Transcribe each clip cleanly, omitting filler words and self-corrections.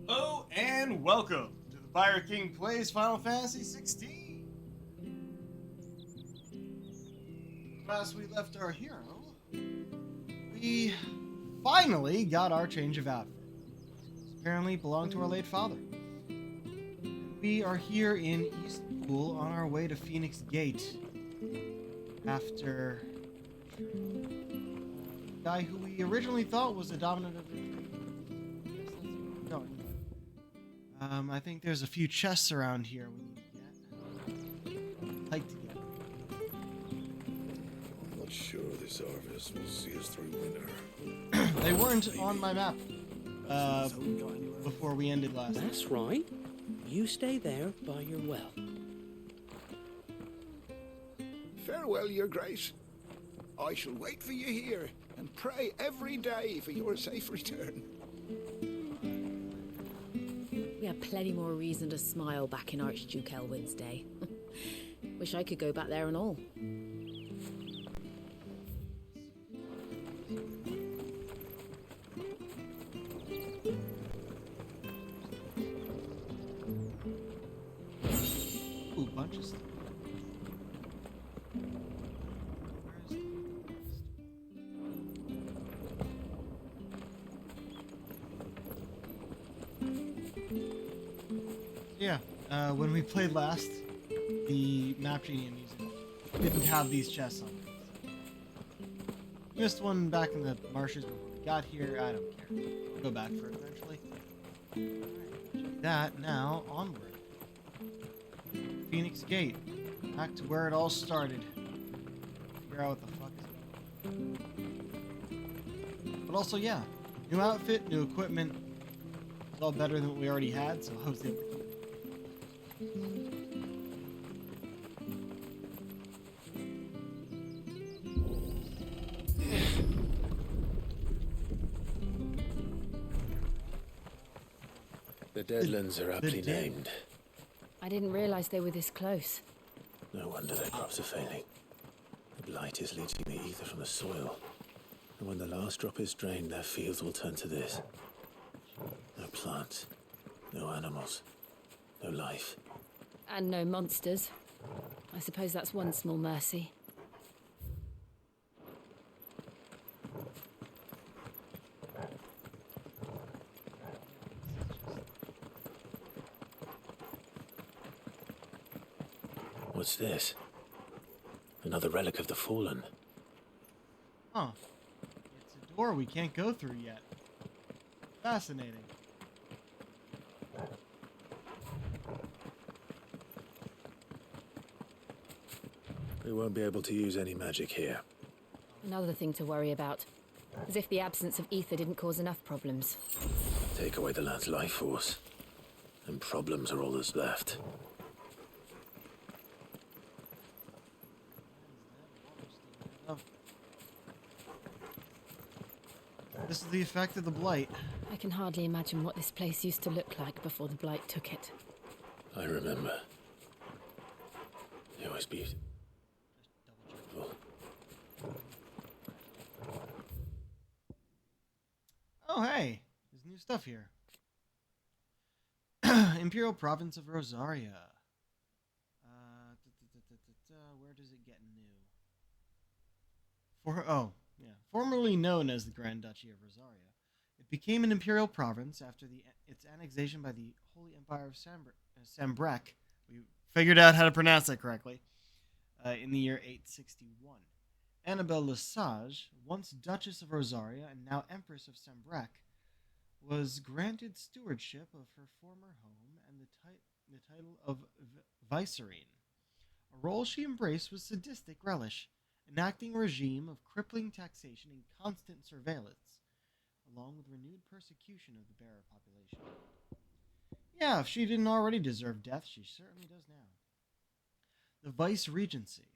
Hello and welcome to the Fire King Plays Final Fantasy XVI. Last we left our hero, we finally got our change of outfit. This apparently belonged to our late father. We are here in Eastpool on our way to Phoenix Gate after the guy who we originally thought was the dominant of the retreat. Yes, let's keep going. I think there's a few chests around here we need to get. Like to get. I'm not sure this harvest will see us through winter. They weren't on my map before we ended last. That's right. You stay there by your well. Farewell, your grace. I shall wait for you here and pray every day for your safe return. We had plenty more reason to smile back in Archduke Elwin's day. Wish I could go back there and all. Ooh, bunch of stuff. Yeah, when we played last, the Map Genie music didn't have these chests on it. Missed one back in the marshes before we got here. I don't care. We'll go back for it eventually. Alright, check that. Now, onward. Phoenix Gate. Back to where it all started. Figure out what the fuck is going on. But also, yeah, new outfit, new equipment. It's all better than what we already had, so I was able to keep it. The Deadlands are aptly dead. named. I didn't realize they were this close. No wonder their crops are failing. The blight is leaching the ether from the soil. And when the last drop is drained, their fields will turn to this. No plants, no animals, no life. And no monsters. I suppose that's one small mercy. What's this? Another relic of the fallen. Huh. It's a door we can't go through yet. Fascinating. We won't be able to use any magic here. Another thing to worry about. As if the absence of ether didn't cause enough problems. Take away the land's life force, and problems are all that's left. Oh. This is the effect of the blight. I can hardly imagine what this place used to look like before the blight took it. I remember. It was beautiful. Oh, hey! There's new stuff here. Imperial Province of Rosaria. Where does it get new? Formerly known as the Grand Duchy of Rosaria. It became an imperial province after its annexation by the Holy Empire of Sambrek. We figured out how to pronounce that correctly. In the year 861. Annabelle Lesage, once Duchess of Rosaria and now Empress of Sambrek, was granted stewardship of her former home and the title of Vicereine, a role she embraced with sadistic relish, enacting a regime of crippling taxation and constant surveillance, along with renewed persecution of the bearer population. Yeah, if she didn't already deserve death, she certainly does now. The Vice-Regency.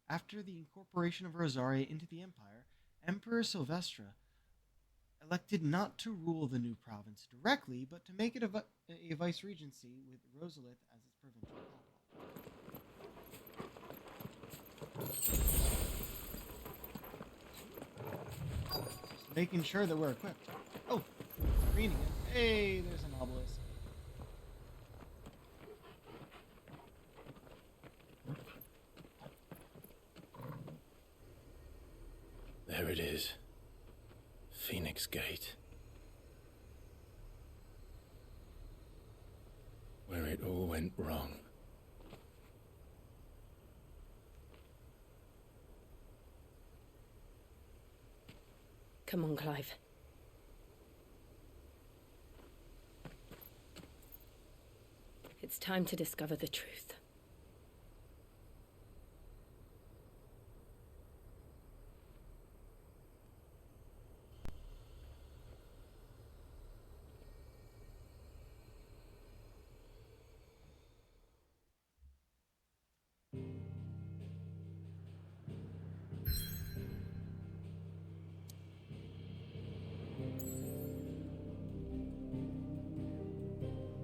After the incorporation of Rosaria into the Empire, Emperor Silvestra elected not to rule the new province directly, but to make it a vice-regency with Rosalith as its provincial capital. Just making sure that we're equipped. Oh, reading it. Hey, there's an obelisk. There it is. Phoenix Gate. Where it all went wrong. Come on, Clive. It's time to discover the truth.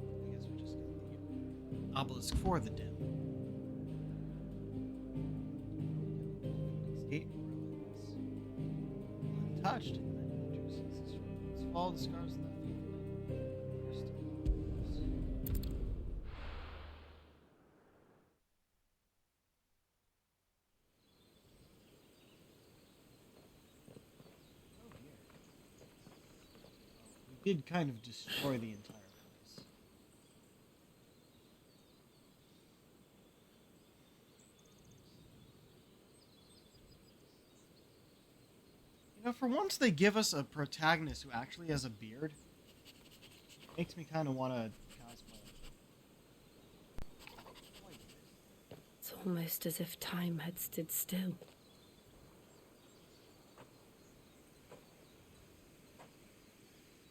I guess we just got the obelisk for the dim. Phoenix Gate ruins. Untouched in the many ages since its ruins. Follow the scars of the faithful. First obelisk. Oh dear. We did kind of destroy the entire place. You know, for once they give us a protagonist who actually has a beard. Makes me kind of want to cosplay. It's almost as if time had stood still.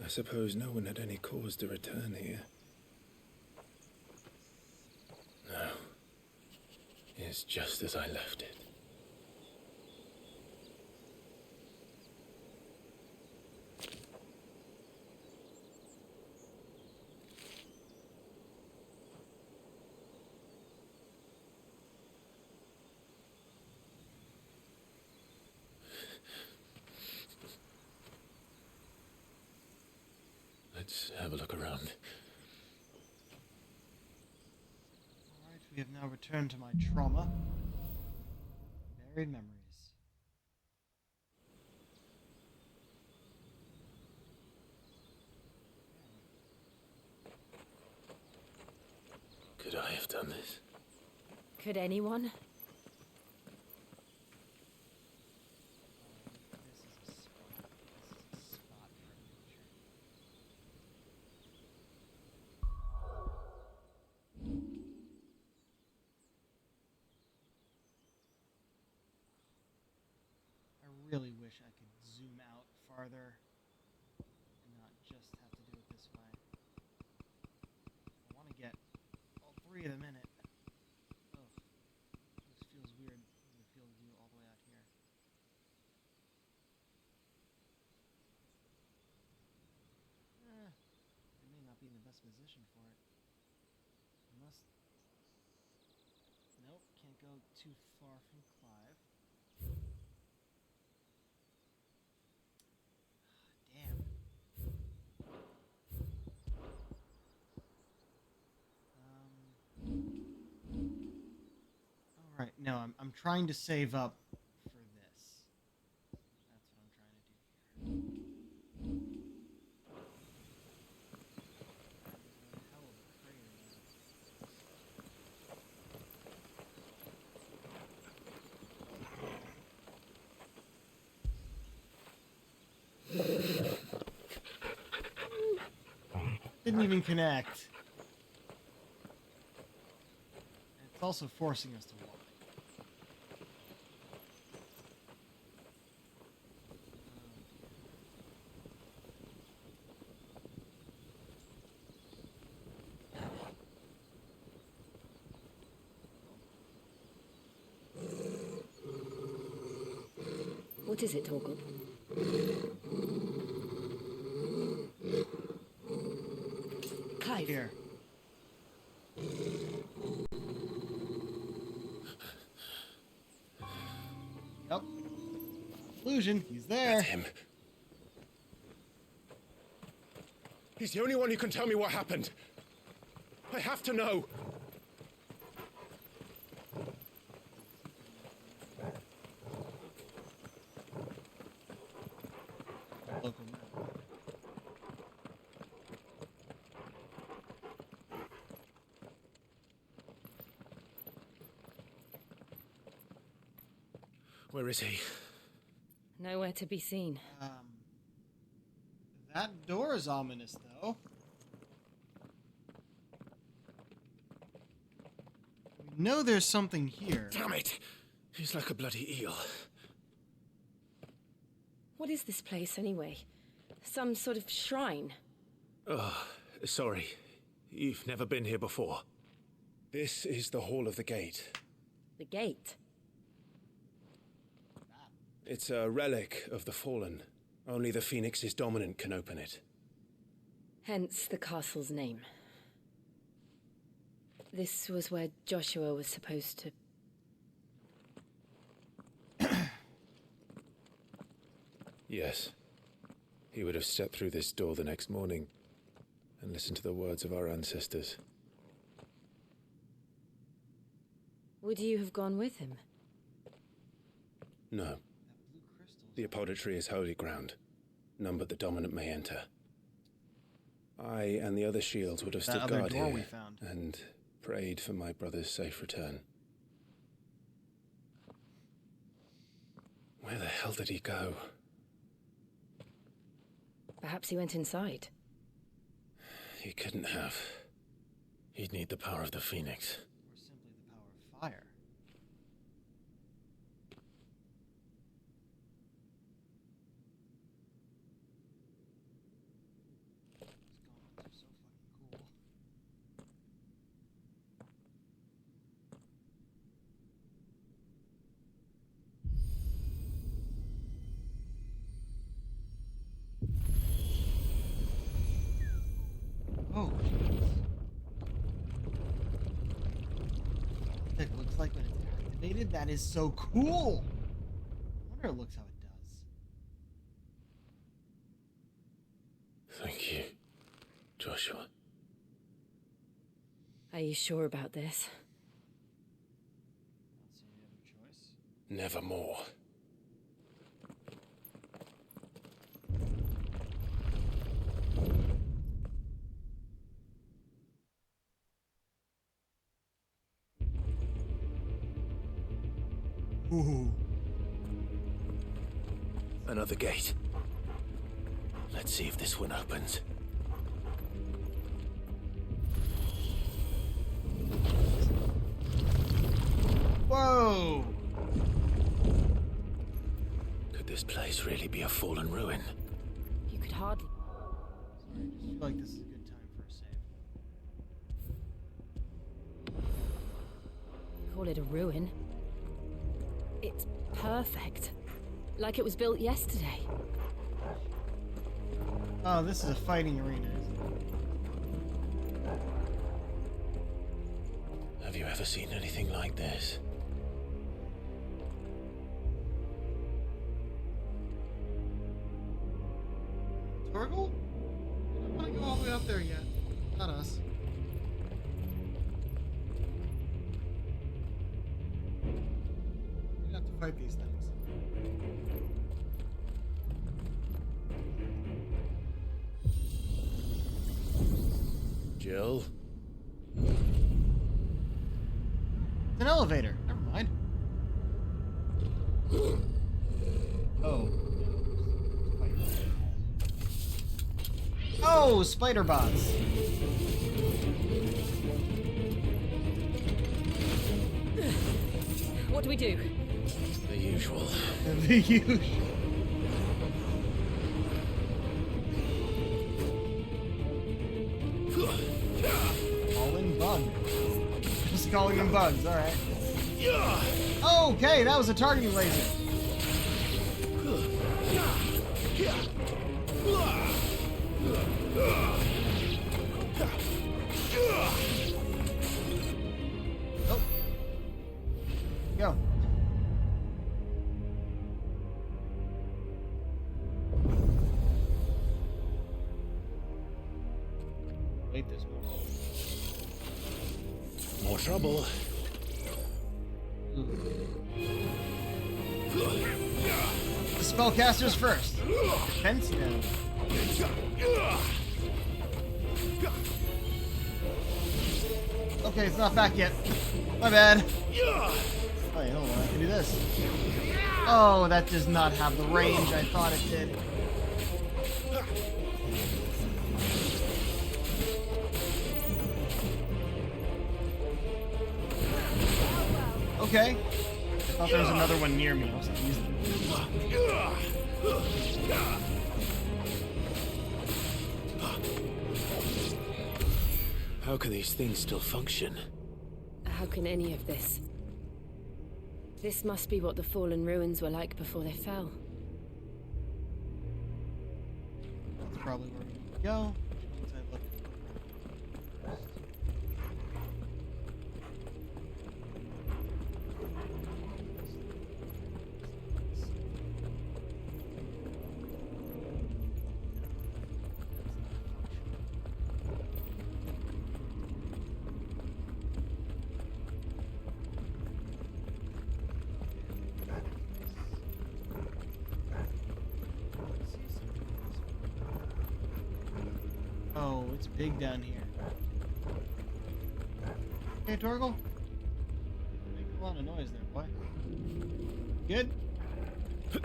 I suppose no one had any cause to return here. No. It's just as I left it. Let's have a look around. Alright, we have now returned to my trauma. Buried memories. Could I have done this? Could anyone? This is a spot. This is a spot for adventure. I really wish I could zoom out farther and not just have to do it this way. I want to get all three of them in it. Ugh. This feels weird in the field of view all the way out here. I may not be in the best position for it. Unless... Nope, can't go too far from Clive. Damn. Alright, no, I'm trying to save up for this. That's what I'm trying to do here. There's a hell of a crater there. Didn't even connect. And it's also forcing us to walk. What is it, Torgal? Clive. Here. Yep. Illusion, he's there. That's him. He's the only one who can tell me what happened. I have to know. Local map. Where is he? Nowhere to be seen. That door is ominous, though. We know there's something here. Damn it! He's like a bloody eel. What is this place, anyway? Some sort of shrine? Oh, sorry. You've never been here before. This is the Hall of the Gate. The gate? It's a relic of the Fallen. Only the Phoenix's dominant can open it. Hence the castle's name. This was where Joshua was supposed to... Yes. He would have stepped through this door the next morning and listened to the words of our ancestors. Would you have gone with him? No. That blue crystal. The apodatory is holy ground. None but the dominant may enter. I and the other shields would have That stood other guard door here we found. and prayed for my brother's safe return. Where the hell did he go? Perhaps he went inside. He couldn't have. He'd need the power of the Phoenix. Or simply the power of fire. These golems are so fucking cool. Oh, jeez. It looks like when it's activated. That is so cool. I wonder it looks how it does. Thank you, Joshua. Are you sure about this? Not seeing any other choice. Nevermore. Ooh. Another gate. Let's see if this one opens. Whoa! Could this place really be a fallen ruin? You could hardly... Sorry, I just feel like this is a good time for a save. call it a ruin. It's perfect. Like it was built yesterday. Oh, this is a fighting arena, isn't it? Have you ever seen anything like this? Torgal? I don't want to go all the way up there yet. Not us. We have to fight these things. Jill? It's an elevator. Never mind. Oh. Oh, spider bots. What do we do? The usual. The usual. Calling bug. Just calling them bugs, alright. Okay, that was a targeting laser. Oh. Go. wait, there's more. More trouble. The spellcasters first. Defense now. Okay, it's not back yet. My bad. Wait, hold on. I can do this. Oh, that does not have the range I thought it did. Okay. I thought there was another one near me. I was like, use them. How can these things still function? How can any of this? This must be what the fallen ruins were like before they fell. That's probably where we need to go. Once I look at Oh, it's big down here. Hey, Torgal? Making a lot of noise there, boy. Good? I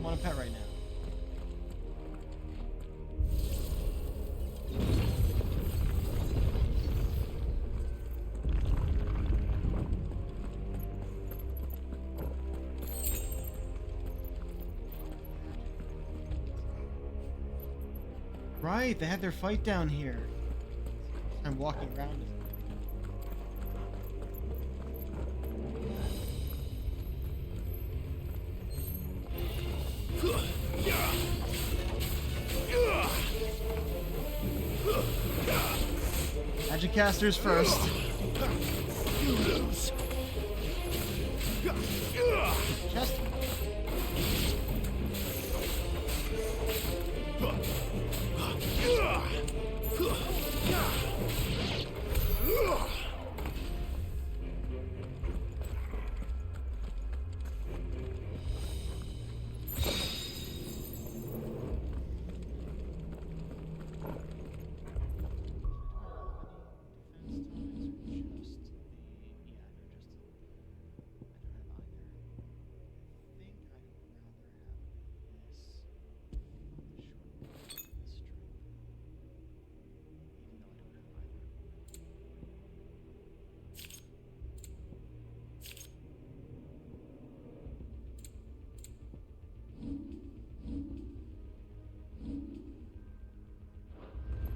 want a pet right now. Right, they had their fight down here. I'm walking around. Magic casters first. Chest.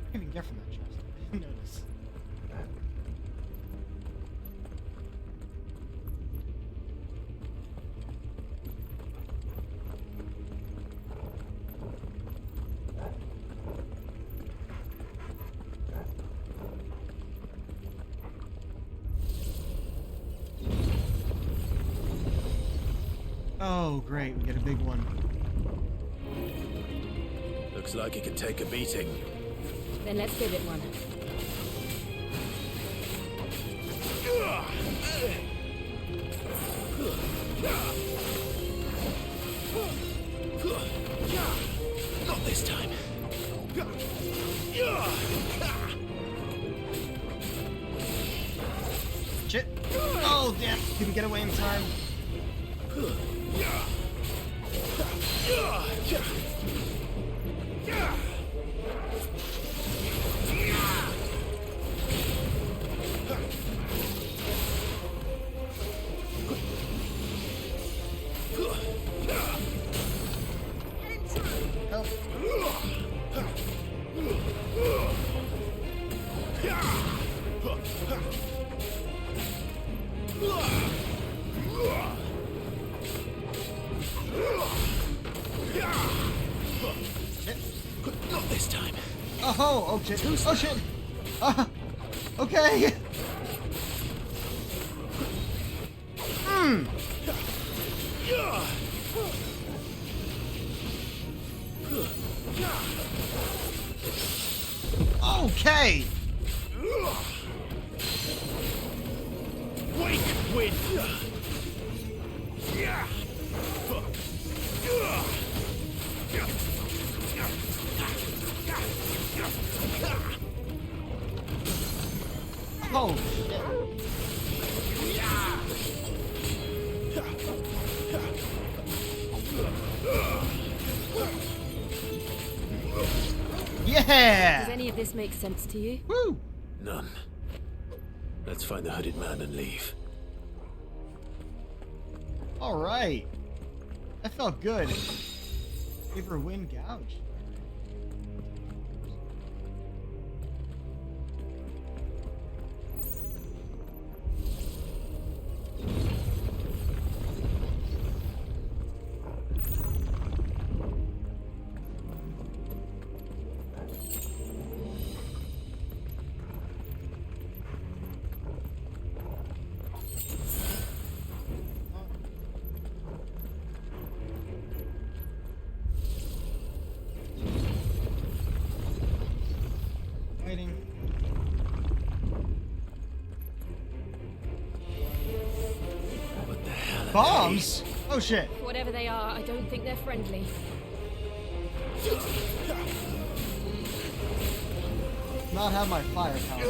I didn't get from that chest. I didn't notice. Oh, great. We get a big one. Looks like it could take a beating. Then let's give it one. Not this time. Shit. Oh, damn. Didn't get away in time. Help. Not this time. Oh shit. Oh shit. Okay. Okay. Wake, wind! Oh, shit. Does Yeah! any of this make sense to you? Woo! None. Let's find the hooded man and leave. All right. That felt good. Gave her wind gouge. Waiting. What the hell are Bombs? Oh shit. Whatever they are, I don't think they're friendly. Not have my firepower.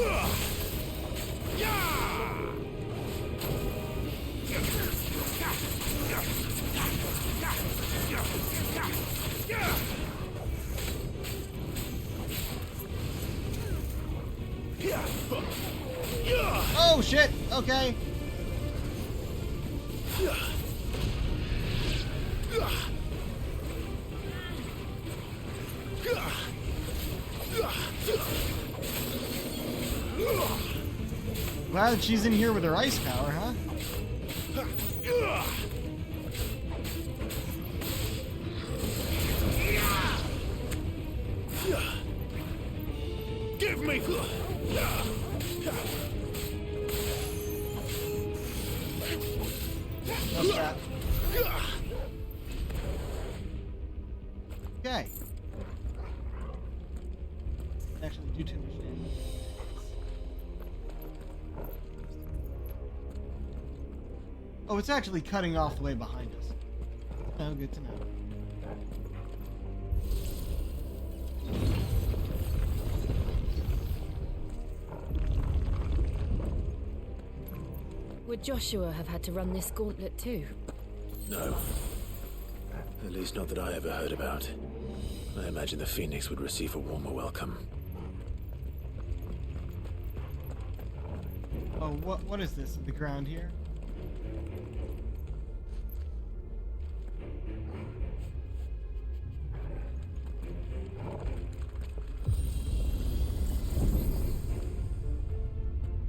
Oh shit. Okay. Glad she's in here with her ice power, huh? Give me! What's that? Okay. Actually, do too much damage. Oh, it's actually cutting off the way behind us. Oh, good to know. Would Joshua have had to run this gauntlet too? No. At least not that I ever heard about. I imagine the Phoenix would receive a warmer welcome. Oh, what is this? The ground here?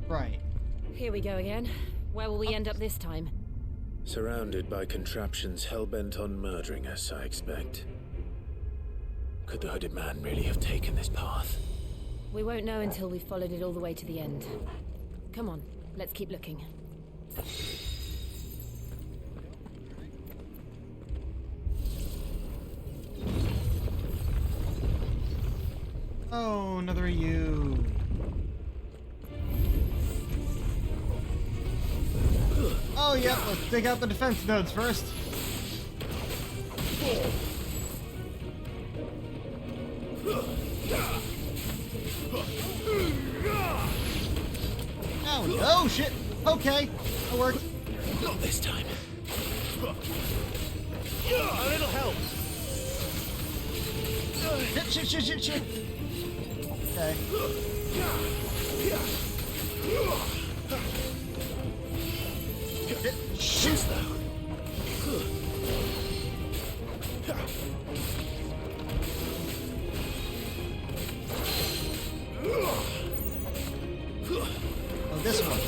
Right. Here we go again. Where will we end up this time? Surrounded by contraptions hell-bent on murdering us, I expect. Could the hooded man really have taken this path? We won't know until we've followed it all the way to the end. Come on, let's keep looking. Oh, another you. Oh, yeah, let's take out the defense nodes first. Oh, shit. Okay, that worked. Not this time. A little help. Shit. Okay. Shoot though. Oh, this one.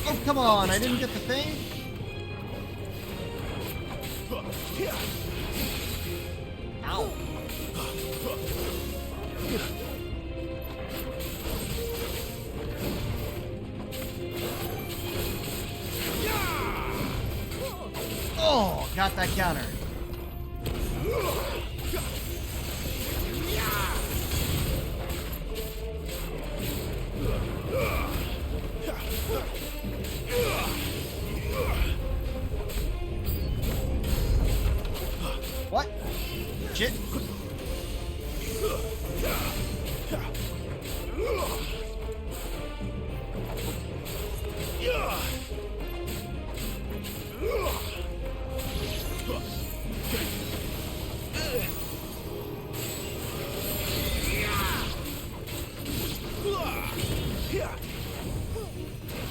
Oh, come on, I didn't get the thing? Ow. Oh, got that counter. Watch it.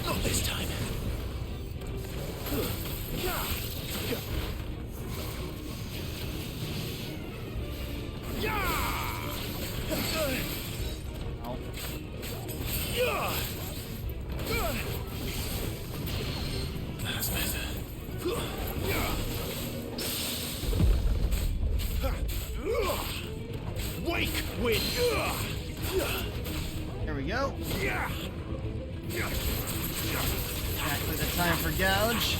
Not this time. Ow. That's better. Wake, wind! There we go. Exactly the time for gouge.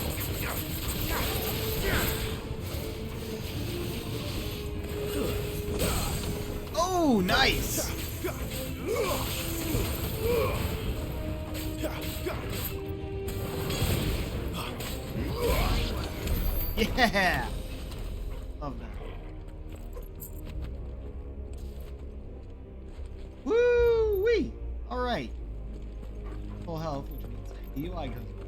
Oh, nice. Yeah. Love that. Woo wee. All right. Full health, which means a DUI goes away.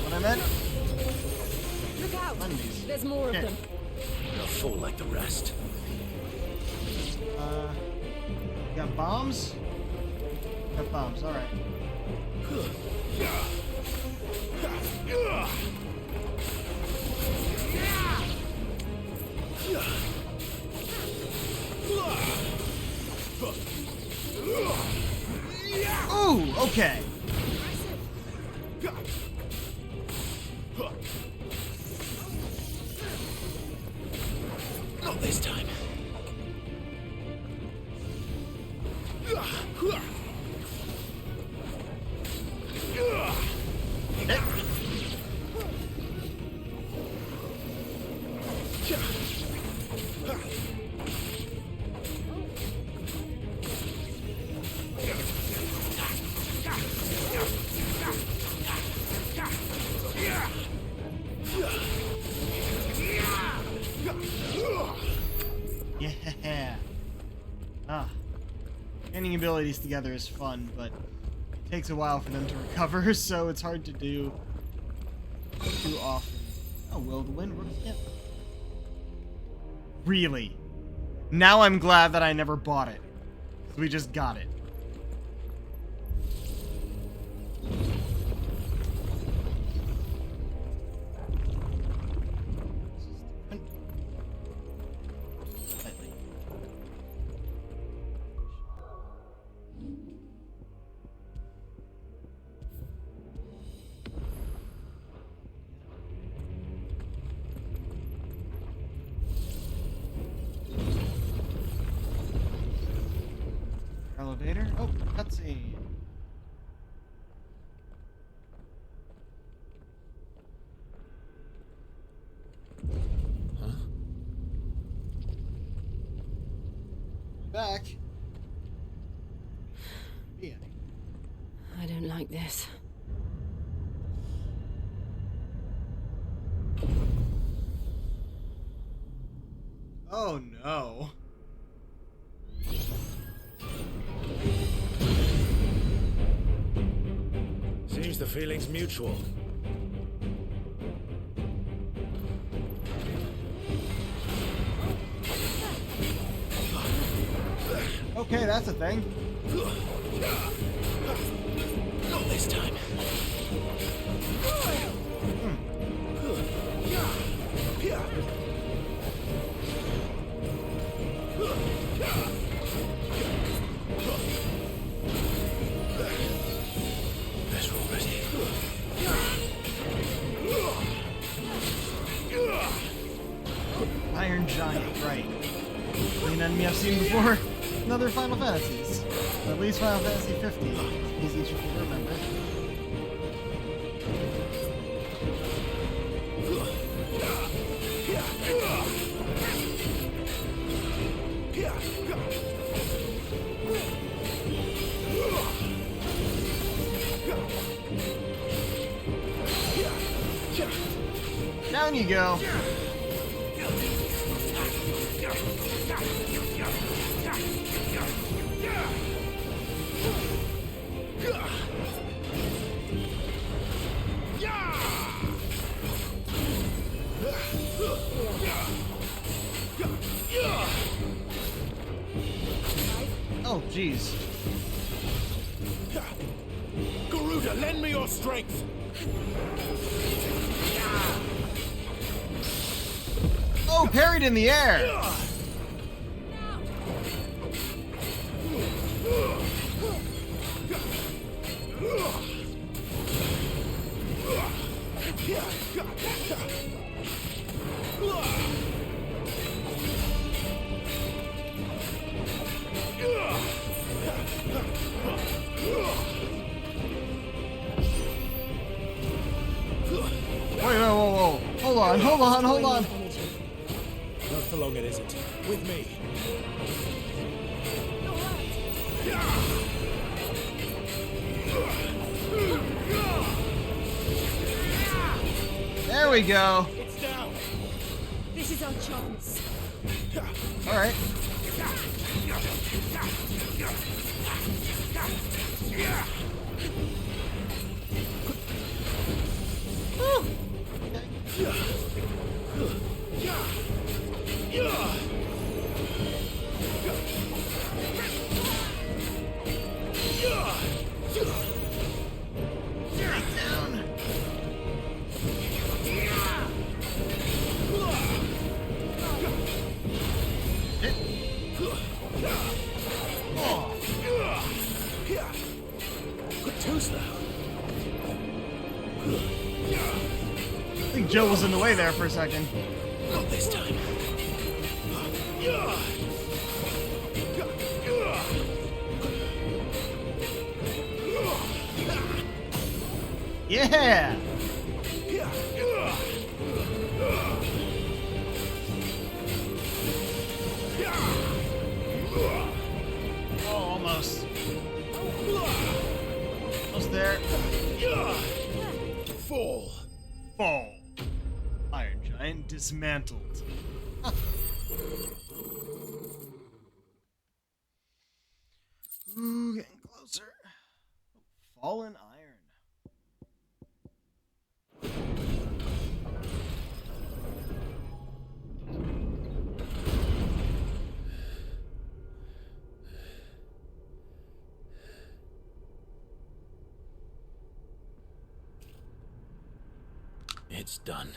What I meant? Look out! Mondays. There's more of Yeah. them. They'll fall like the rest. You got bombs? Got bombs, alright. Ooh, okay. Not this time. Yeah. Ah. Getting abilities together is fun, but it takes a while for them to recover, so it's hard to do too often. Oh, will the wind work? Yep. Really? Now I'm glad that I never bought it. 'Cause we just got it. Slightly. Elevator? Oh, cutscene. Back. Yeah. I don't like this. Oh no. Seems the feeling's mutual. Okay, that's a thing. Not this time. Better already. Iron Giant, right. An enemy I've seen before in other Final Fantasies. At least Final Fantasy 50. It's easy to remember. Down you go. Oh, jeez. Garuda, lend me your strength! Oh, parried in the air! Wait, whoa. Hold on. Not for long, it isn't. With me. There we go. It's down! This is our chance. Alright. Too slow. I think Joe was in the way there for a second. Not this time. Yeah! Oh, almost. Almost there. Fall. Fall. Iron Giant dismantled. Ooh, getting closer. Fallen iron. It's done.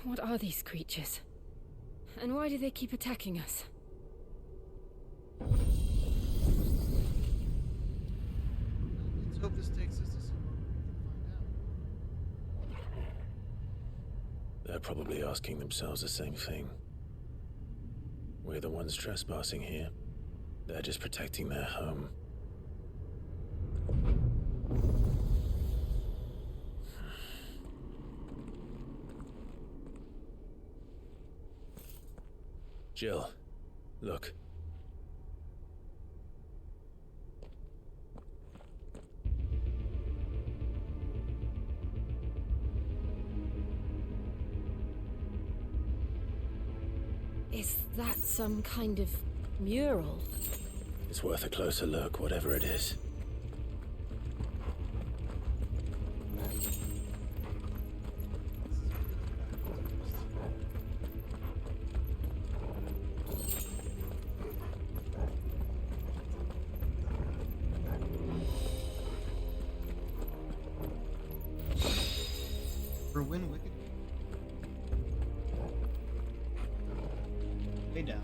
What are these creatures? And why do they keep attacking us? Let's hope this takes us to somewhere we can find out. They're probably asking themselves the same thing. We're the ones trespassing here. They're just protecting their home. Jill, look. Is that some kind of mural? It's worth a closer look, whatever it is. Win wicked. Way down.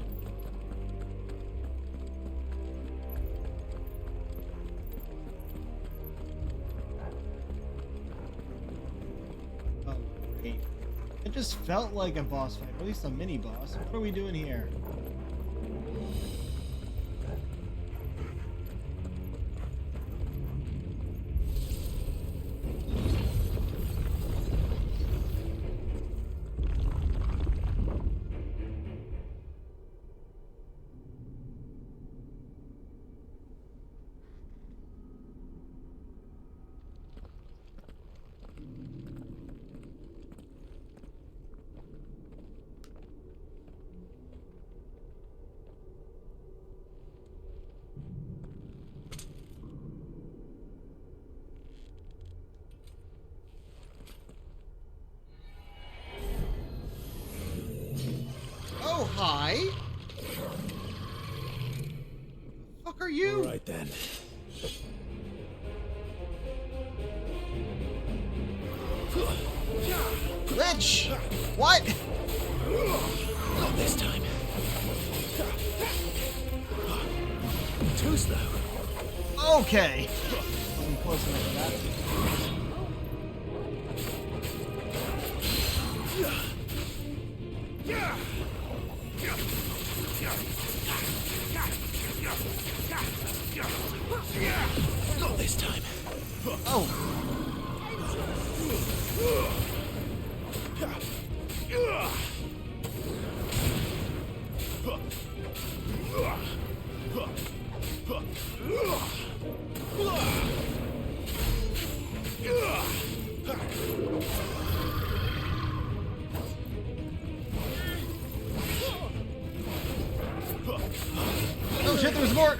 Oh. Wait, it just felt like a boss fight, or at least a mini boss. What are we doing here? Oh, hi. The fuck are you? All right then. Lich! What? Not this time. Too slow. Okay. Wasn't close enough for that. Not this time. Oh. Oh shit, there's more!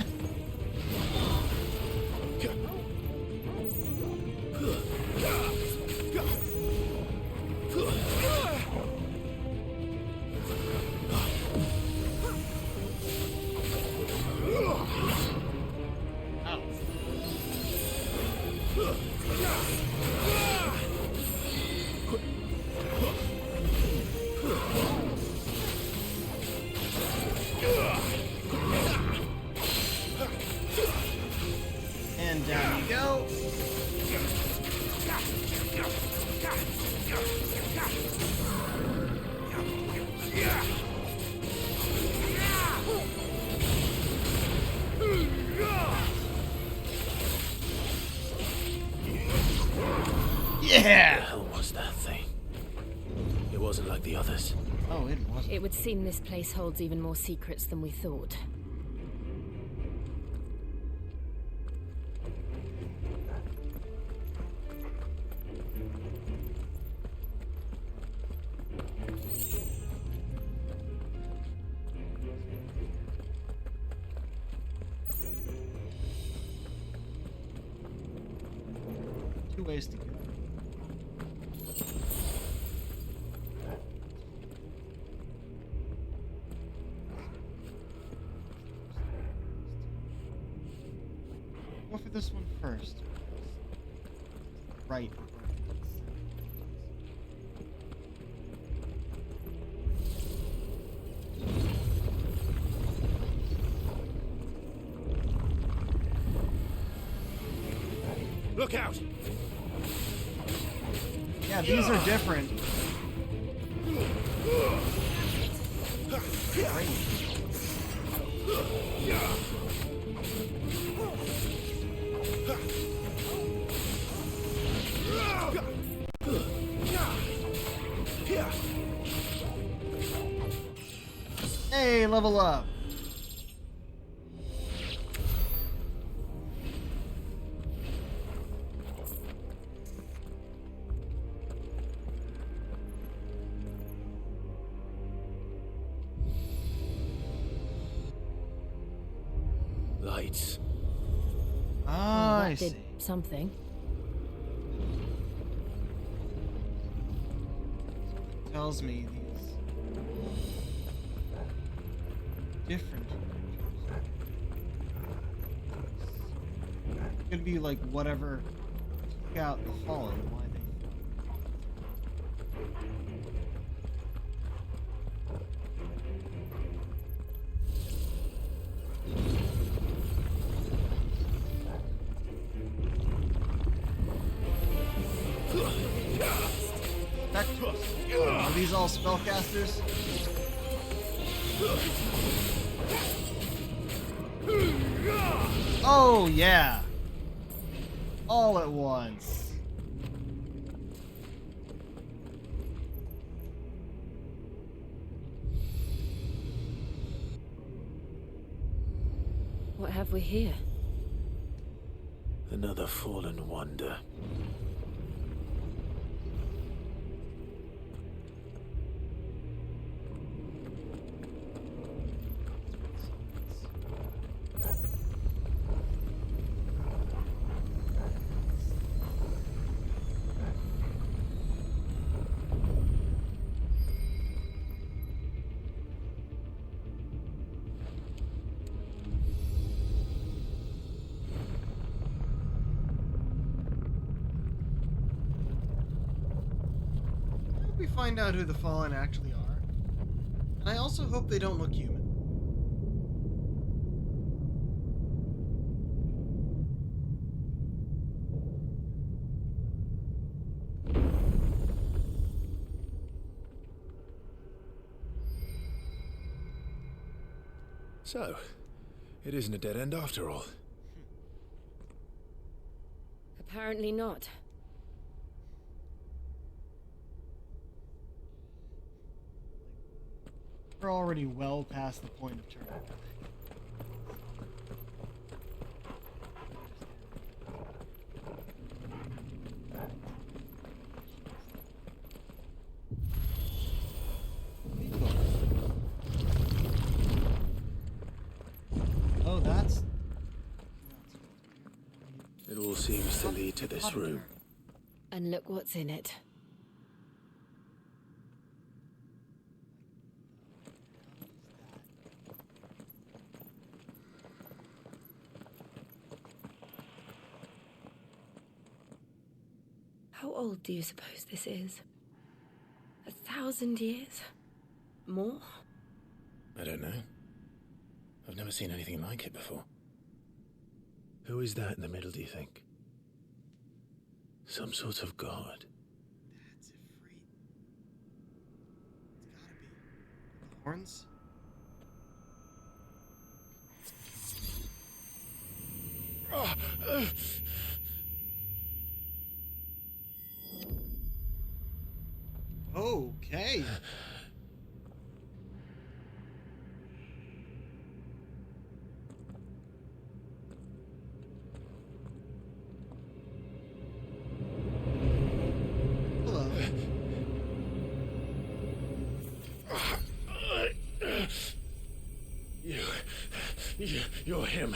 And down you go. What the Yeah! hell was that thing? It wasn't like the others. Oh, it wasn't. It would seem this place holds even more secrets than we thought. Two ways to go. Go for this one first. Right. Look out! Yeah, these are different. Great. Hey, level up. Lights. Ah, I that did see. something. Tells me these different creatures. It could be like whatever took out the fallen, why they back to us. Are these all spellcasters? Oh, yeah. All at once. What have we here? Another fallen wonder. I hope we find out who the Fallen actually are. And I also hope they don't look human. So, it isn't a dead end after all. Apparently not. We're already well past the point of turning back. Oh, that's... It all seems to lead to this room. And look what's in it. How old do you suppose this is? 1,000 years? More? I don't know. I've never seen anything like it before. Who is that in the middle, do you think? Some sort of god. That's Ifrit. It's gotta be. The horns? Okay. Hello. You're him.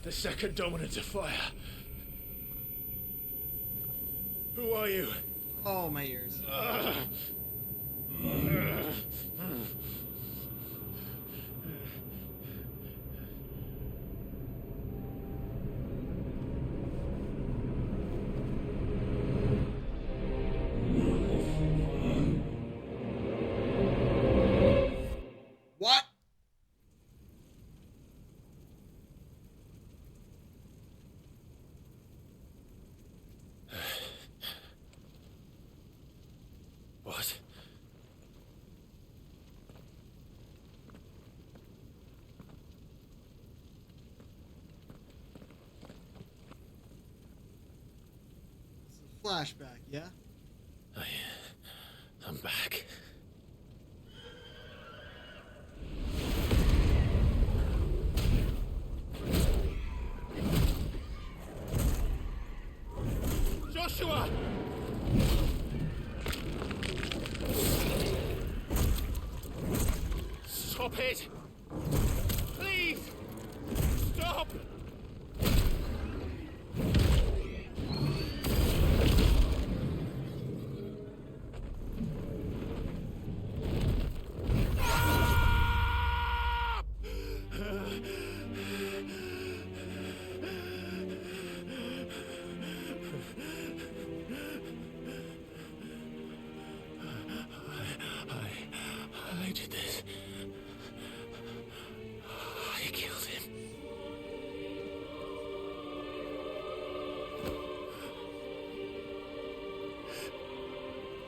The second dominant of fire. Who are you? Oh, my ears. What? What? It's a flashback, yeah? I'm back. Joshua! Stop it! Please! Stop! I did this. I killed him.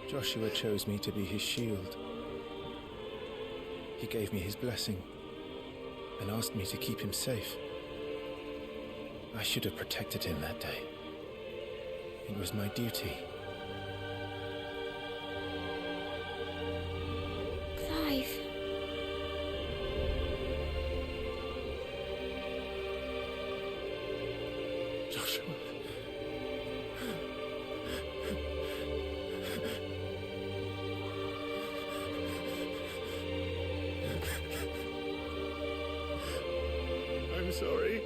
Joshua chose me to be his shield. He gave me his blessing and asked me to keep him safe. I should have protected him that day. It was my duty. Clive. Joshua. I'm sorry.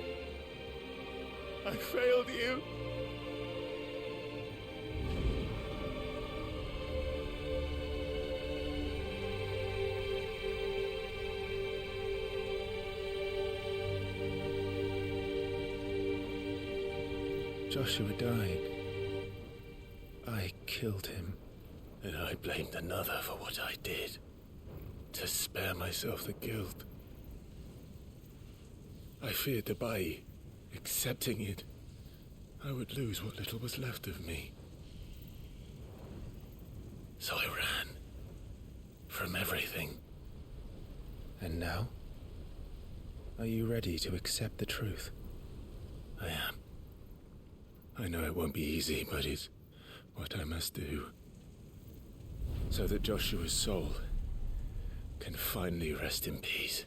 I failed you. Joshua died. I killed him. And I blamed another for what I did. To spare myself the guilt. I feared that by accepting it, I would lose what little was left of me. So I ran. From everything. And now? Are you ready to accept the truth? I am. I know it won't be easy, but it's what I must do. So that Joshua's soul can finally rest in peace.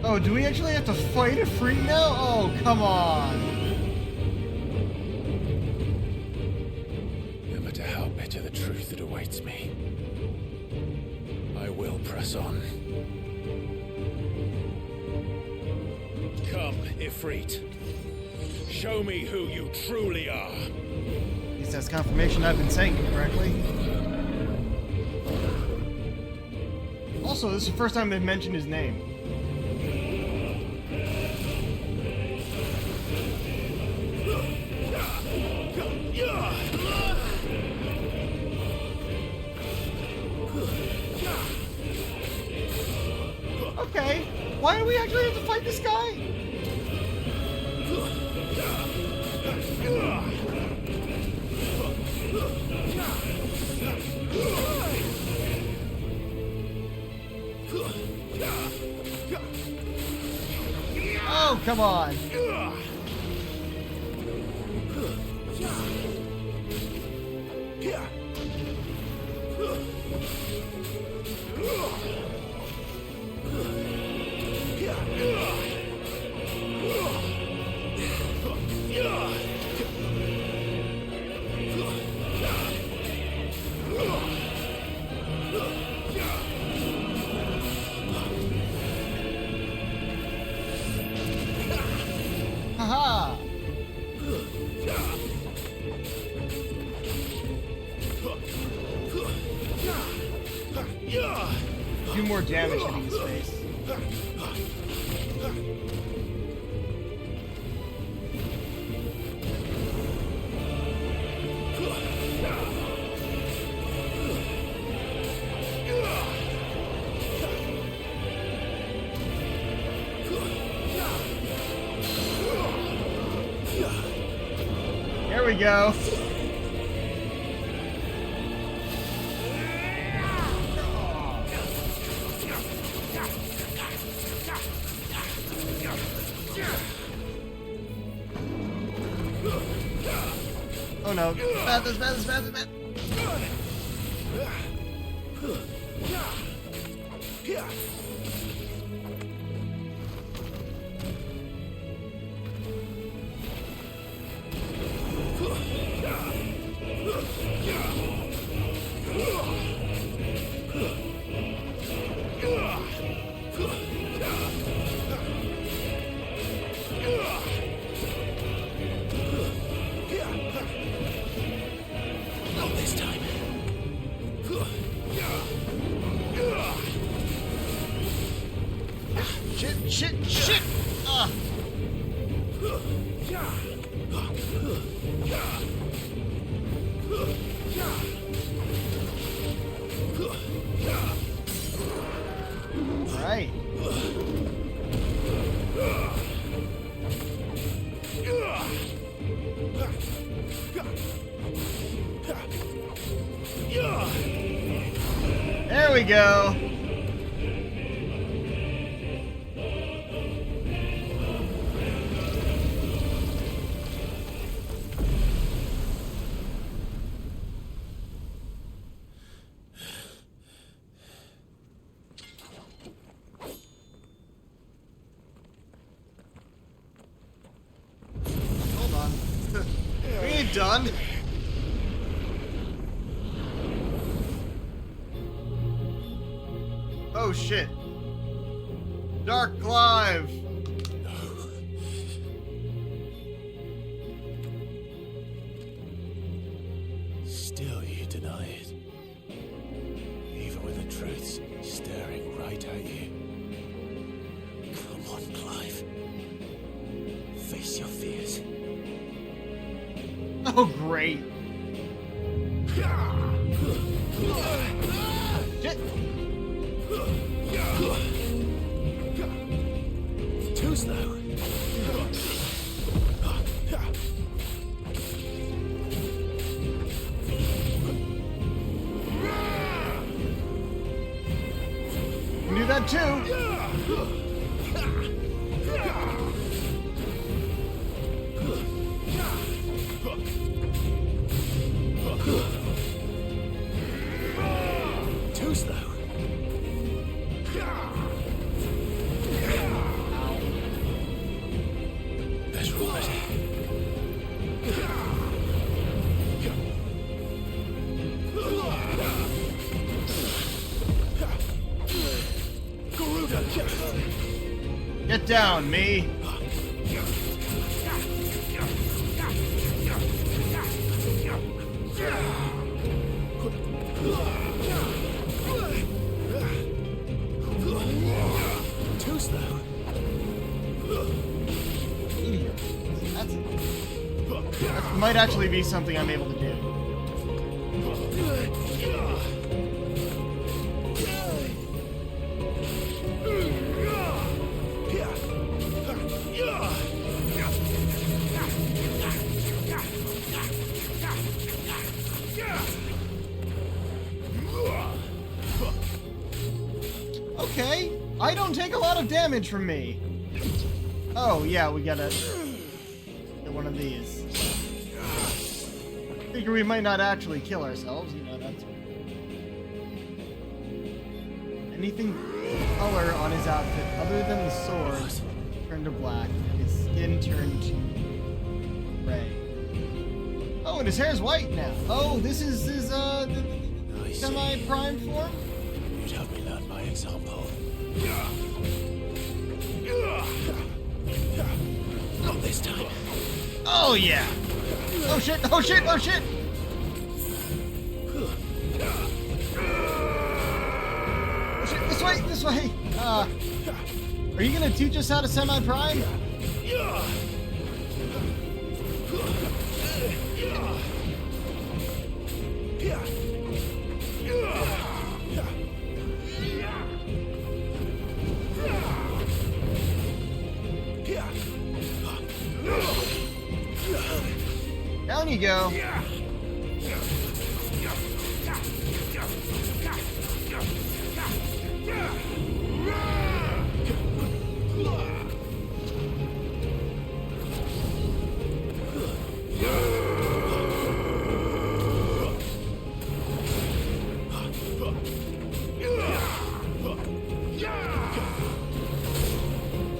Oh, do we actually have to fight a free now? Oh, come on. No matter how bitter the truth that awaits me, I will press on. Come, Ifrit. Show me who you truly are. At least that's confirmation I've been saying it correctly. Also, this is the first time they've mentioned his name. Okay, why do we actually have to fight this guy? Oh, come on. Haha! Do more damage hitting his face. There we go. Oh no. Bad. shit, shit! Ah. Alright. There we go. Hold on. We ain't done. Oh shit. Dark Clive. Still you deny it. Even with the truths staring right at you. Come on, Clive. Face your fears. Oh great. Shit. Too slow. You can do that too. Too slow. That's right. Get down, me. Too slow. Idiot. That might actually be something I'm able to do. Okay, I don't take a lot of damage from me. Oh yeah, we gotta get one of these. Figure we might not actually kill ourselves, you know, that's... Anything color on his outfit other than the sword turned to black and his skin turned to gray. Oh, and his hair's white now. Oh, this is his semi-prime form? You'd help me learn by example. Not this time. Oh yeah! Oh shit, oh shit, oh shit! Oh shit, this way, this way! Are you gonna teach us how to semi-prime? Down you go.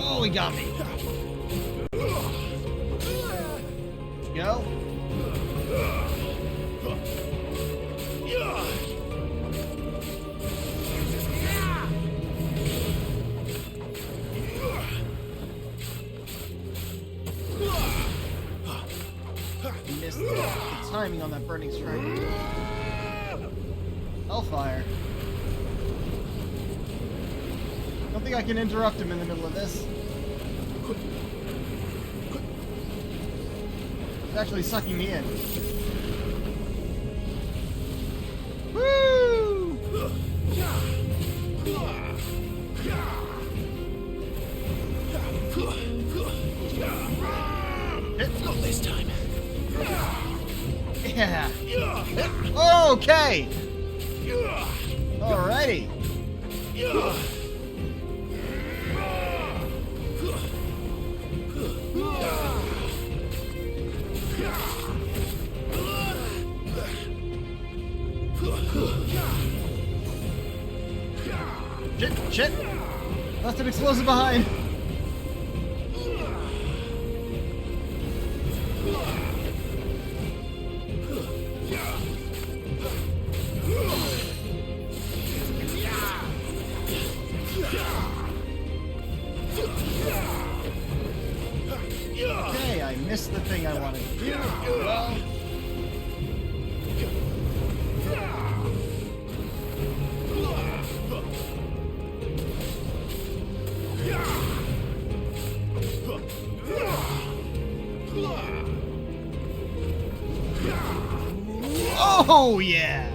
Oh, he got me. Go. Missed the timing on that burning strike. Hellfire. don't think I can interrupt him in the middle of this. It's actually sucking me in. Woo! Not this time. Yeah. Okay. Alrighty. Shit. Left an explosive behind. Okay, I missed the thing I wanted to do. Well, oh yeah!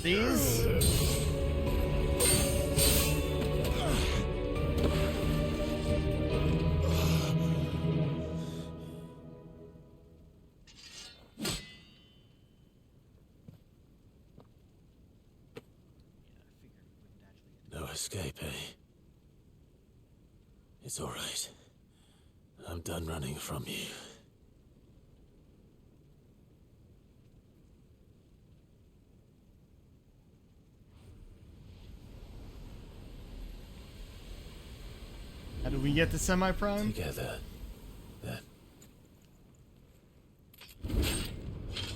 These? No escape, eh? It's all right. I'm done running from you. How do we get to semi-prime? Together, then.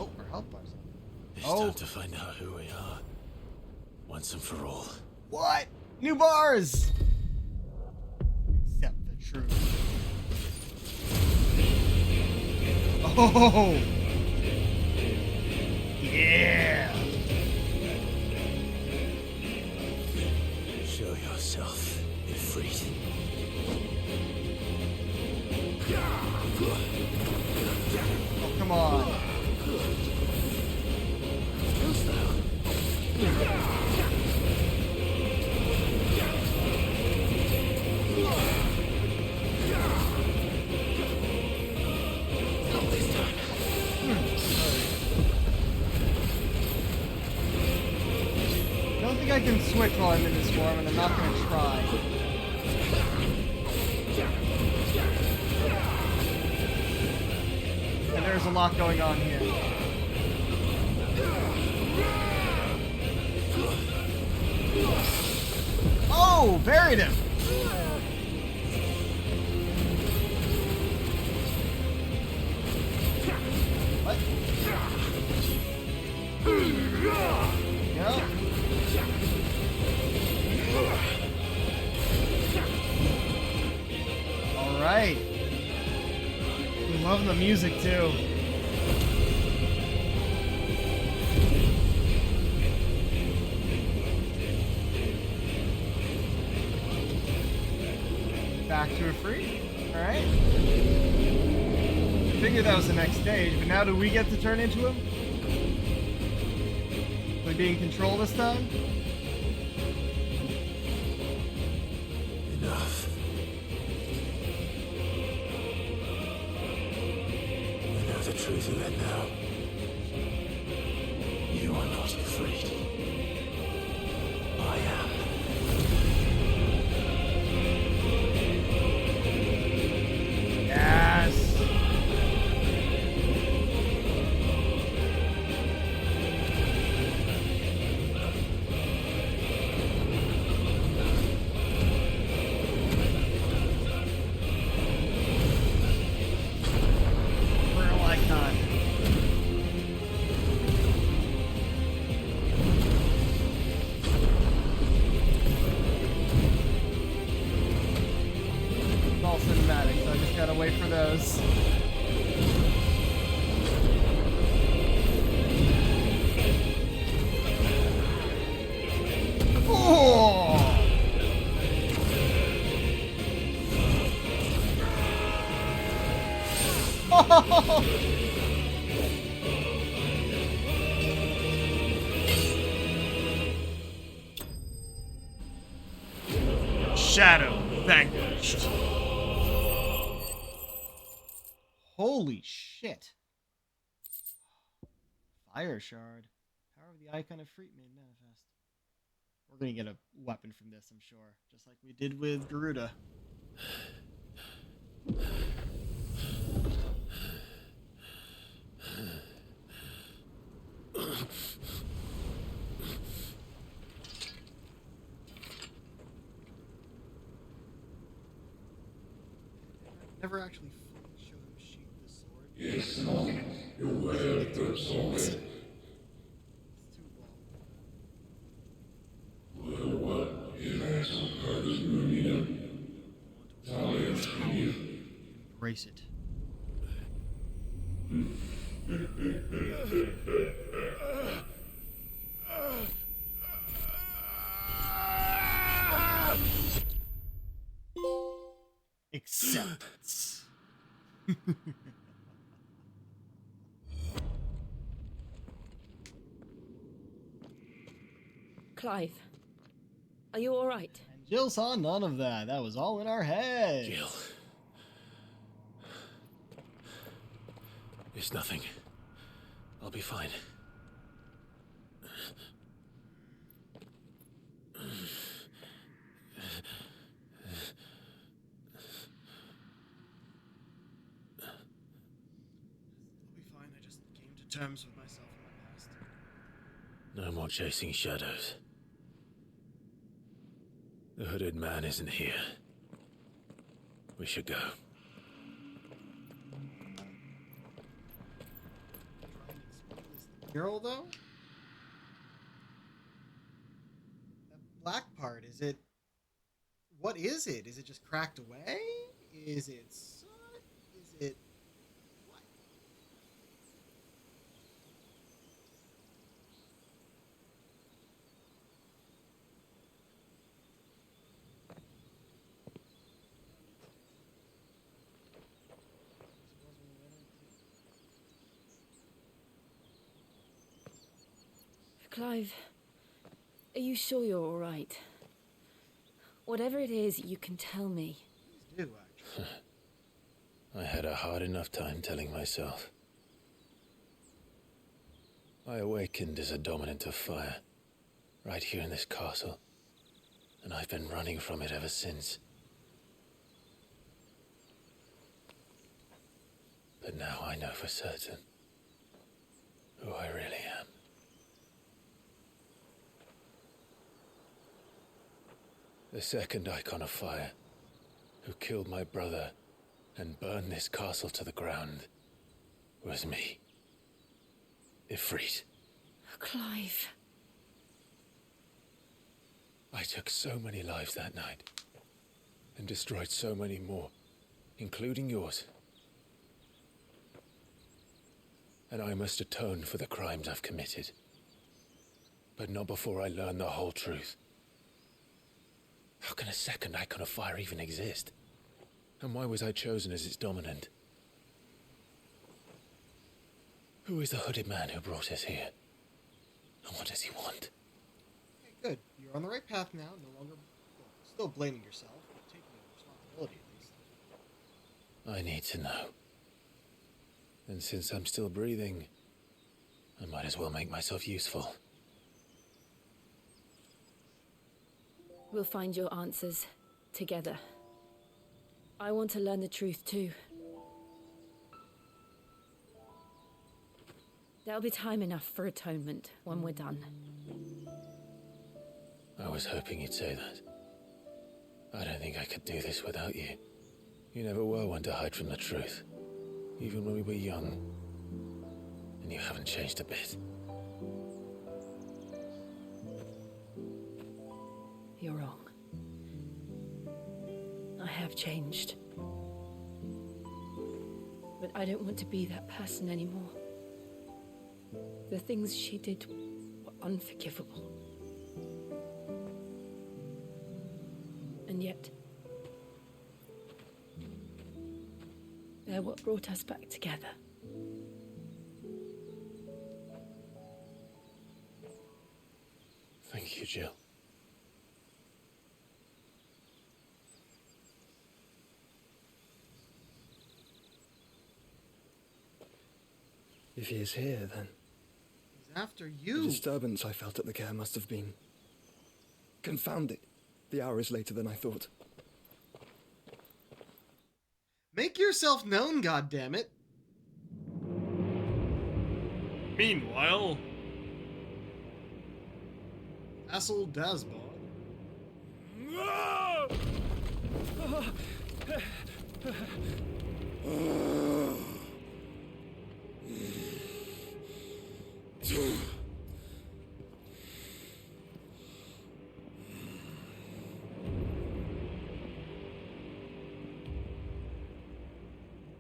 Oh, our health bars. It's Oh. time to find out who we are. Once and for all. What? New bars! Accept the truth. Oh! Yeah! Show yourself, Ifrit. Oh, come on. I don't think I can switch while I'm in this form, and I'm not going to try. And there's a lot going on here. Oh, buried him! What? Yep. Alright. I'm loving the music too. Back to a free. Alright. Figured that was the next stage, but now do we get to turn into him? Will he be in control this time? Enough. I know the truth of it now. You are not afraid. I am. Yes! Real icon. Gotta wait for those. Oh! Shadow vanquished. Holy shit. Fire shard. Power of the icon of Freet made manifest. We're gonna get a weapon from this, I'm sure. Just like we did with Garuda. Never actually fully show him sheath the sword. Yes, your word that's on it. It's too long. Well, it has occurred as Munina. Talia to you. Embrace it. Acceptance. Clive, are you all right? And Jill saw none of that. That was all in our head. Jill. It's nothing. I'll be fine. I'll be fine. I just came to terms with myself in my past. No more chasing shadows. The hooded man isn't here. We should go. Try and explain this mural, though? That black part, is it... What is it? Is it just cracked away? Is it sun? Is it... What? Clive, are you sure you're all right? Whatever it is, you can tell me. Please do, actually. I had a hard enough time telling myself. I awakened as a dominant of fire, right here in this castle, and I've been running from it ever since. But now I know for certain who I really am. The second icon of fire, who killed my brother and burned this castle to the ground, was me. Ifrit. Clive. I took so many lives that night, and destroyed so many more, including yours. And I must atone for the crimes I've committed. But not before I learn the whole truth. How can a second icon of fire even exist? And why was I chosen as its dominant? Who is the hooded man who brought us here? And what does he want? Okay, good. You're on the right path now. No longer... Well, still blaming yourself, but taking responsibility at least. I need to know. And since I'm still breathing, I might as well make myself useful. We'll find your answers together. I want to learn the truth too. There'll be time enough for atonement when we're done. I was hoping you'd say that. I don't think I could do this without you. You never were one to hide from the truth, even when we were young. And you haven't changed a bit. You're wrong. I have changed. I don't want to be that person anymore. The things she did were unforgivable. And yet, they're what brought us back together. Thank you, Jill. If he is here, then He's after the you. disturbance I felt at the care must have been confounded. The hour is later than I thought. Make yourself known, goddammit. Meanwhile, Castle Dasbog.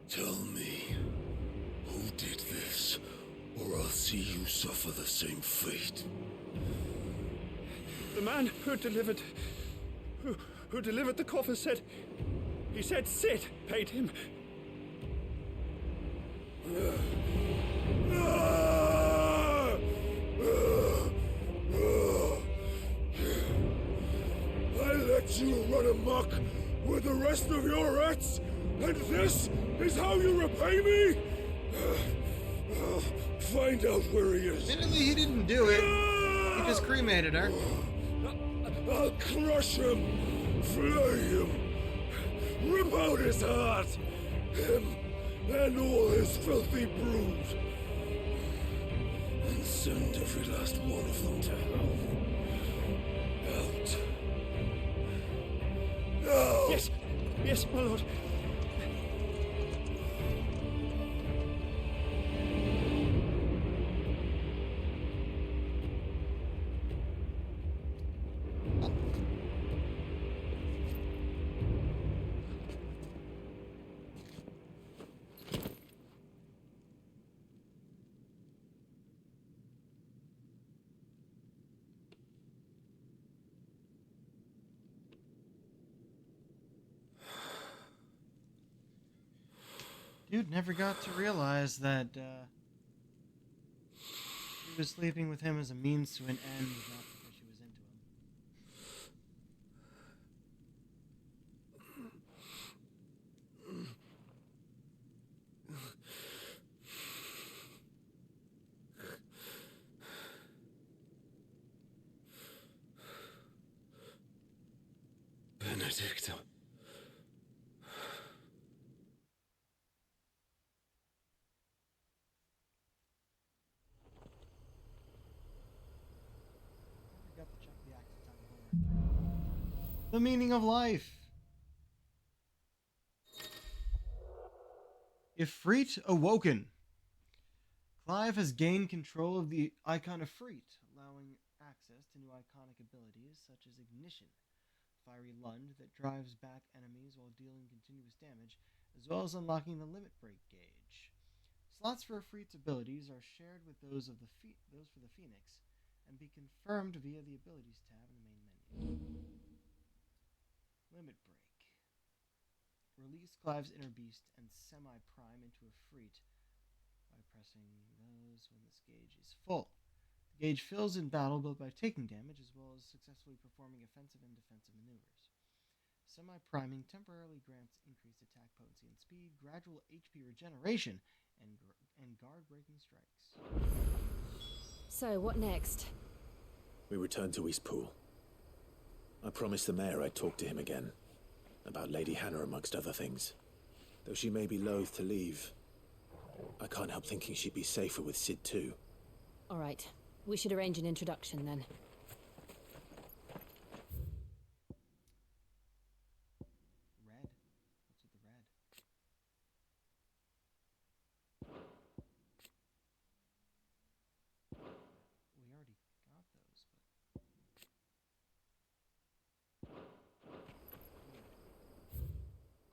Tell me, who did this, or I'll see you suffer the same fate. The man who delivered the coffer said, he said Sid paid him. I let you run amok with the rest of your rats, and this is how you repay me? Find out where he is. Admittedly, he didn't do it. He just cremated her. I'll crush him, flay him, rip out his heart, him and all his filthy brood, and send every last one of them to hell. Out. Now! Yes, yes, my lord. Dude never got to realize that she was sleeping with him as a means to an end, not because she was into him. Benedicta. Never got to check the accident on the meaning of life. Ifrit awoken. Clive has gained control of the icon Ifrit, allowing access to new iconic abilities such as Ignition, Fiery Lund that drives back enemies while dealing continuous damage, as well as unlocking the Limit Break gauge. Slots for Ifrit's abilities are shared with those for the Phoenix, and be confirmed via the Abilities tab in the main menu. Limit Break. Release Clive's Inner Beast and Semi-Prime into Ifrit by pressing those when this gauge is full. The gauge fills in battle both by taking damage as well as successfully performing offensive and defensive maneuvers. Semi-priming temporarily grants increased attack potency and speed, gradual HP regeneration, and guard-breaking strikes. So, what next? We return to Eastpool. I promised the mayor I'd talk to him again. About Lady Hannah amongst other things. Though she may be loath to leave, I can't help thinking she'd be safer with Sid too. All right. We should arrange an introduction then. Red? What's with the red? We already got those, but...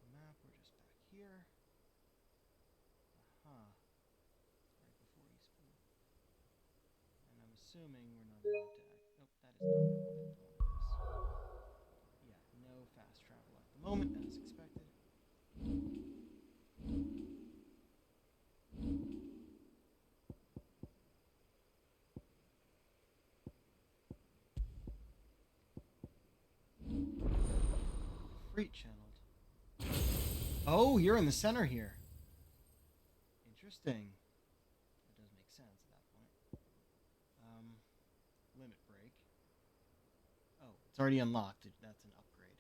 The map, we're just back here. assuming we're not allowed to act. Nope, that is not what I wanted. Yeah, no fast travel at the moment, as expected. Freight channeled. Oh, you're in the center here. Interesting. That does make sense at that point. Limit break. Oh, it's already unlocked. That's an upgrade.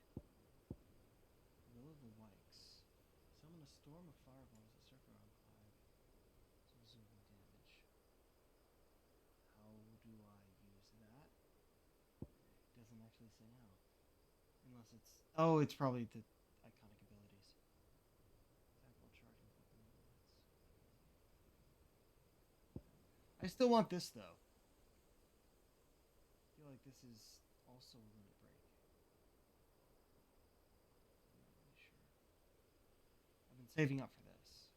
Will of the Wikes. Summon a storm of fireballs that circle around Clive. So absorbing damage. How do I use that? It doesn't actually say how. Unless it's... Oh, it's probably the iconic abilities. Example, charging weapon limits. I still want this, though. I feel like this is also a limit break. I'm not really sure. I've been saving up for this.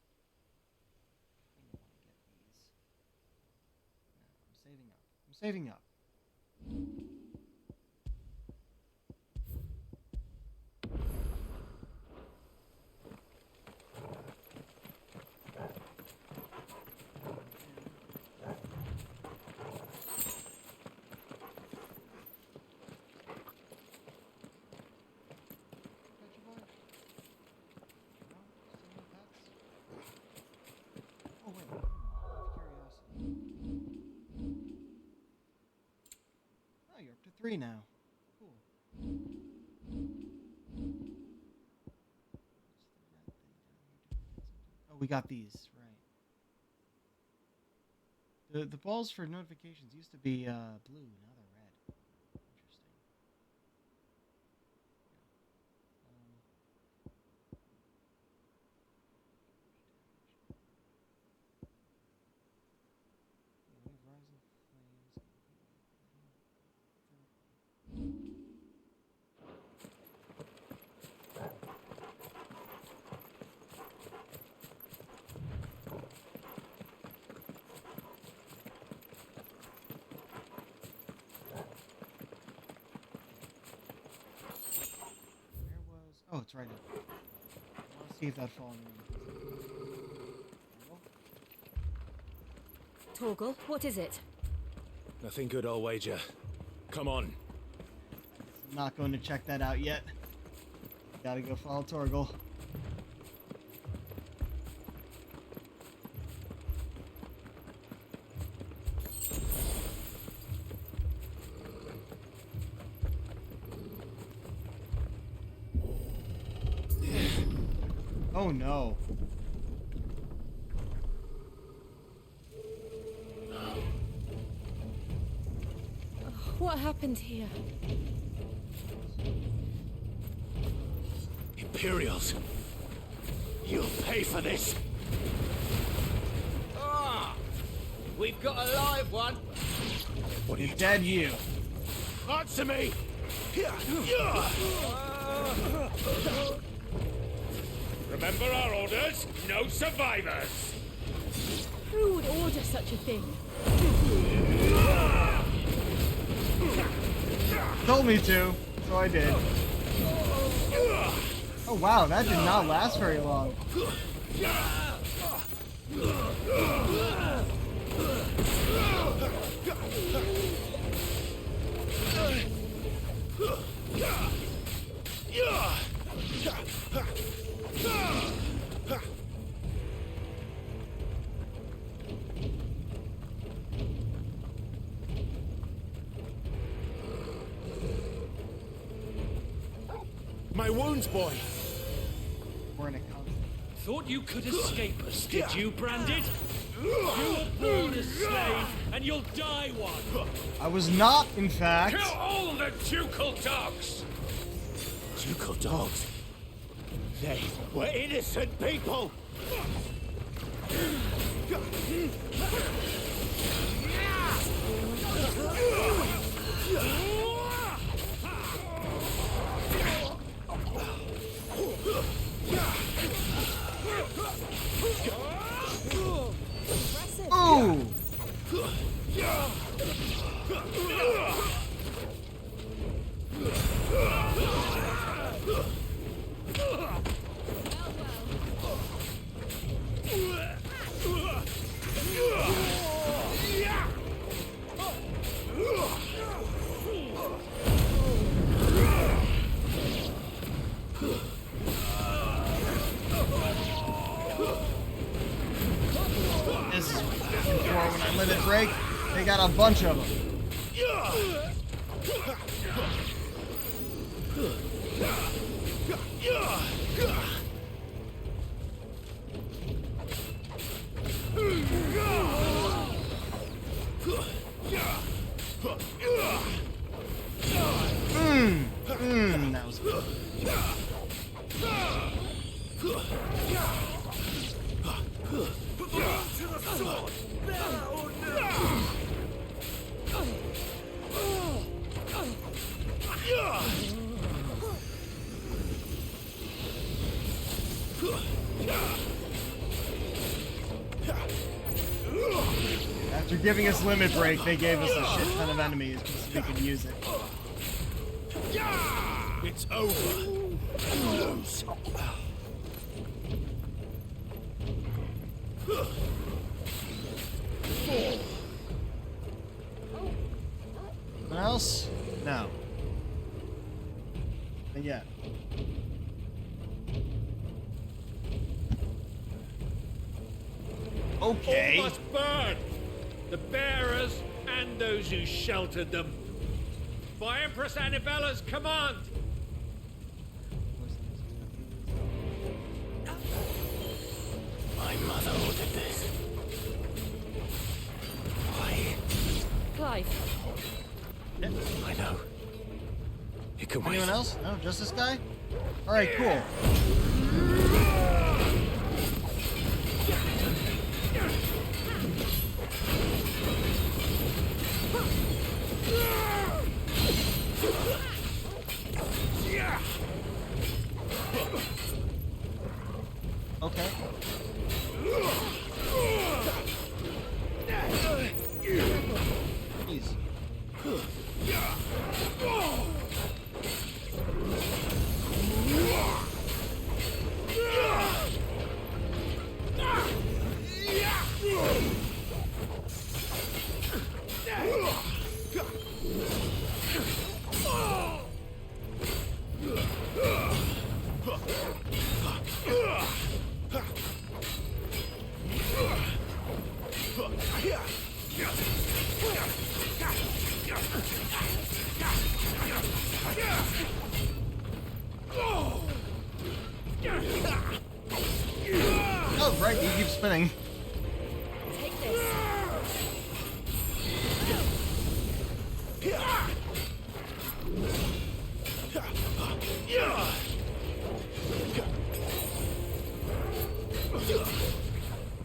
I don't want to get these. No, I'm saving up. I'm saving up. Oh wait, out of curiosity. Oh, you're up to 3 now. Cool. What's the red thing down here? Oh, we got these, right. The balls for notifications used to be blue, now they're red. Interesting. Yeah, we have Rising Flames. Oh, it's right up. I want to see if that falling ring. Torgal, what is it? Nothing good, I'll wager. Come on. I'm not going to check that out yet. Gotta go follow Torgal. Oh no. What happened here? Imperials. You'll pay for this. Ah! We've got a live one. What are you Dead you. Answer me! Remember our orders? No survivors! Who would order such a thing? Told me to, so I did. Oh wow, that did not last very long. My wounds, boy! We're in a conflict. Thought you could escape us, did you, Branded? You were born a slave, and you'll die one! I was not, in fact. Kill all the ducal dogs! Ducal dogs? They were innocent people! Ooh! limit break. They got a bunch of them. That was good. After giving us limit break, they gave us a shit ton of enemies just so we could use it. It's over. You lose. Anyone else? No. Not yet. Okay. All must burn! The bearers and those who sheltered them. By Empress Annabella's command! My mother ordered this. Why? Clive, I know. It can wait. Anyone else? No, just this guy? Alright, cool. Okay. Jeez. Oh, right, you keep spinning. take this.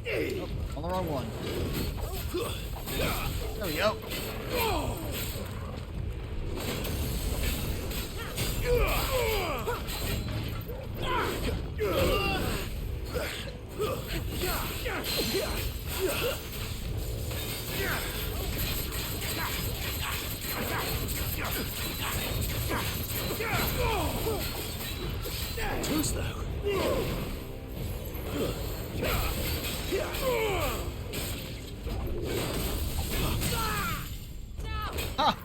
Oh, on the wrong one. There we go. Too slow. Ha!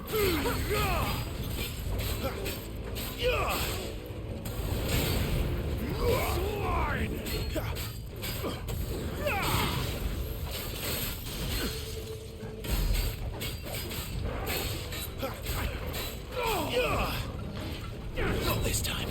Not this time.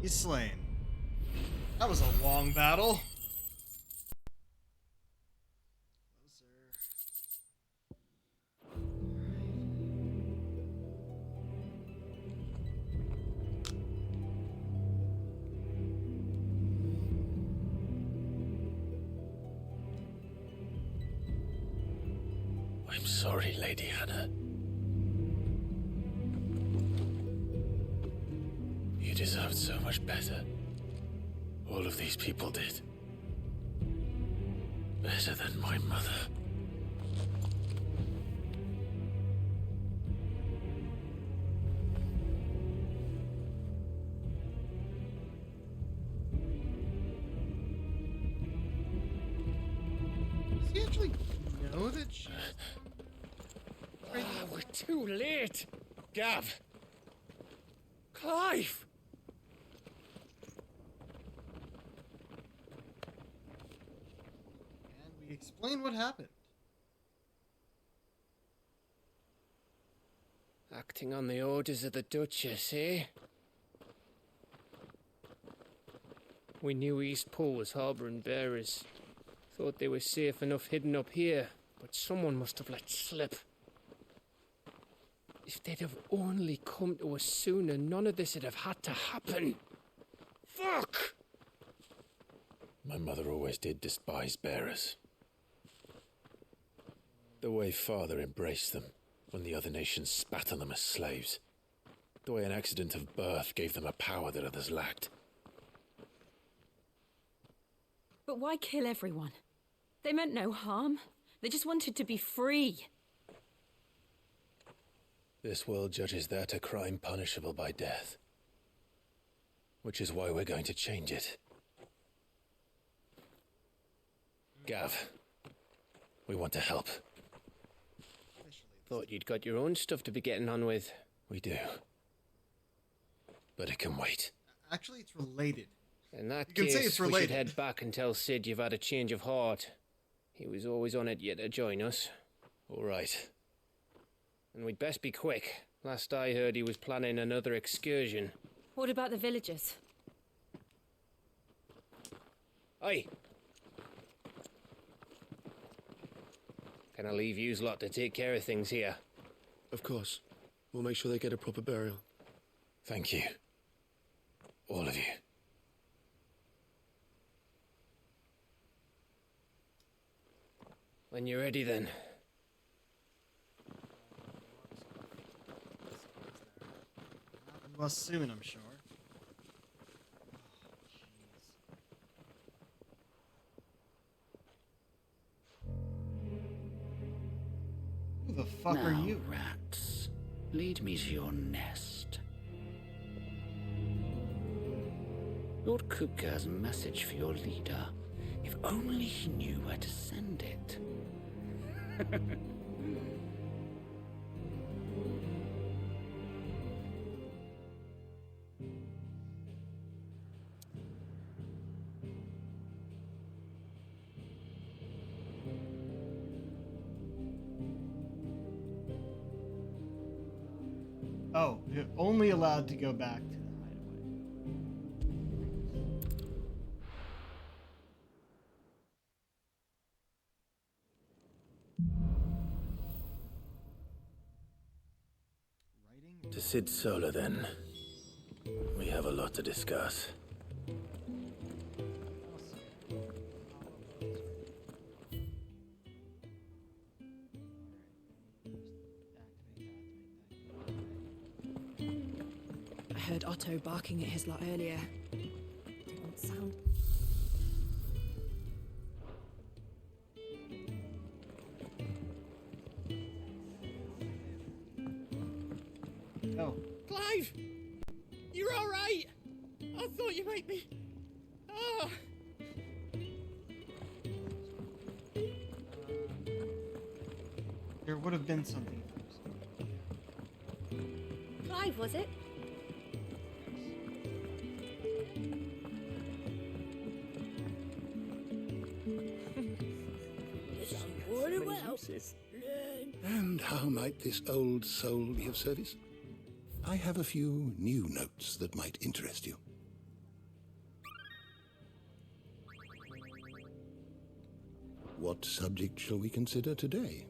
He's slain. That was a long battle. I'm sorry, Lady Hannah. You deserved so much better. All of these people did. Better than my mother. actually know that she's... We're too late. Gav. Clive. And we explain what happened. Acting on the orders of the Duchess, eh? We knew East Pool was harbouring bearers. Thought they were safe enough hidden up here, but someone must have let slip. If they'd have only come to us sooner, none of this would have had to happen. Fuck! My mother always did despise bearers. The way Father embraced them when the other nations spat on them as slaves. The way an accident of birth gave them a power that others lacked. But why kill everyone? They meant no harm. They just wanted to be free. This world judges that a crime punishable by death. Which is why we're going to change it. Gav, we want to help. Thought you'd got your own stuff to be getting on with. We do. But it can wait. Actually, it's related. In that You can case, say it's we related. should head back and tell Sid you've had a change of heart. He was always on it yet to join us. All right. And we'd best be quick. Last I heard, he was planning another excursion. What about the villagers? Aye. Can I leave yous lot to take care of things here? Of course. We'll make sure they get a proper burial. Thank you. All of you. When you're ready, then. Well, soon, I'm sure. Who the fuck are you? Rats, lead me to your nest. Lord Kupka has a message for your leader. If only he knew where to send it. Oh, you're only allowed to go back to the hideaway. Writing? To Sid Solar, then. We have a lot to discuss. I heard Otto barking at his lot earlier. Didn't sound... Oh. Clive! You're alright! I thought you might be... Ah! There would have been something first. Clive, was it? And how might this old soul be of service? I have a few new notes that might interest you. What subject shall we consider today?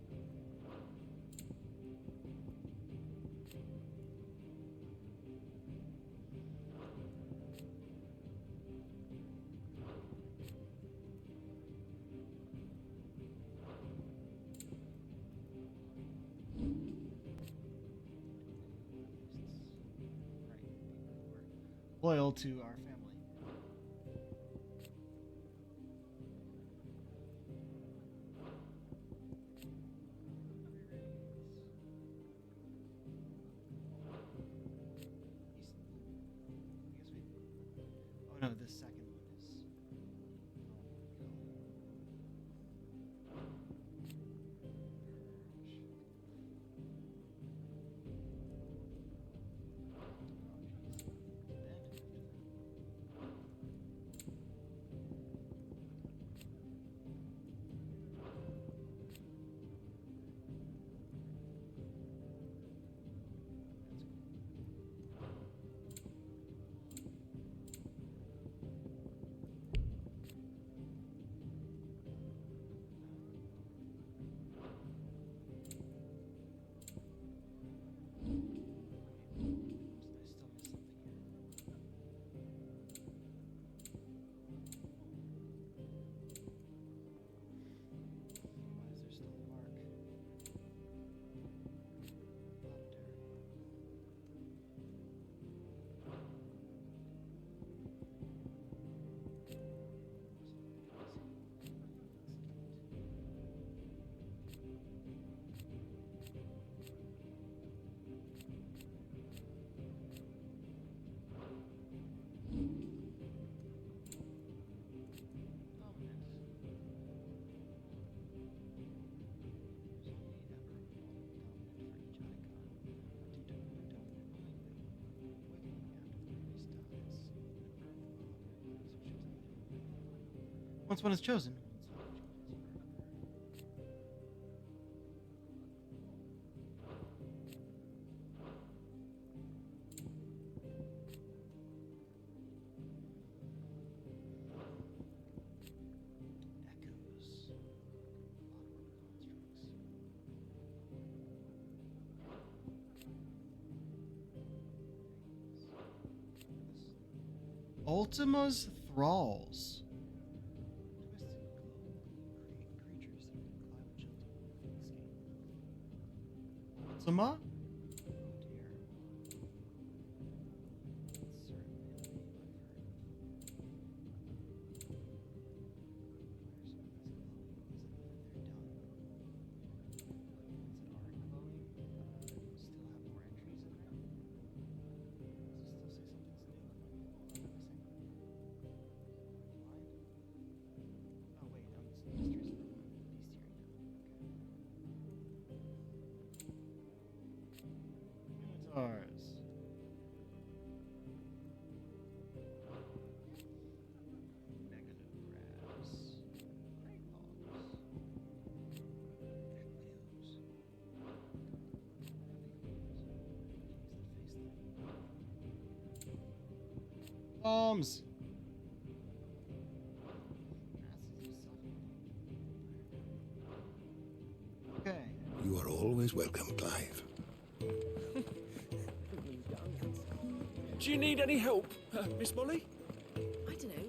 Whose awakening is the dominant effect on Titan, thrusting to the forefront of Dalmeki into a robot. I don't know these. I just want loyal to our family. Oh no, this second one is. Once one is chosen. Echoes. Ultima's Thralls. Ultima? Bombs. Okay. You are always welcome, Clive. Do you need any help, Miss Molly? I don't know.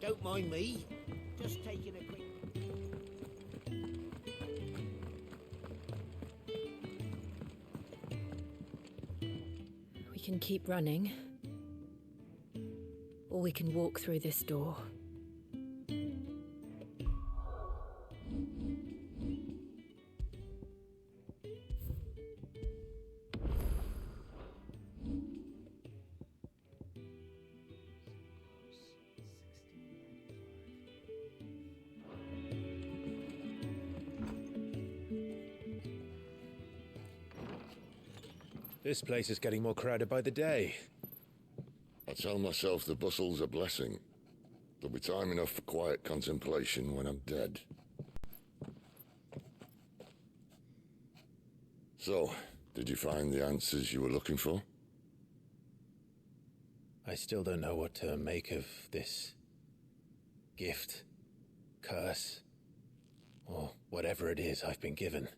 Don't mind me. Just taking a quick... We can keep running. Or we can walk through this door. This place is getting more crowded by the day. I tell myself the bustle's a blessing. There'll be time enough for quiet contemplation when I'm dead. So, did you find the answers you were looking for? I still don't know what to make of this gift, curse, or whatever it is I've been given.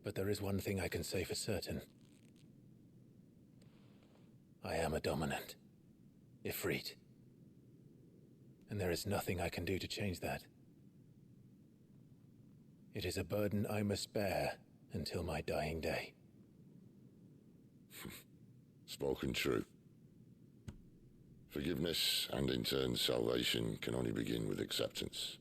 But there is one thing I can say for certain. I am a dominant, Ifrit. and there is nothing I can do to change that. It is a burden I must bear until my dying day. Spoken true. Forgiveness and in turn salvation can only begin with acceptance.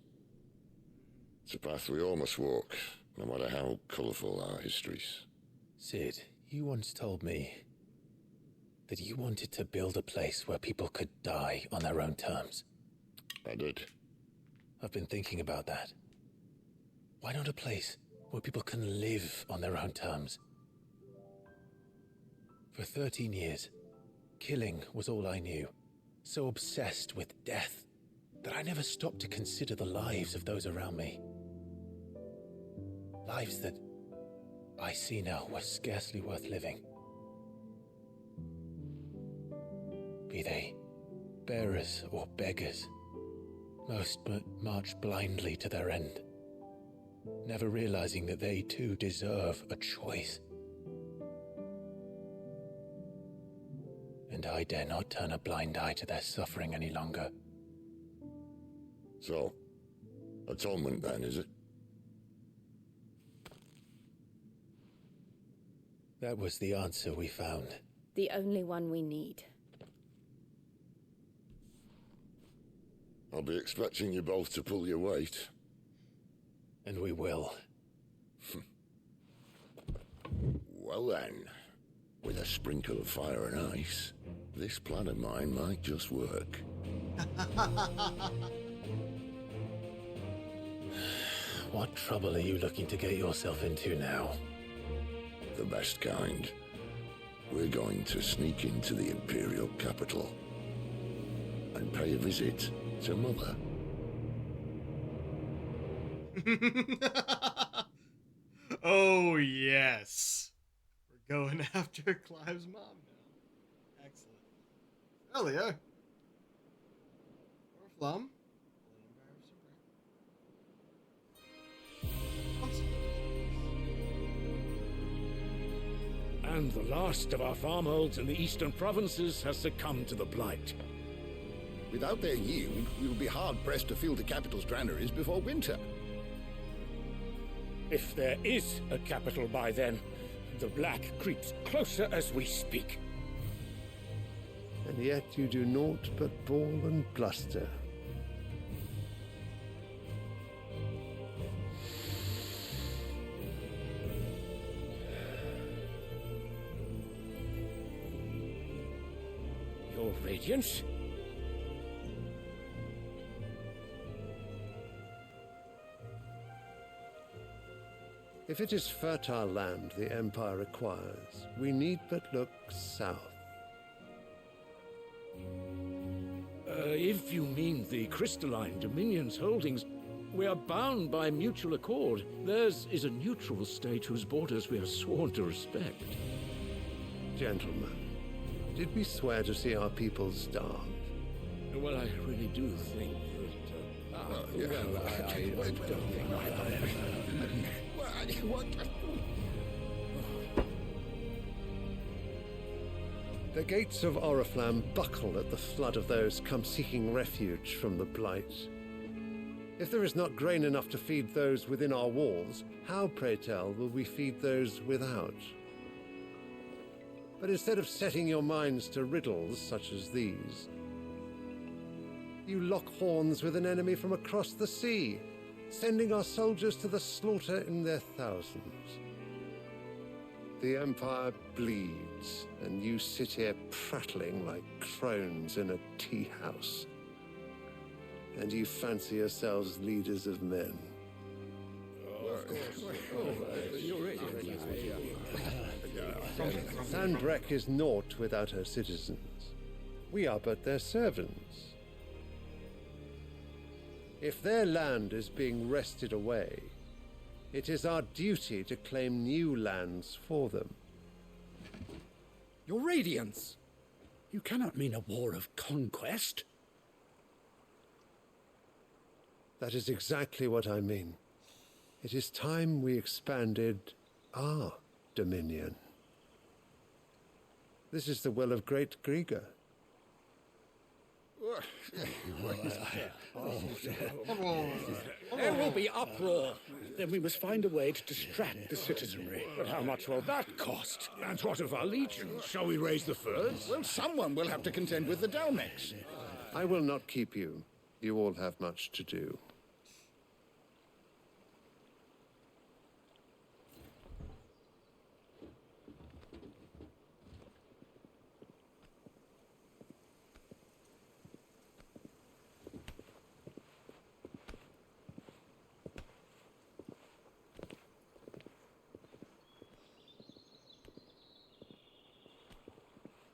It's a path we all must walk, no matter how colourful our histories. Sid, you once told me that you wanted to build a place where people could die on their own terms. I did. I've been thinking about that. Why not a place where people can live on their own terms? For 13 years, killing was all I knew. So obsessed with death that I never stopped to consider the lives of those around me. Lives that I see now were scarcely worth living. Be they bearers or beggars, most march blindly to their end, never realizing that they too deserve a choice. And I dare not turn a blind eye to their suffering any longer. So, atonement then, is it? That was the answer we found. The only one we need. I'll be expecting you both to pull your weight. And we will. Well then, with a sprinkle of fire and ice, this plan of mine might just work. What trouble are you looking to get yourself into now? The best kind. We're going to sneak into the Imperial capital and pay a visit to Mother. Oh, yes. We're going after Clive's mom now. Excellent. Earlier. Or Flum. And the last of our farmholds in the eastern provinces has succumbed to the blight. Without their yield, we will be hard-pressed to fill the capital's granaries before winter. If there is a capital by then, the black creeps closer as we speak. And yet you do naught but bawl and bluster. Your Radiance? If it is fertile land the Empire requires, we need but look south. If you mean the crystalline Dominion's holdings, we are bound by mutual accord. Theirs is a neutral state whose borders we are sworn to respect. Gentlemen, did we swear to see our people starve? Well, I really do think that... I don't think What? The gates of Oriflamme buckle at the flood of those come seeking refuge from the blight. If there is not grain enough to feed those within our walls, how, pray tell, will we feed those without? But instead of setting your minds to riddles such as these, you lock horns with an enemy from across the sea, sending our soldiers to the slaughter in their thousands. The Empire bleeds, and you sit here prattling like crones in a tea house. And you fancy yourselves leaders of men. Sanbreque is naught without her citizens. We are but their servants. If their land is being wrested away, it is our duty to claim new lands for them. Your Radiance! You cannot mean a war of conquest. That is exactly what I mean. It is time we expanded our dominion. This is the will of great Grieger. There will be uproar. Then we must find a way to distract the citizenry. But how much will that cost? And what of our legions? Shall we raise the furs? Well, someone will have to contend with the Dalmex. I will not keep you. You all have much to do.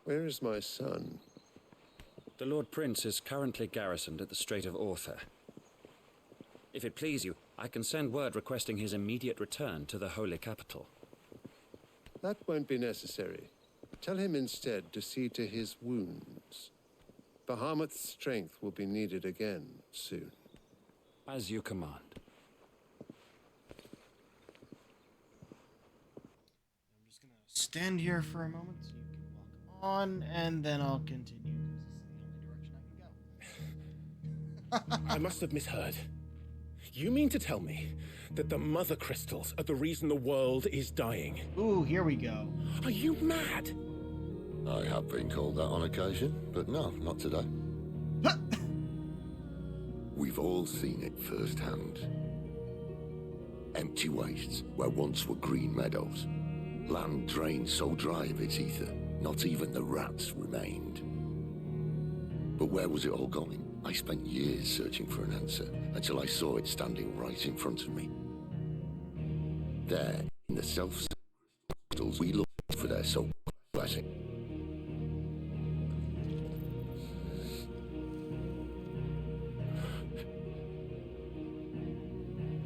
Where is my son? The Lord Prince is currently garrisoned at the Strait of Author. If it please you, I can send word requesting his immediate return to the Holy Capital. That won't be necessary. Tell him instead to see to his wounds. Bahamut's strength will be needed again soon. As you command. I'm just gonna stand here for a moment so you can walk on, and then I'll continue because this is the only direction I can go. I must have misheard. You mean to tell me that the mother crystals are the reason the world is dying? Ooh, here we go. Are you mad? I have been called that on occasion, but no, not today. We've all seen it firsthand. Empty wastes where once were green meadows. Land drained so dry of its ether, not even the rats remained. But where was it all going? I spent years searching for an answer, until I saw it standing right in front of me. There, in the self-crystals, we looked for their so-called blessing.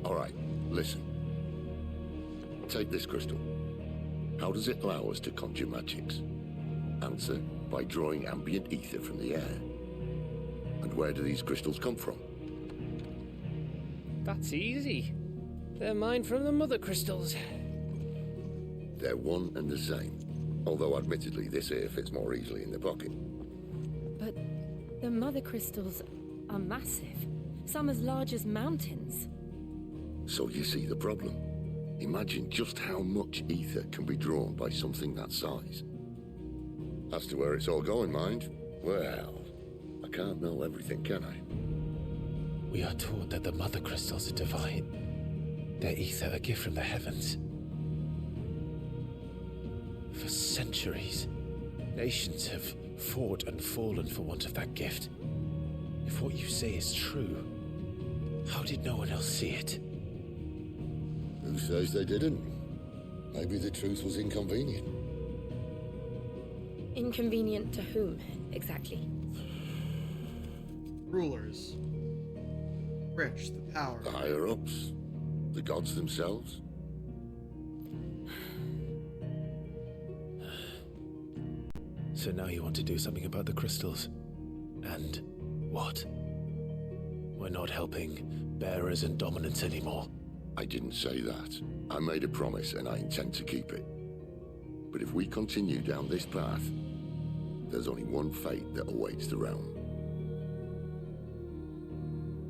Alright, listen. Take this crystal. How does it allow us to conjure magics? Answer, by drawing ambient ether from the air. And where do these crystals come from? That's easy. They're mine from the mother crystals. They're one and the same. Although admittedly this here fits more easily in the pocket. But the mother crystals are massive. Some as large as mountains. So you see the problem. Imagine just how much ether can be drawn by something that size. As to where it's all going, mind, well, I can't know everything, can I? We are taught that the mother crystals are divine. Their ether a gift from the heavens. For centuries, nations have fought and fallen for want of that gift. If what you say is true, how did no one else see it? Who says they didn't? Maybe the truth was inconvenient. Inconvenient to whom, exactly? Rulers. Rich, the power. The higher-ups? The gods themselves? So now you want to do something about the crystals. And what? We're not helping bearers and dominants anymore. I didn't say that. I made a promise and I intend to keep it. But if we continue down this path, there's only one fate that awaits the realm.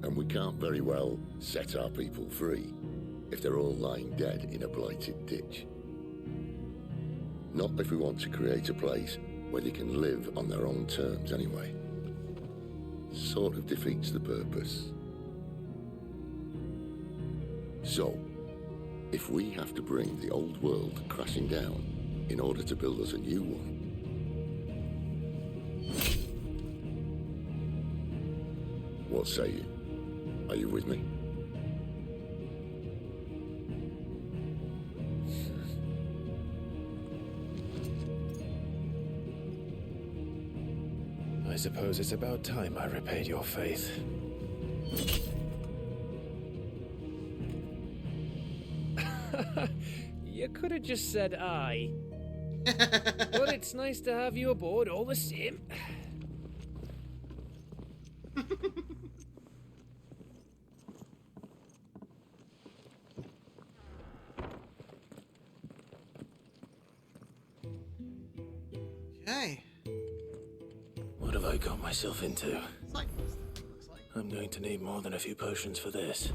And we can't very well set our people free if they're all lying dead in a blighted ditch. Not if we want to create a place where they can live on their own terms anyway. Sort of defeats the purpose. So, if we have to bring the old world crashing down in order to build us a new one, what say you? Are you with me? I suppose it's about time I repaid your faith. You could have just said aye. But it's nice to have you aboard all the same. Okay. What have I got myself into? It's like this. I'm going to need more than a few potions for this.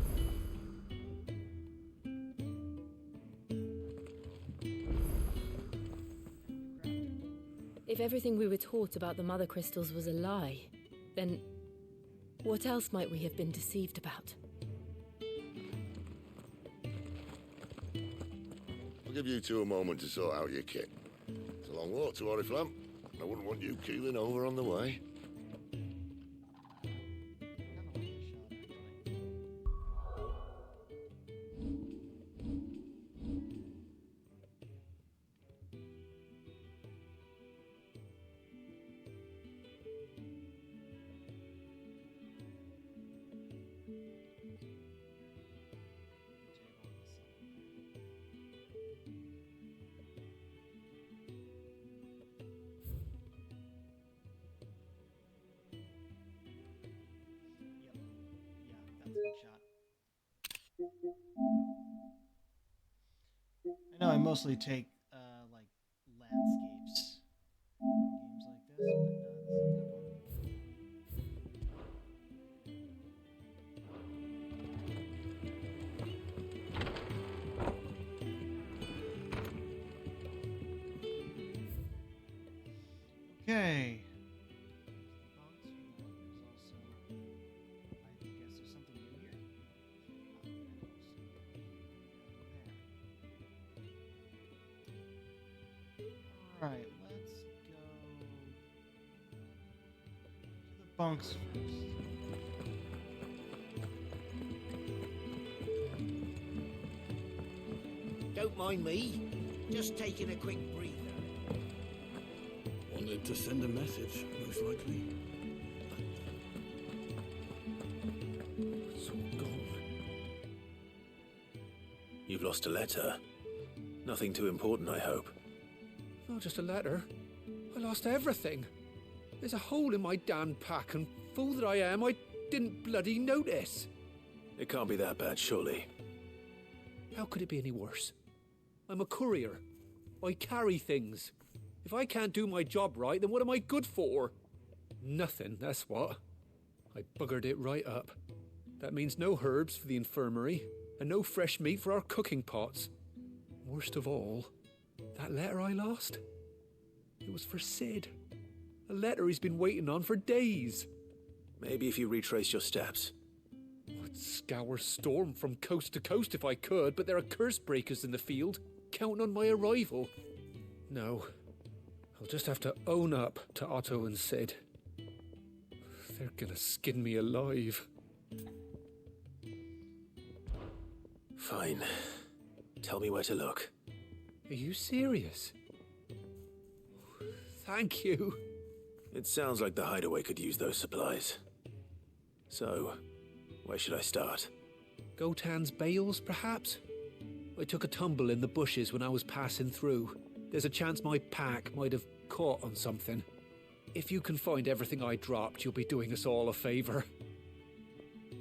If everything we were taught about the Mother Crystals was a lie, then what else might we have been deceived about? I'll give you two a moment to sort out your kit. It's a long walk to Oriflamme. I wouldn't want you keeling over on the way. I know I mostly take like landscapes games like this, but no, this is a good one. Okay. Alright, let's go to the bunks first. Don't mind me. Just taking a quick breather. Wanted to send a message, most likely. It's all gone. You've lost a letter. Nothing too important, I hope. Not just a letter. I lost everything. There's a hole in my damn pack, and fool that I am, I didn't bloody notice. It can't be that bad, surely. How could it be any worse? I'm a courier. I carry things. If I can't do my job right, then what am I good for? Nothing, that's what. I buggered it right up. That means no herbs for the infirmary, and no fresh meat for our cooking pots. Worst of all, that letter I lost? It was for Sid. A letter he's been waiting on for days. Maybe if you retrace your steps. I'd scour Storm from coast to coast if I could, but there are curse breakers in the field, counting on my arrival. No, I'll just have to own up to Otto and Sid. They're gonna skin me alive. Fine. Tell me where to look. Are you serious? Thank you. It sounds like the hideaway could use those supplies. So, where should I start? Gotan's bales, perhaps? I took a tumble in the bushes when I was passing through. There's a chance my pack might have caught on something. If you can find everything I dropped, you'll be doing us all a favor.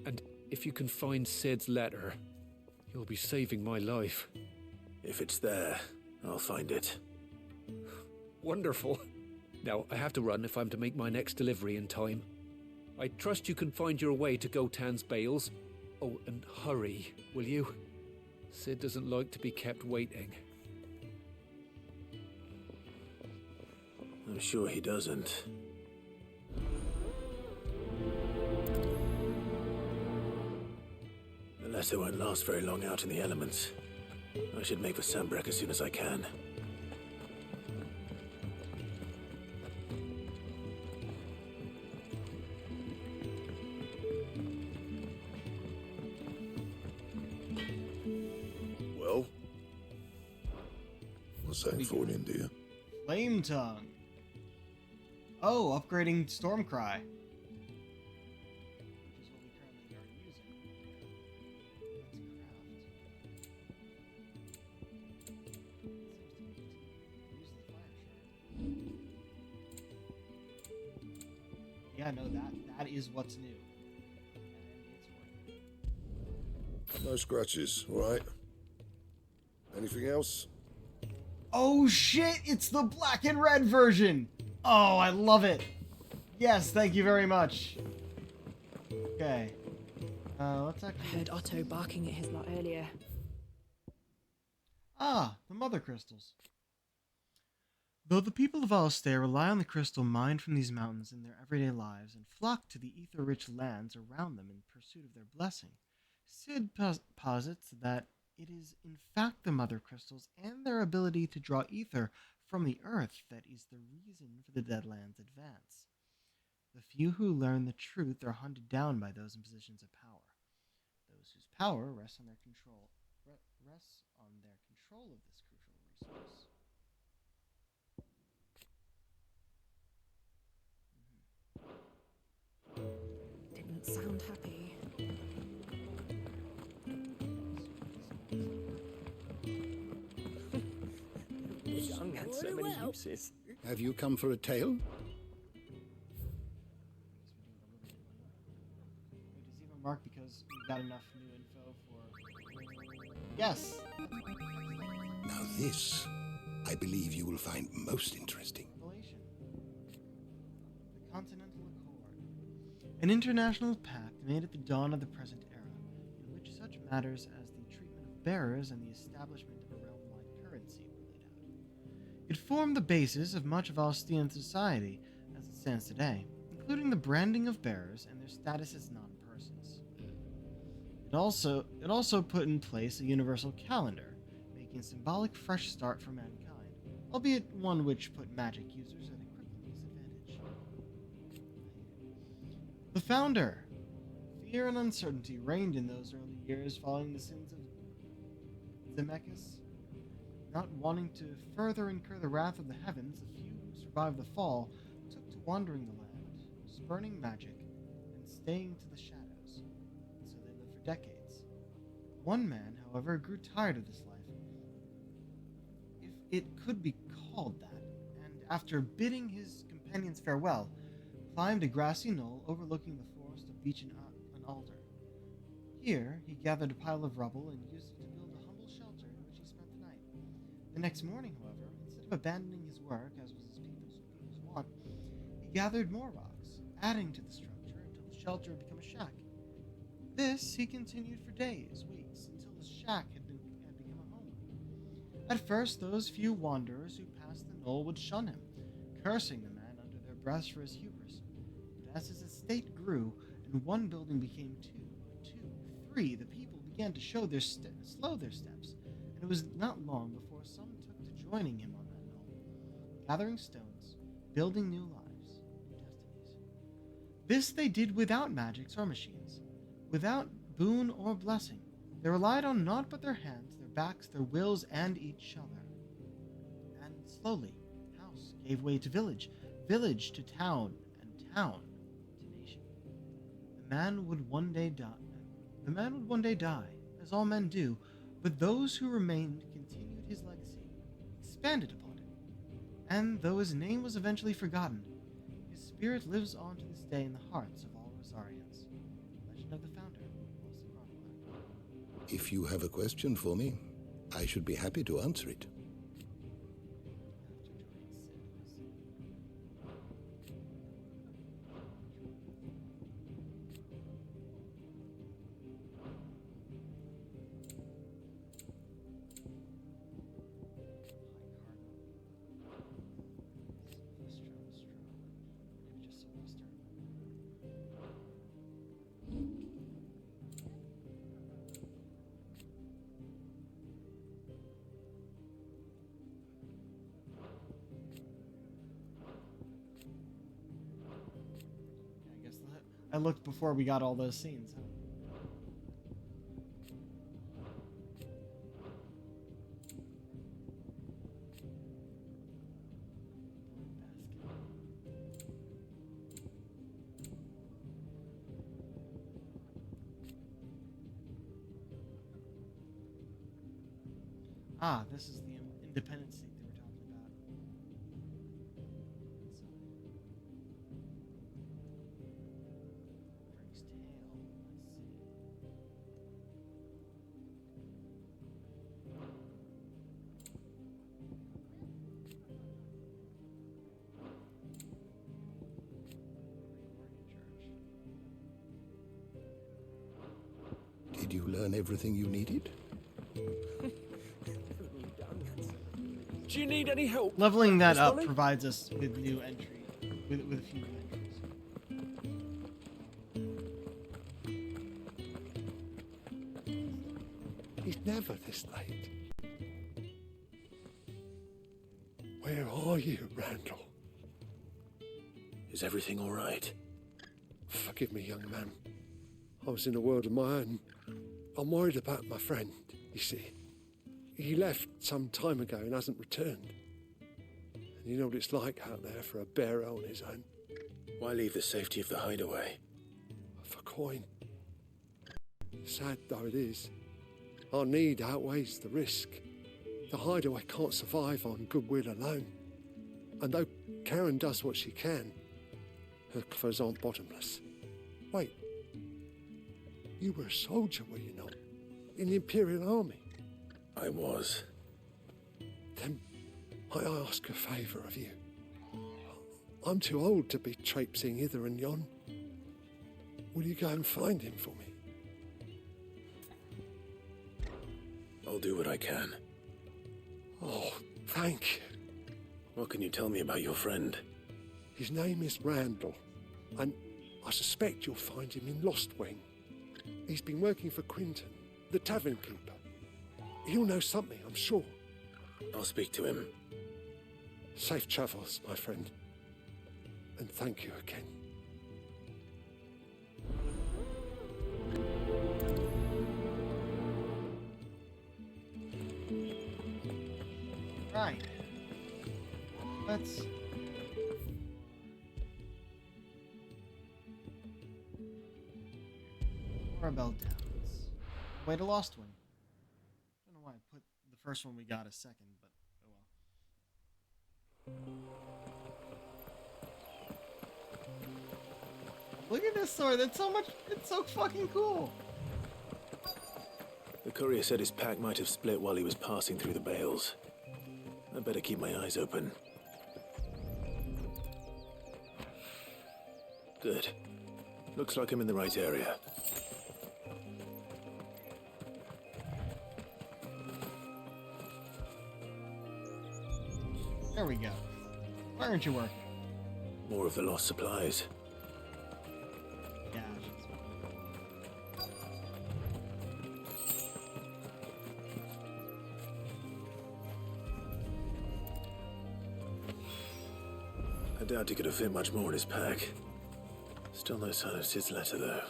And if you can find Sid's letter, you'll be saving my life. If it's there, I'll find it. Wonderful. Now, I have to run if I'm to make my next delivery in time. I trust you can find your way to Gotan's bales. Oh, and hurry, will you? Sid doesn't like to be kept waiting. I'm sure he doesn't. The letter won't last very long out in the elements. I should make for Sambrek as soon as I can. Well, what's that for in India? Flame Tongue. Oh, upgrading Stormcry. Which is what we currently are using. Yeah, no, that is what's new. And it's working. No scratches, all right? Anything else? Oh shit, it's the black and red version! Oh, I love it! Yes, thank you very much. Okay. Let's actually. I heard Otto barking at his lot earlier. Ah, the mother crystals. Though the people of Alstair rely on the crystal mined from these mountains in their everyday lives and flock to the ether-rich lands around them in pursuit of their blessing, Sid posits that it is in fact the mother crystals and their ability to draw ether from the earth that is the reason for the Deadlands' advance. The few who learn the truth are hunted down by those in positions of power. Those whose power rests on their control of this crucial resource. Didn't sound happy. Young had so many uses. Have you come for a tale? It is even marked because we've got enough new info for. Yes! Now this, I believe you will find most interesting. Revelation. The Continental Accord. An international pact made at the dawn of the present era, in which such matters as the treatment of bearers and the establishment of a realm-wide currency were laid out. It formed the basis of much of Alstean society as it stands today, including the branding of bearers and their status as non-persons. It also put in place a universal calendar, making a symbolic fresh start for mankind, albeit one which put magic users at a crippling disadvantage. The Founder. Fear and uncertainty reigned in those early years following the sins of Zemeckis. Not wanting to further incur the wrath of the heavens, the few who survived the fall took to wandering the land, spurning magic and staying to the shadows. So they lived for decades. One man, however, grew tired of this life, if it could be called that, and after bidding his companions farewell, climbed a grassy knoll overlooking the forest of beech and alder. Here, he gathered a pile of rubble and used it to build a humble shelter in which he spent the night. The next morning, however, instead of abandoning his work, as was his people's wont, he gathered more rocks, adding to the structure until the shelter had become a shack. This he continued for days, weeks, until the shack had become a home. At first, those few wanderers who passed the knoll would shun him, cursing the man under their breaths for his hubris. But as his estate grew, and one building became two, three, the people began to slow their steps, and it was not long before some took to joining him on that knoll, gathering stones, building new lives, new destinies. This they did without magics or machines, without boon or blessing. They relied on naught but their hands, their backs, their wills, and each other. And slowly, house gave way to village, village to town, and town to nation. The man would one day die, as all men do, but those who remained continued his legacy, expanded upon it. And though his name was eventually forgotten, his spirit lives on to this day in the hearts of all Rosarians. Legend of the Founder, Lost Chronicler. If you have a question for me, I should be happy to answer it. I looked before we got all those scenes. Huh? Ah, this is the independence seat they were talking about. Drake's tail. Let's see. Did you learn everything you needed? Do you need any help? Leveling that Miss up Molly? provides us with new entry, with a few new entries. He's never this late. Where are you, Randall? Is everything all right? Forgive me, young man. I was in a world of my own. I'm worried about my friend, you see. He left some time ago and hasn't returned. And you know what it's like out there for a bearer on his own. Why leave the safety of the hideaway? For coin. Sad though it is, our need outweighs the risk. The hideaway can't survive on goodwill alone. And though Karen does what she can, her coffers aren't bottomless. Wait, you were a soldier, were you not? In the Imperial Army? I was. Then I ask a favour of you. I'm too old to be traipsing hither and yon. Will you go and find him for me? I'll do what I can. Oh, thank you. What can you tell me about your friend? His name is Randall, and I suspect you'll find him in Lost Wing. He's been working for Quinton, the tavern keeper. He'll know something, I'm sure. I'll speak to him. Safe travels, my friend. And thank you again. Right. Let's... Rebel Towns. Way to Lost One. Don't know why I put the first one we got a second, but oh well. Look at this sword. That's so much. It's so fucking cool. The courier said his pack might have split while he was passing through the bales. I better keep my eyes open. Good. Looks like I'm in the right area. There we go. Why aren't you working? More of the lost supplies. Yeah. I doubt he could have fit much more in his pack. Still no sign of Sid's letter, though.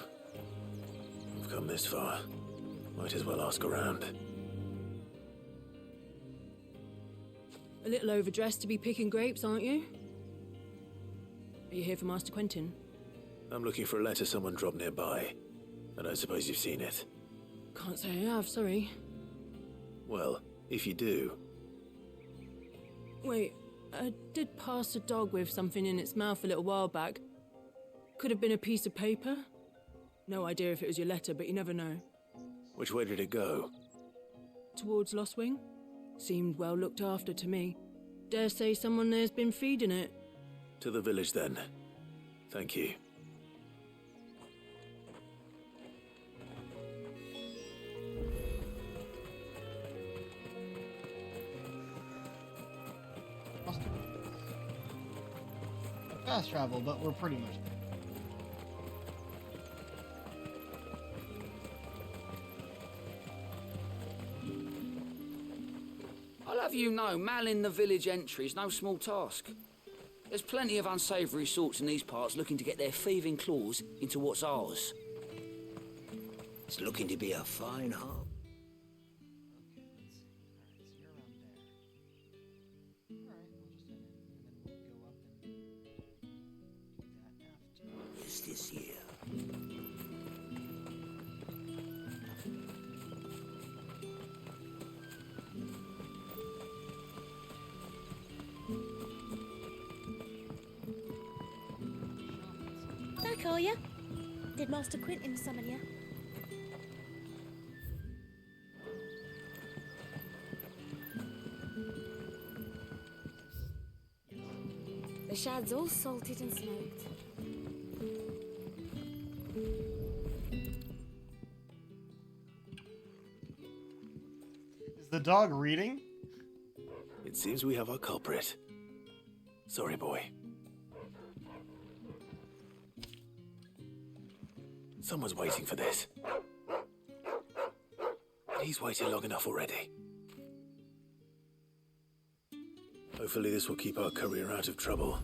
We've come this far. Might as well ask around. A little overdressed to be picking grapes, aren't you? Are you here for Master Quentin? I'm looking for a letter someone dropped nearby. I don't suppose you've seen it. Can't say I have, sorry. Well, if you do... Wait, I did pass a dog with something in its mouth a little while back. Could have been a piece of paper. No idea if it was your letter, but you never know. Which way did it go? Towards Lost Wing? Seemed well looked after to me. Dare say someone there's been feeding it. To the village, then. Thank you. Fast travel, but we're pretty much there. I'll have you know, manning the village entry is no small task. There's plenty of unsavoury sorts in these parts looking to get their thieving claws into what's ours. It's looking to be a fine harp. Just this year. Back, are you? Did Master Quentin summon you? The shad's all salted and smoked. the dog reading? It seems we have our culprit. Sorry, boy. Someone's waiting for this. He's waited long enough already. Hopefully this will keep our courier out of trouble.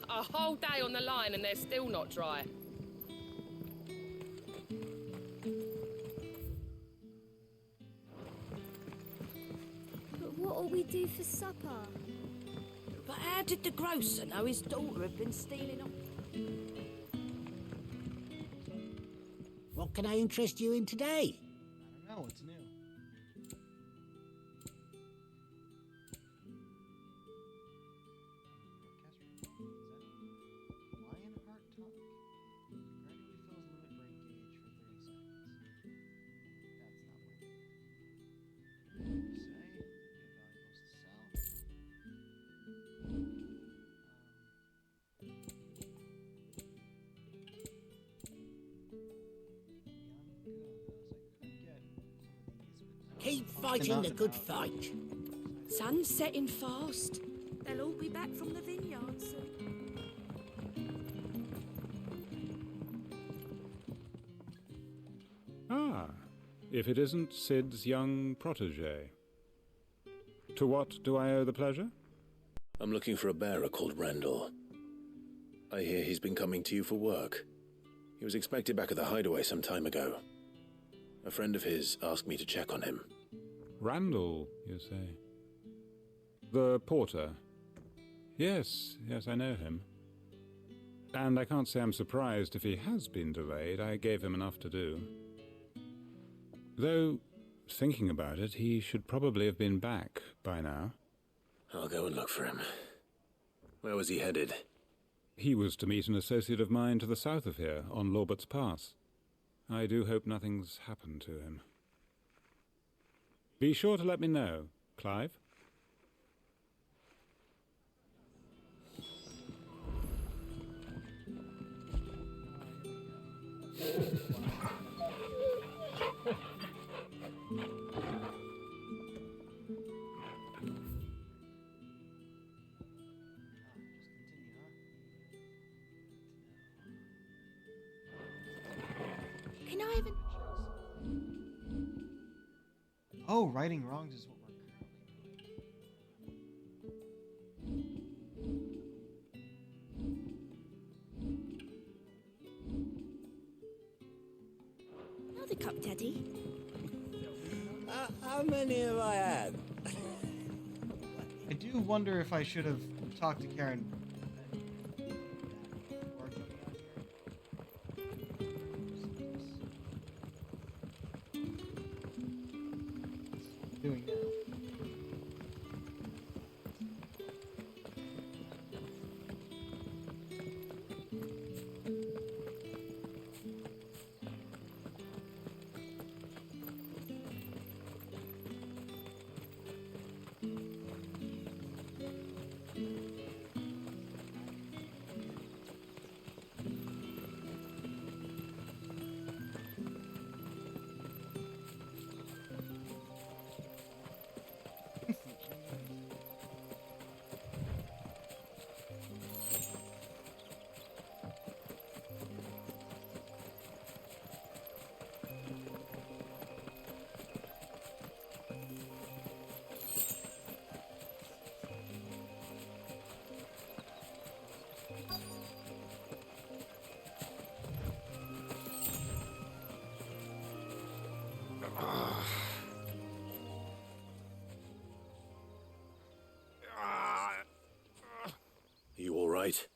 A whole day on the line and they're still not dry. But what'll we do for supper? But how did the grocer know his daughter had been stealing off? What can I interest you in today? I don't know, what's new? Lionheart talk. Gradually fills limit break gauge for 30 seconds. That's not working. Say, get valuables to Keep fighting the good fight. Sun's setting fast. They'll all be back from the vineyard soon. Ah, if it isn't Sid's young protege. To what do I owe the pleasure? I'm looking for a bearer called Randall. I hear he's been coming to you for work. He was expected back at the hideaway some time ago. A friend of his asked me to check on him. Randall, you say? The porter? Yes, I know him. And I can't say I'm surprised if he has been delayed. I gave him enough to do. Though, thinking about it, he should probably have been back by now. I'll go and look for him. Where was he headed? He was to meet an associate of mine to the south of here, on Lorbert's Pass. I do hope nothing's happened to him. Be sure to let me know, Clive. Can I even... Oh, righting wrongs is what we're Another cup, Daddy. How many have I had? I do wonder if I should have talked to Karen. Doing now. You all right?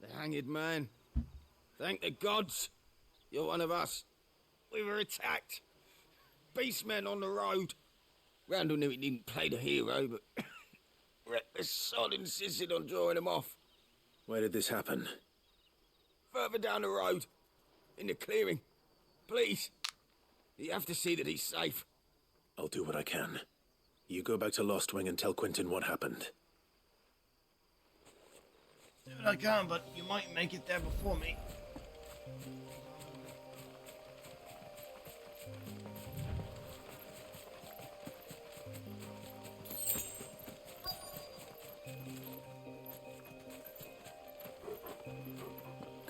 The hanged man. Thank the gods. You're one of us. We were attacked. Beastmen on the road. Randall knew he didn't play the hero, but reckless sod insisted on drawing him off. Where did this happen? Further down the road. In the clearing. Please. You have to see that he's safe. I'll do what I can. You go back to Lost Wing and tell Quentin what happened. Do what I can, but you might make it there before me.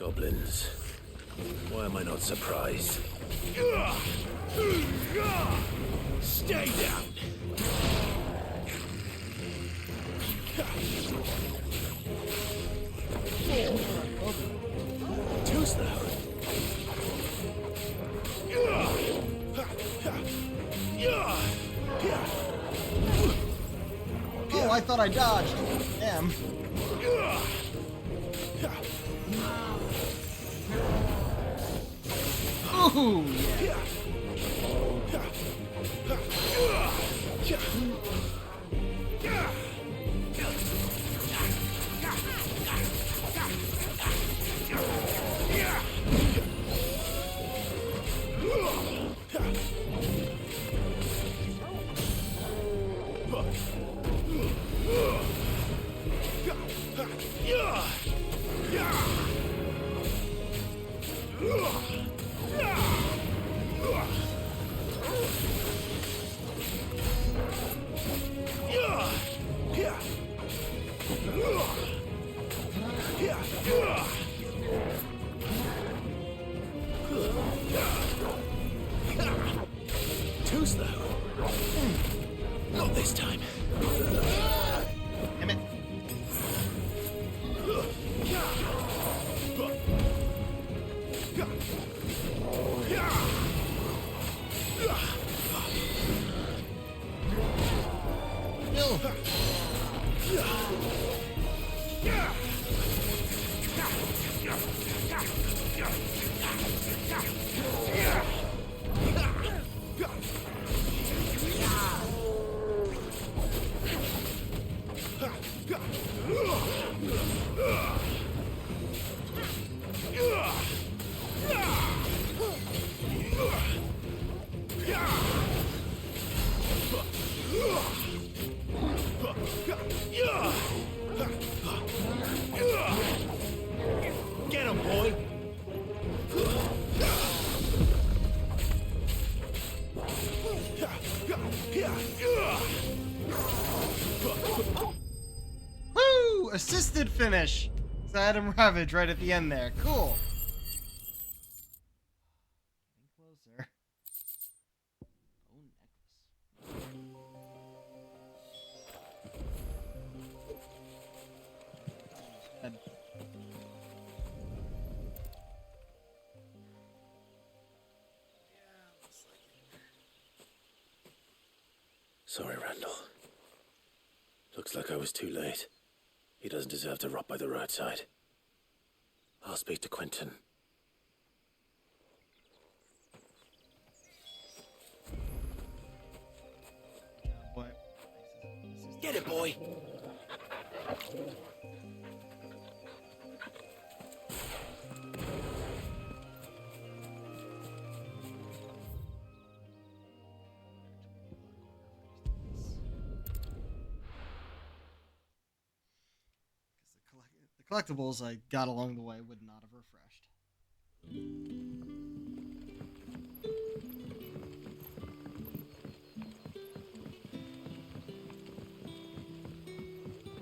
Goblins. Why am I not surprised? Stay down! Too slow. Oh, I thought I dodged. Damn. Ooh, yeah. Too slow. Not this time. Damn it. Get him, boy! Woo! Assisted finish. So I had him ravage right at the end there. Cool. Getting closer. Bone necklace. Sorry, Randall. Looks like I was too late. He doesn't deserve to rot by the roadside. I'll speak to Quentin. Boy. Get it, boy! The collectibles I got along the way would not have refreshed.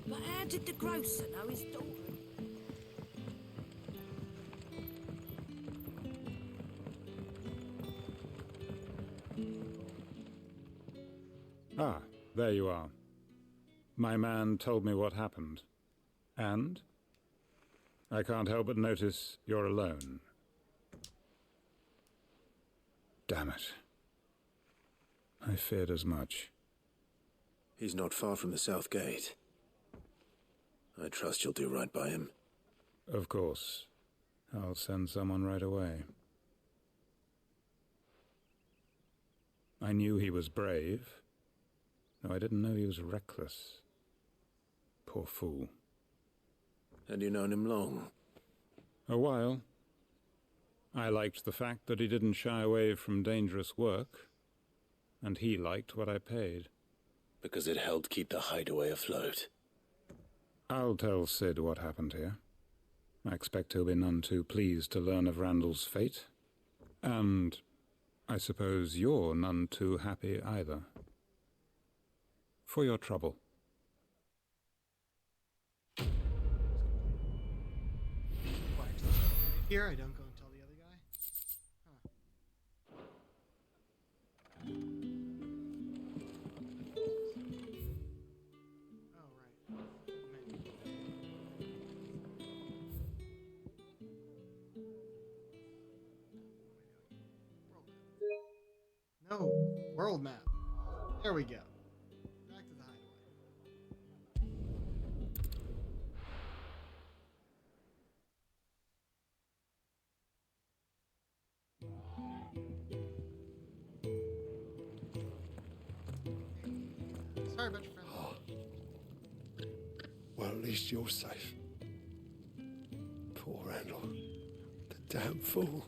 But how did the grocer know his daughter? Ah, there you are. My man told me what happened. And? I can't help but notice you're alone. Damn it. I feared as much. He's not far from the south gate. I trust you'll do right by him. Of course. I'll send someone right away. I knew he was brave, though I didn't know he was reckless. Poor fool. And you known him long? A while. I liked the fact that he didn't shy away from dangerous work, and he liked what I paid. Because it helped keep the hideaway afloat. I'll tell Sid what happened here. I expect he'll be none too pleased to learn of Randall's fate. And I suppose you're none too happy either. For your trouble. here, I don't go and tell the other guy. Oh, right. No, world map. There we go. Back to the hideaway. Sorry about your friend. Well, at least you're safe. Poor Randall. The damn fool.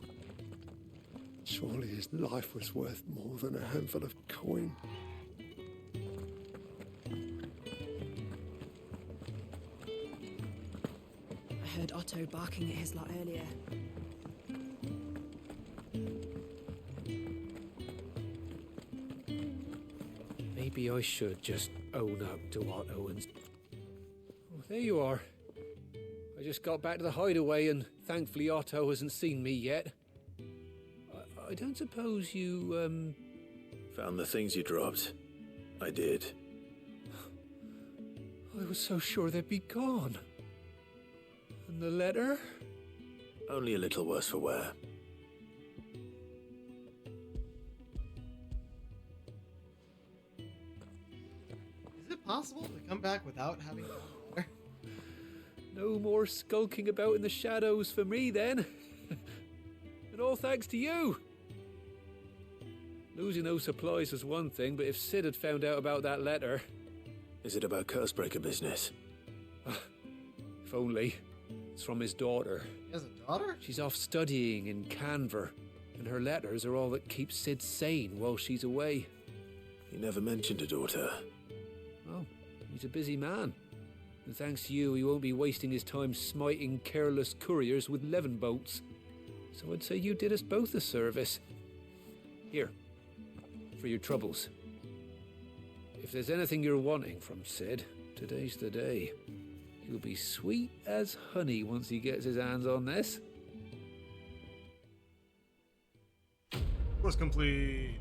Surely his life was worth more than a handful of coin. I heard Otto barking at his lot earlier. Maybe I should just own up to Otto and... Oh, there you are. I just got back to the hideaway and thankfully Otto hasn't seen me yet. I don't suppose you, Found the things you dropped. I did. I was so sure they'd be gone. And the letter? Only a little worse for wear. Is it possible to come back without having found the letter? No more skulking about in the shadows for me then. And all thanks to you. Losing those supplies was one thing, but if Sid had found out about that letter... Is it about Cursebreaker business? If only. It's from his daughter. He has a daughter? She's off studying in Canver, and her letters are all that keeps Sid sane while she's away. He never mentioned a daughter. Oh, he's a busy man. And thanks to you, he won't be wasting his time smiting careless couriers with levin bolts. So I'd say you did us both a service. Here, for your troubles. If there's anything you're wanting from Sid, today's the day. He'll be sweet as honey once he gets his hands on this. Was complete.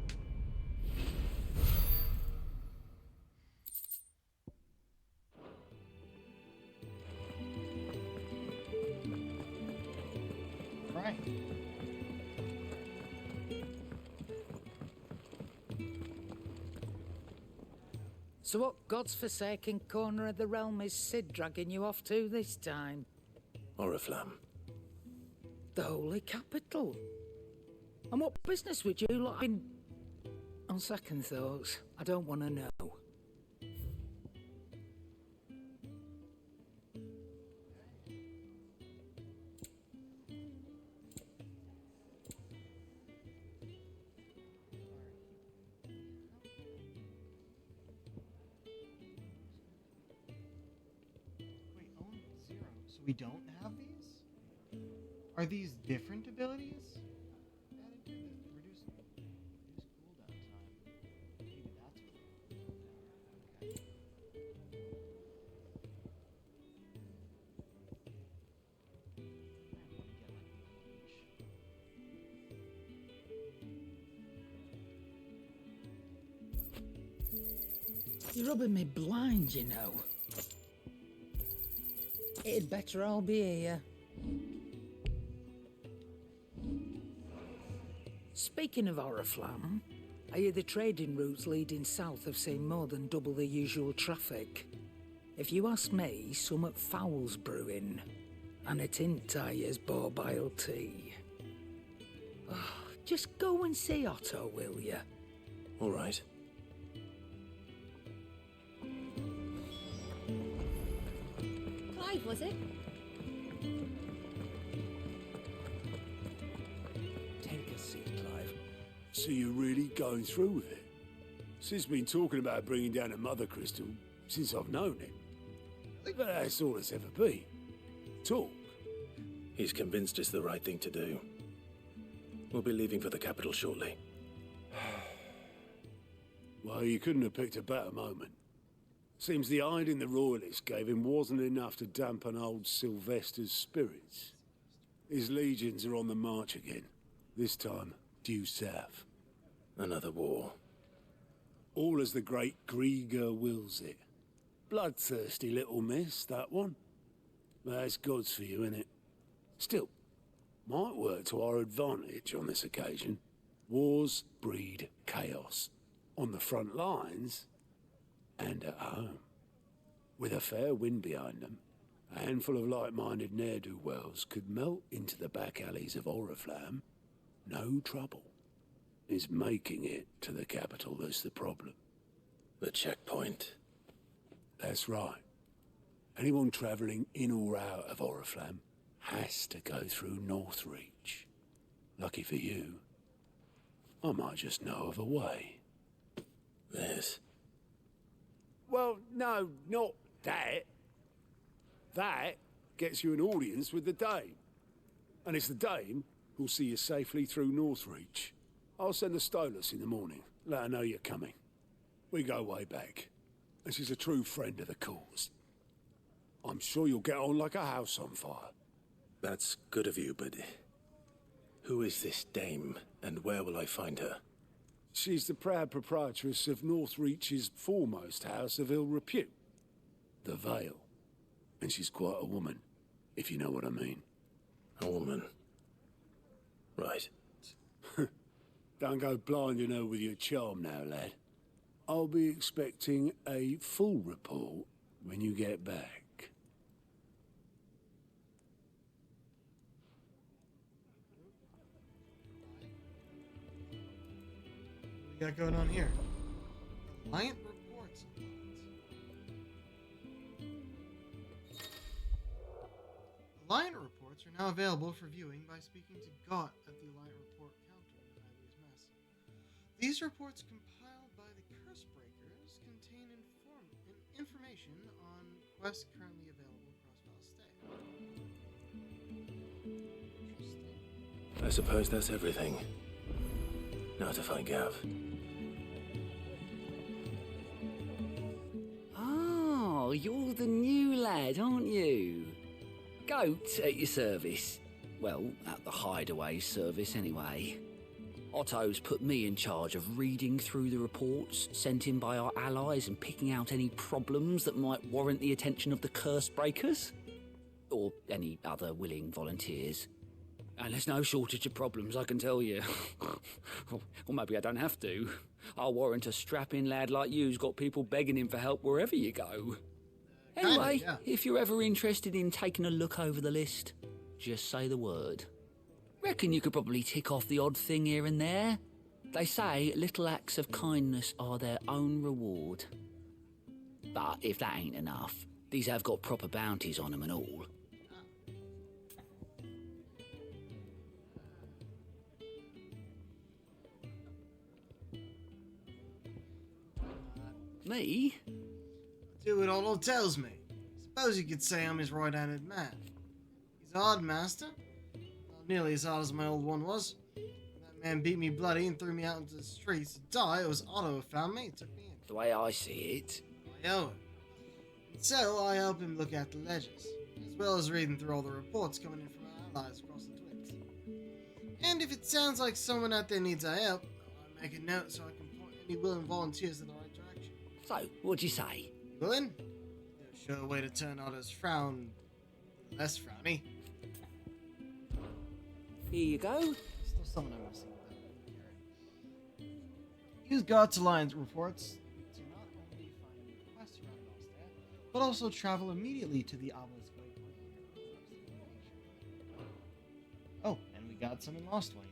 Right. So what god's-forsaken corner of the realm is Sid dragging you off to this time? Oriflamme. The Holy Capital. And what business would you lot in... On second thoughts, I don't want to know. Wait, own 0. So we don't have these? Are these different abilities? Added to the reduce cooldown time. Maybe that's what it is. Okay. You're rubbing me blind, you know. It'd better all be here. Speaking of Oriflamme, I hear the trading routes leading south have seen more than double the usual traffic. If you ask me, summat foul's brewing. And it ain't Tyre's borbile tea. Oh, just go and see Otto, will you? All right. Clive, was it? Take a seat, Clive. So you're really going through with it? Sid's been talking about bringing down a mother crystal since I've known him. But that's all it's ever been. Talk. He's convinced it's the right thing to do. We'll be leaving for the capital shortly. Well, you couldn't have picked a better moment. Seems the hiding the royalists gave him wasn't enough to dampen old Sylvester's spirits. His legions are on the march again. This time, due south. Another war. All as the great Grieger wills it. Bloodthirsty little miss, that one. But that's God's for you, innit? Still, might work to our advantage on this occasion. Wars breed chaos. On the front lines, and at home. With a fair wind behind them, a handful of like-minded ne'er-do-wells could melt into the back alleys of Oriflamme. No trouble. It's making it to the capital that's the problem. The checkpoint. That's right. Anyone travelling in or out of Oriflamme has to go through Northreach. Lucky for you, I might just know of a way. This? Well, no, not that. That gets you an audience with the Dame. And it's the Dame who'll see you safely through Northreach. I'll send the Stolas in the morning. Let her know you're coming. We go way back. And she's a true friend of the cause. I'm sure you'll get on like a house on fire. That's good of you, but who is this Dame, and where will I find her? She's the proud proprietress of Northreach's foremost house of ill repute, the Vale. And she's quite a woman, if you know what I mean. A woman? Right. Don't go blinding her with your charm now, lad. I'll be expecting a full report when you get back. What do we got going on here? Client reports. Alliant reports are now available for viewing by speaking to Gott at the Alliant report counter in Ivy's mess. These reports compiled by the Curse Breakers contain information on quests currently available across Valstate. I suppose that's everything. Now to find Gav. Oh, you're the new lad, aren't you? Goat at your service. Well, at the hideaway service anyway. Otto's put me in charge of reading through the reports sent in by our allies and picking out any problems that might warrant the attention of the Curse Breakers. Or any other willing volunteers. And there's no shortage of problems, I can tell you. Or maybe I don't have to. I'll warrant a strapping lad like you's got people begging him for help wherever you go. Anyway, yeah. If you're ever interested in taking a look over the list, just say the word. Reckon you could probably tick off the odd thing here and there. They say little acts of kindness are their own reward. But if that ain't enough, these have got proper bounties on them and all. Me? Do what Otto tells me. Suppose you could say I'm his right-handed man. He's a hard master. Not nearly as hard as my old one was. When that man beat me bloody and threw me out into the streets to die, it was Otto who found me and took me in. The way I see it. I owe him. And so I help him look after ledgers, as well as reading through all the reports coming in from our allies across the Twins. And if it sounds like someone out there needs our help, I make a note so I can point any willing volunteers in the right direction. So, what'd you say? Willing? There's a sure way to turn Otto's frown less frowny. Here you go. Still something I'm missing with that. Use God's Alliance reports to not only find new quests around Valstate, but also travel immediately to the obelisk waypoint. Oh, and we got some in Lost Wayne.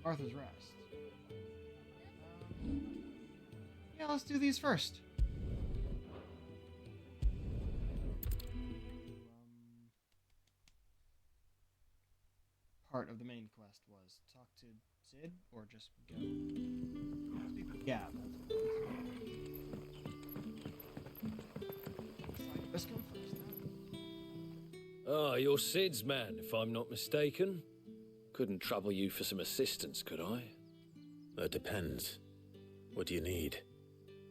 Arthur's Rest. Yeah, let's do these first. Part of the main quest was talk to Sid or just go. Speak with Gab. Let's go first. Ah, you're Sid's man, if I'm not mistaken. Couldn't trouble you for some assistance, could I? That depends. What do you need?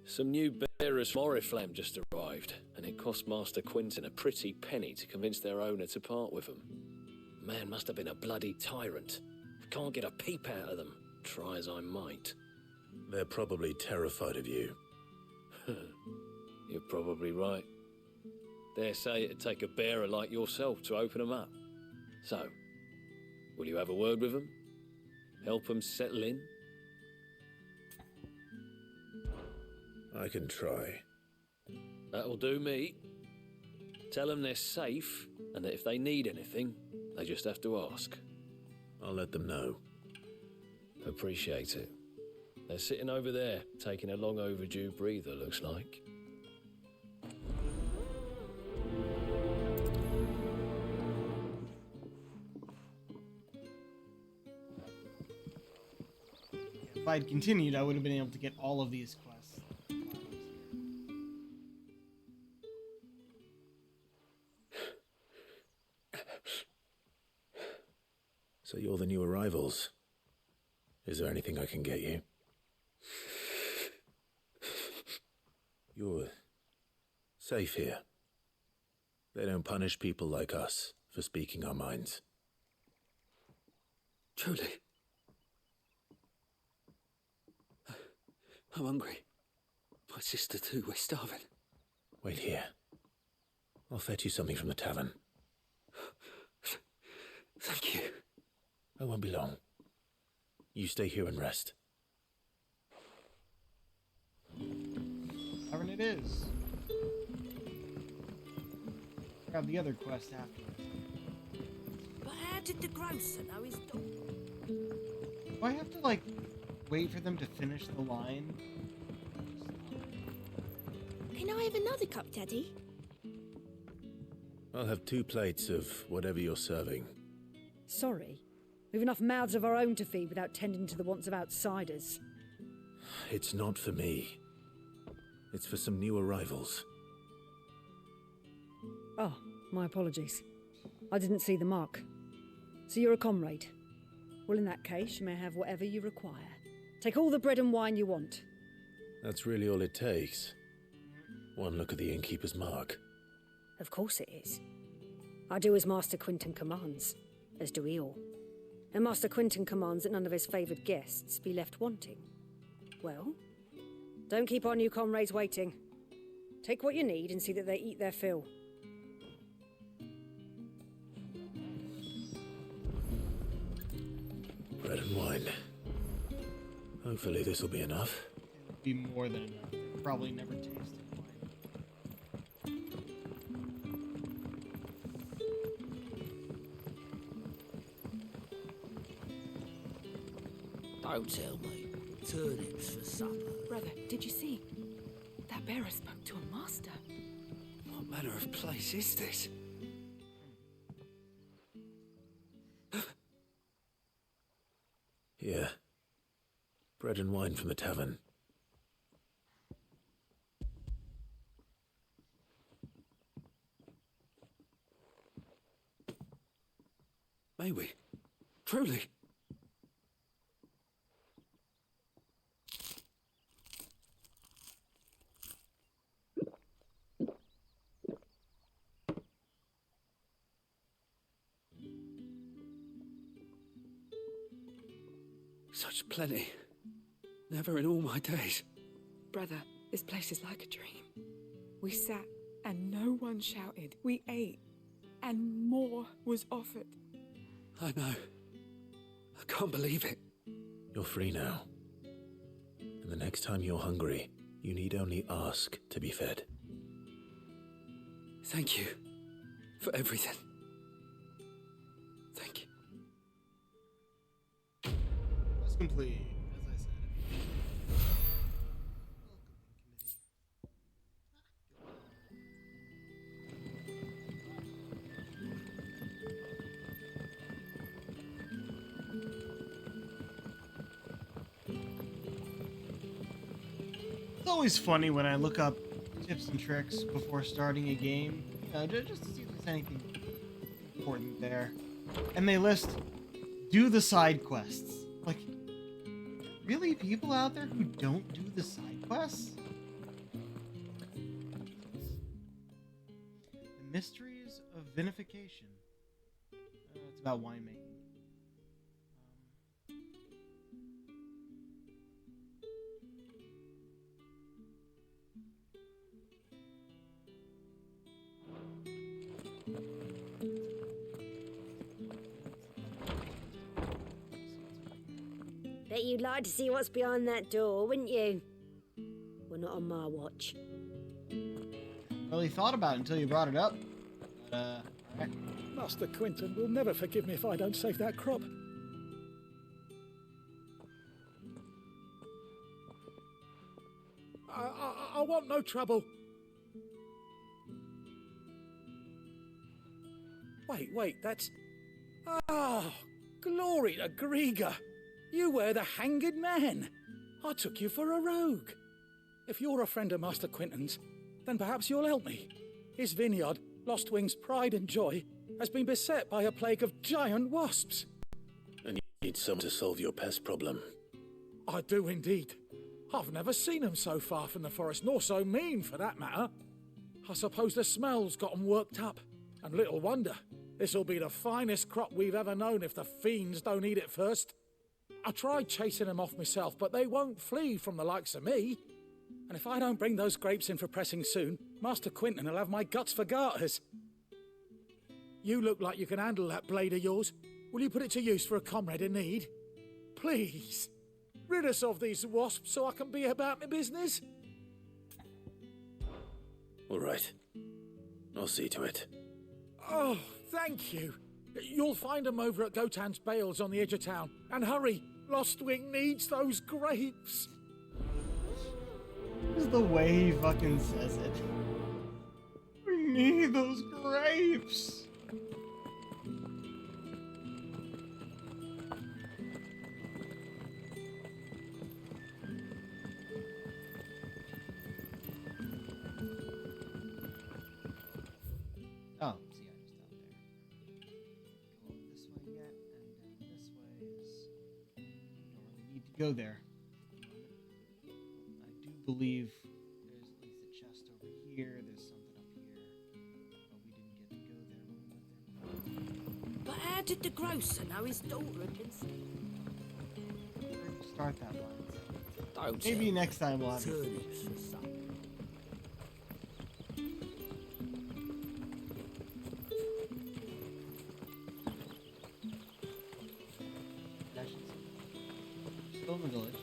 Some new bearers from Oriflamme just arrived, and it cost Master Quinton a pretty penny to convince their owner to part with them. Man must have been a bloody tyrant. Can't get a peep out of them, try as I might. They're probably terrified of you. You're probably right. Dare say it'd take a bearer like yourself to open them up. So, will you have a word with them? Help them settle in? I can try. That'll do me. Tell them they're safe, and that if they need anything, they just have to ask. I'll let them know. Appreciate it. They're sitting over there, taking a long overdue breather, looks like. If I'd continued, I would have been able to get all of these quests. So you're the new arrivals. Is there anything I can get you? You're safe here. They don't punish people like us for speaking our minds. Truly. I'm hungry. My sister too, we're starving. Wait here. I'll fetch you something from the tavern. Thank you. I won't be long. You stay here and rest. Tavern it is. Grab the other quest afterwards. But how did the grocer know his dog? Do I have to, like, wait for them to finish the line? Can I have another cup, Daddy? I'll have 2 plates of whatever you're serving. Sorry. We've enough mouths of our own to feed without tending to the wants of outsiders. It's not for me. It's for some new arrivals. Oh, my apologies. I didn't see the mark. So you're a comrade. Well, in that case, you may have whatever you require. Take all the bread and wine you want. That's really all it takes. One look at the innkeeper's mark. Of course it is. I do as Master Quinton commands, as do we all. And Master Quinton commands that none of his favoured guests be left wanting. Well, don't keep our new comrades waiting. Take what you need and see that they eat their fill. Bread and wine. Hopefully this will be enough. It'll be more than enough. They've probably never tasted wine. Don't tell me. Turnips for supper. Brother, did you see? That bearer spoke to a master. What manner of place is this? Here. Bread and wine from the tavern. May we? Truly? Such plenty. Never in all my days. Brother, this place is like a dream. We sat and no one shouted. We ate and more was offered. I know. I can't believe it. You're free now. And the next time you're hungry, you need only ask to be fed. Thank you for everything. Thank you. Quest complete, as I said. It's always funny when I look up tips and tricks before starting a game, you know, just to see if there's anything important there. And they list, do the side quests. Like, really people out there who don't do the side quests? The Mysteries of Vinification. It's about winemaking. Bet you'd like to see what's behind that door, wouldn't you? Well, not on my watch. Really thought about it until you brought it up. But, alright. Master Quinton will never forgive me if I don't save that crop. I want no trouble. Wait, that's... Ah, glory to Griga. You were the hanged man. I took you for a rogue. If you're a friend of Master Quinton's, then perhaps you'll help me. His vineyard, Lostwing's pride and joy, has been beset by a plague of giant wasps. And you need someone to solve your pest problem. I do indeed. I've never seen them so far from the forest, nor so mean for that matter. I suppose the smell's got 'em worked up. And little wonder. This'll be the finest crop we've ever known if the fiends don't eat it first. I tried chasing them off myself, but they won't flee from the likes of me. And if I don't bring those grapes in for pressing soon, Master Quinton will have my guts for garters. You look like you can handle that blade of yours. Will you put it to use for a comrade in need? Please, rid us of these wasps so I can be about my business. All right. I'll see to it. Oh, thank you. You'll find them over at Gotan's Bales on the edge of town. And hurry, Lostwing needs those grapes. This is the way he fucking says it. We need those grapes. Oh, see, I just down there. Go up this way yet, and down this way is. Don't really need to go there. I do believe there's at least a chest over here. There's something up here, but we didn't get to go there when we went there. But how did the grocer know his daughter had been sick? Where did you start that line? Don't Maybe next time we'll have it. turnips for supper. Still in the village.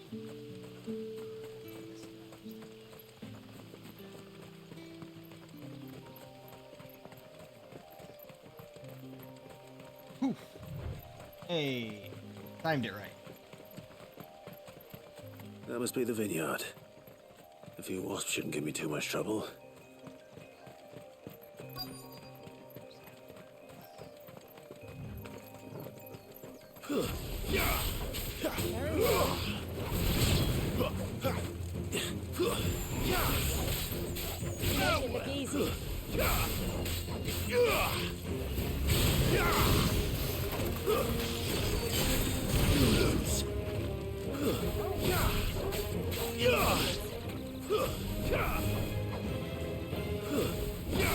Poof. Hey, timed it right. That must be the vineyard. A few wasps shouldn't give me too much trouble. Look easy.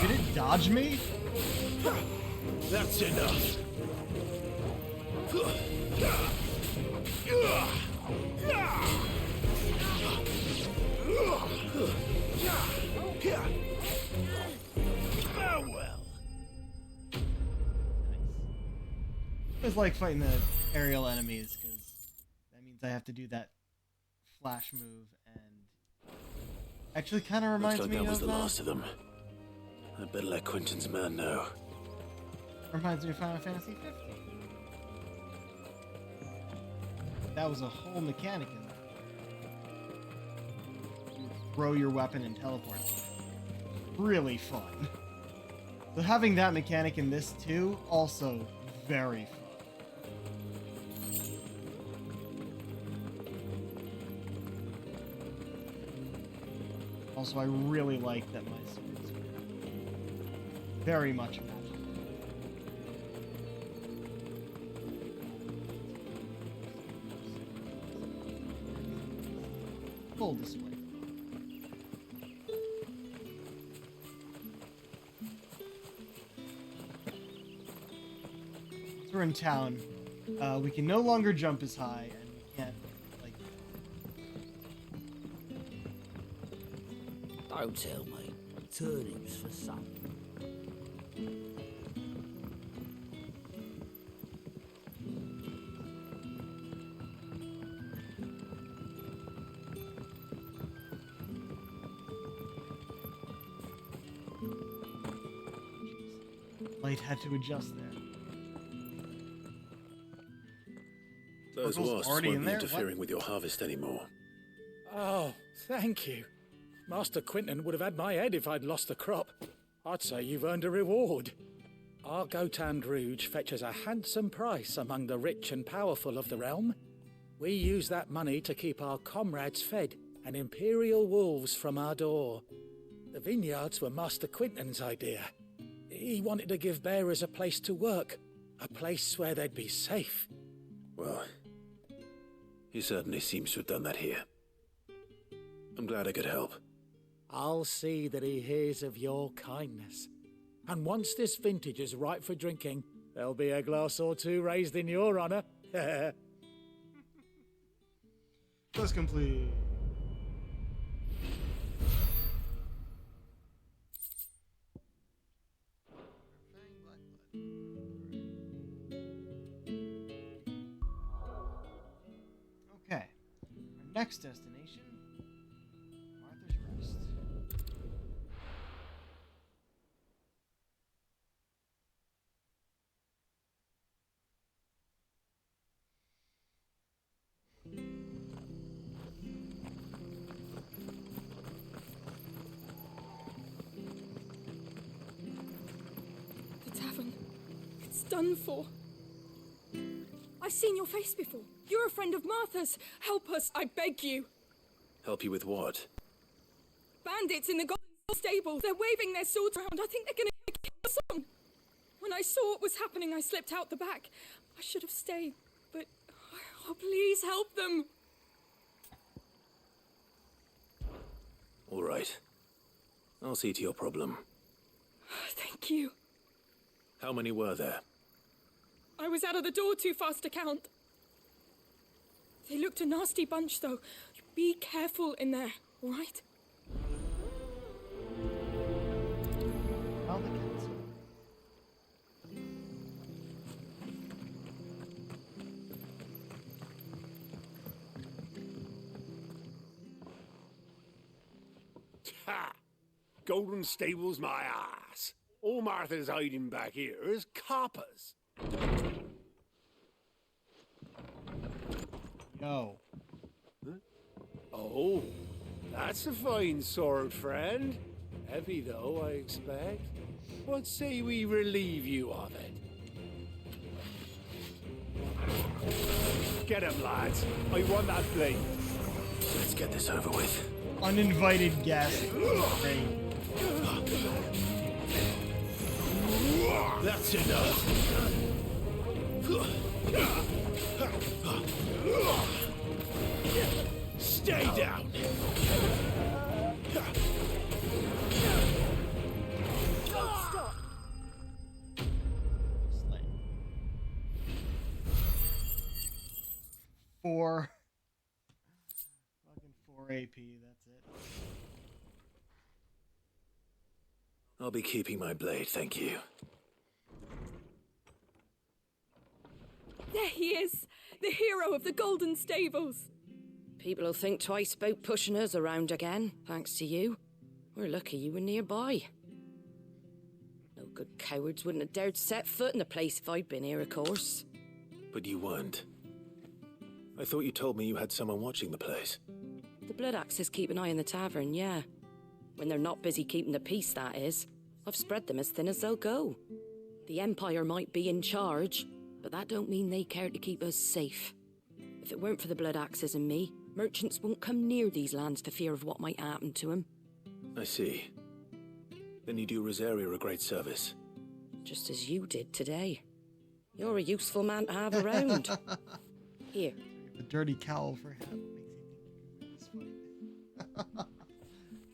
Did it dodge me? That's enough. It's like fighting the aerial enemies, because that means I have to do that flash move, and actually kind of reminds Looks like me that was of the last of them. I better let Quinton's man know. reminds me of Final Fantasy 15. That was a whole mechanic in there. You throw your weapon and teleport. Really fun. So having that mechanic in this too, also very fun. Also, I really like that my swords are very much magical. full display. Once we're in town, we can no longer jump as high, and we can't, like... Don't tell me. Turnips for some. Light had to adjust there. Those Purple's wasps already won't in be there? interfering with your harvest anymore. Oh, thank you. Master Quinton would have had my head if I'd lost the crop. I'd say you've earned a reward. Our Gotand Rouge fetches a handsome price among the rich and powerful of the realm. We use that money to keep our comrades fed and imperial wolves from our door. The vineyards were Master Quinton's idea. He wanted to give bearers a place to work, a place where they'd be safe. Well, he certainly seems to have done that here. I'm glad I could help. I'll see that he hears of your kindness. And once this vintage is ripe for drinking, there'll be a glass or two raised in your honor. Quest complete. Okay. Our next destination, Martha's Rest. The tavern. It's done for. I've seen your face before. You're a friend of Martha's. Help us, I beg you. Help you with what? Bandits in the golden stable. They're waving their swords around. I think they're gonna kill us all. When I saw what was happening, I slipped out the back. I should have stayed, but... Oh, please help them. All right. I'll see to your problem. Thank you. How many were there? I was out of the door too fast to count. They looked a nasty bunch, though. Be careful in there, all right? Ha! Golden Stable's my ass. All Martha's hiding back here is coppers. Yo. Huh? Oh, that's a fine sword, friend. Heavy, though, I expect. What say we relieve you of it? Get him, lads. I want that blade. Let's get this over with. Uninvited guest. Great. That's enough. Stay down. Stop. Fucking 4 AP, that's it. I'll be keeping my blade, thank you. There he is, the hero of the Golden Stables. People'll think twice about pushing us around again, thanks to you. We're lucky you were nearby. No good cowards wouldn't have dared set foot in the place if I'd been here, of course. But you weren't. I thought you told me you had someone watching the place. The Blood Axes keep an eye on the tavern, yeah. When they're not busy keeping the peace, that is. I've spread them as thin as they'll go. The Empire might be in charge, but that don't mean they care to keep us safe. If it weren't for the Blood Axes and me, merchants won't come near these lands for fear of what might happen to them. I see. Then you do Rosaria a great service. Just as you did today. You're a useful man to have around. Here. The dirty cowl for him makes you think you can win this fight.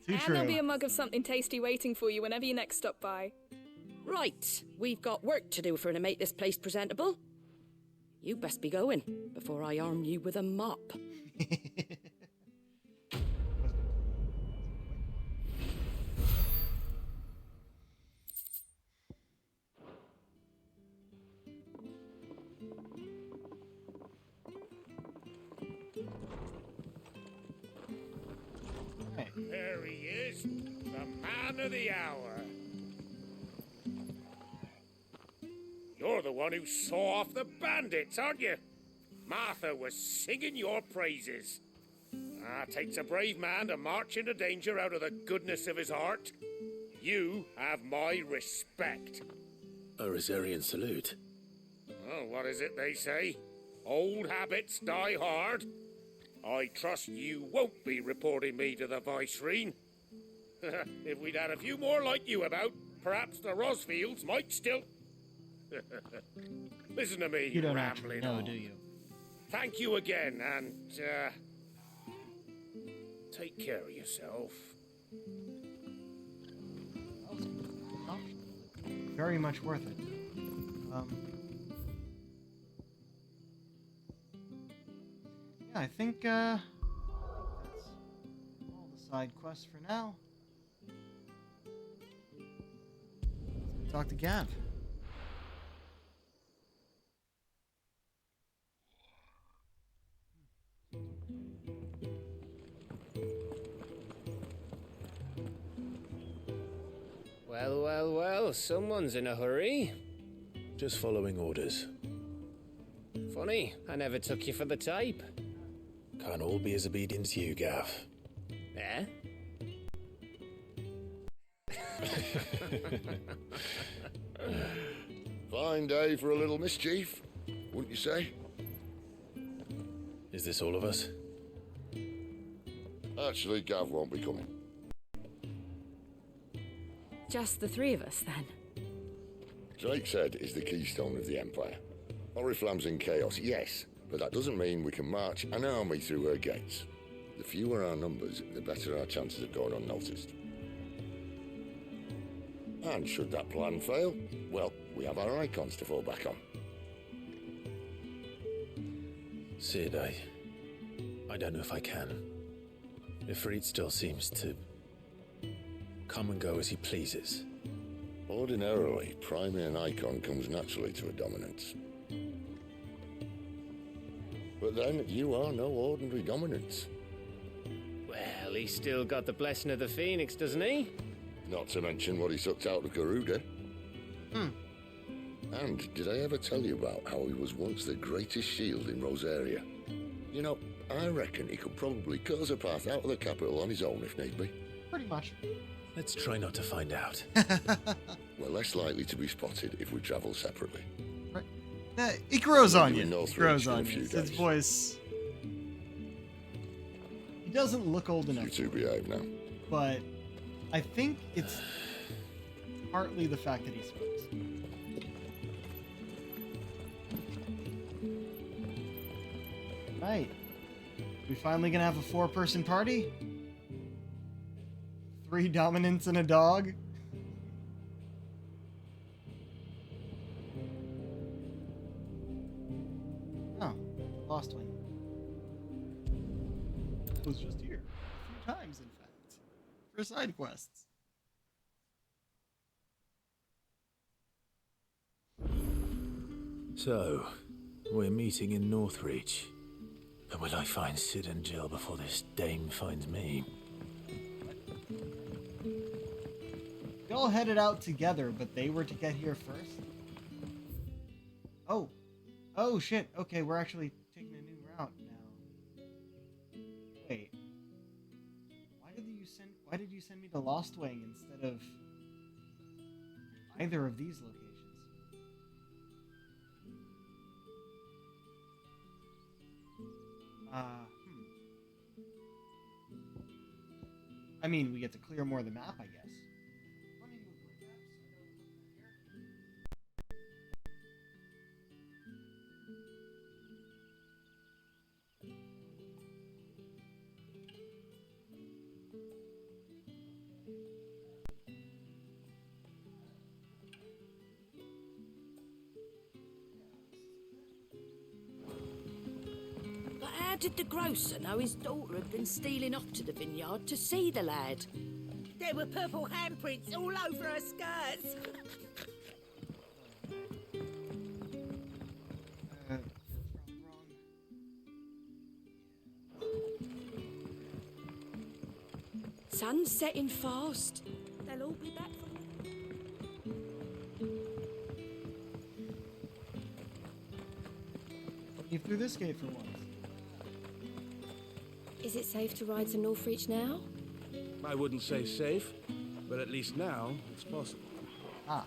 Too And true. there'll be a mug of something tasty waiting for you whenever you next stop by. Right, we've got work to do for to make this place presentable. You best be going before I arm you with a mop. There he is, the man of the hour. You're the one who saw off the bandits, aren't you? Martha was singing your praises. Takes a brave man to march into danger out of the goodness of his heart. You have my respect. A Rosarian salute. Oh, what is it they say? Old habits die hard. I trust you won't be reporting me to the Viceroy. If we'd had a few more like you about, perhaps the Rosfields might still... Listen to me, You don't actually rambling know, on. do you? Thank you again, and, take care of yourself. Very much worth it. Yeah, I think that's all the side quests for now. Let's go talk to Gav. Well, well, well, someone's in a hurry. Just following orders. Funny, I never took you for the type. Can't all be as obedient as you, Gav. Eh? Fine day for a little mischief, wouldn't you say? Is this all of us? Actually, Gav won't be coming. Just the three of us, then. Drake's Head is the keystone of the Empire. Oriflamme's in chaos, yes, but that doesn't mean we can march an army through her gates. The fewer our numbers, the better our chances of going unnoticed. And should that plan fail, well, we have our icons to fall back on. Sid, I don't know if I can. Ifrit still seems to come and go as he pleases. Ordinarily, priming an icon comes naturally to a dominance. But then, you are no ordinary dominance. Well, he's still got the blessing of the Phoenix, doesn't he? Not to mention what he sucked out of Garuda. And did I ever tell you about how he was once the greatest shield in Rosaria? You know, I reckon he could probably cut us a path out of the capital on his own if need be. Pretty much. Let's try not to find out. We're less likely to be spotted if we travel separately. Right. It grows on you. No It grows in a on few you. Sid's days. voice. He doesn't look old enough. You two behave now. But I think it's partly the fact that he smokes. Right. We finally gonna have a 4-person party? 3 dominants and a dog? Oh, lost one. It was just here. A few times, in fact. For side quests. So, we're meeting in Northreach. But will I find Sid and Jill before this dame finds me? We all headed out together, but they were to get here first. Oh. Oh, shit. Okay, we're actually taking a new route now. Wait. Why did you send me to Lostwing instead of either of these locations? I mean, we get to clear more of the map, I guess. did the grocer know his daughter had been stealing off to the vineyard to see the lad? There were purple handprints all over her skirts. Sun's setting fast. They'll all be back from... Leave through this gate for once. Is it safe to ride to Northreach now? I wouldn't say safe, but at least now it's possible. Ah.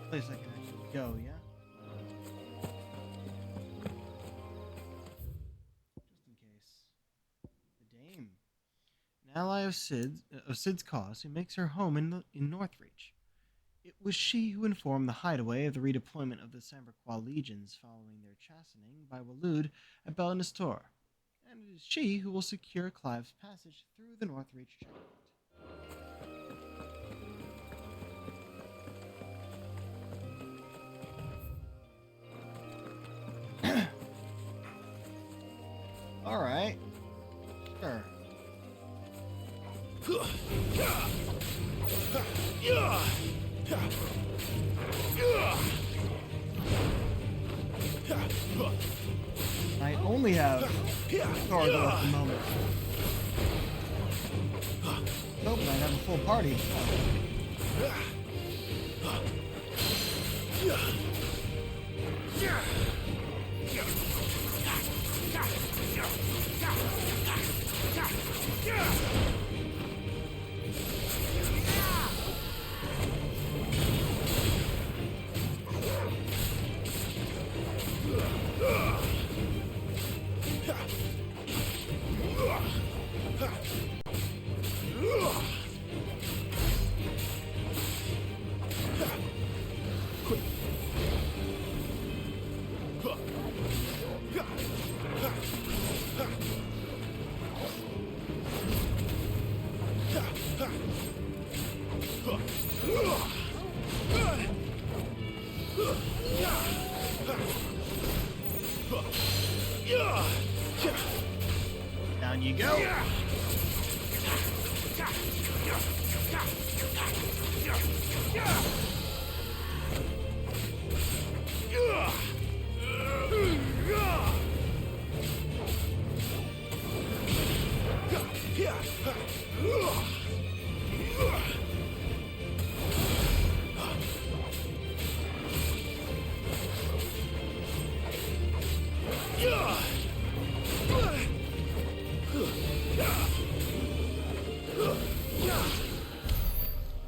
Place I can actually go, yeah? Just in case. The Dame. An ally of Sid's cause who makes her home in Northreach. It was she who informed the hideaway of the redeployment of the Samberquois legions following their chastening by Waloed at Belanistor. And it is she who will secure Clive's passage through the Northreach checkpoint. Alright. Sure. I only have cargo at the moment. Nope, I have a full party. Down you go.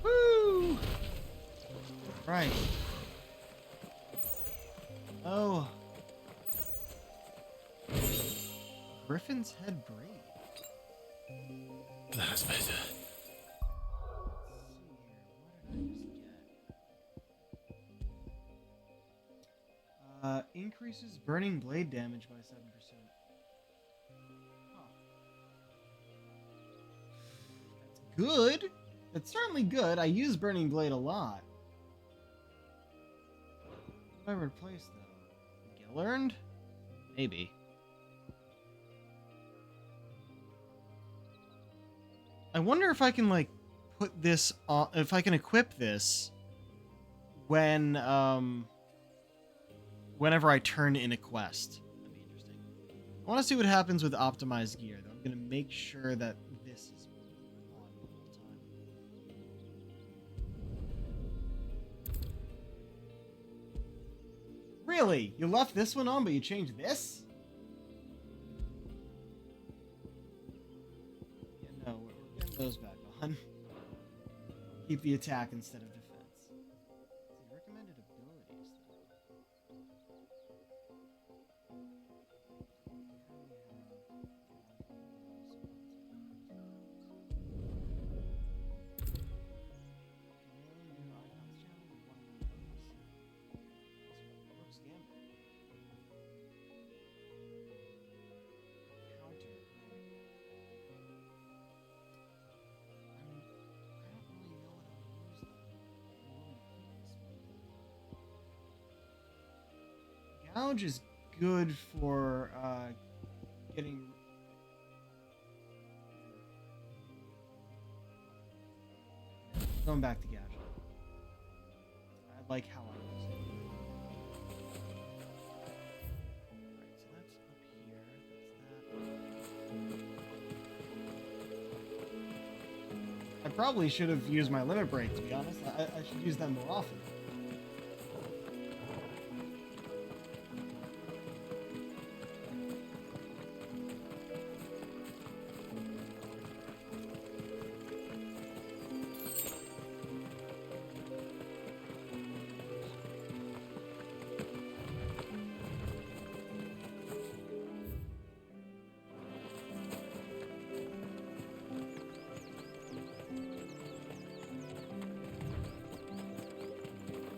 Woo! Right. Oh. Griffin's head braid. That's better. Increases burning blade damage by 7%. That's good. That's certainly good. I use burning blade a lot. What do I replace though? Gillerned? Maybe. I wonder if I can like put this on, if I can equip this when whenever I turn in a quest. That'd be interesting. I want to see what happens with optimized gear, though. I'm going to make sure that this is on the whole time. Really? You left this one on, but you changed this? Yeah, no, we're getting those back on. Keep the attack instead of defense. Let's see, recommended abilities, though. Gouge is good for getting. Going back to Gouge. I like how I was. Alright, so that's up here. That's that. I probably should have used my limit break, to be honest. I should use them more often.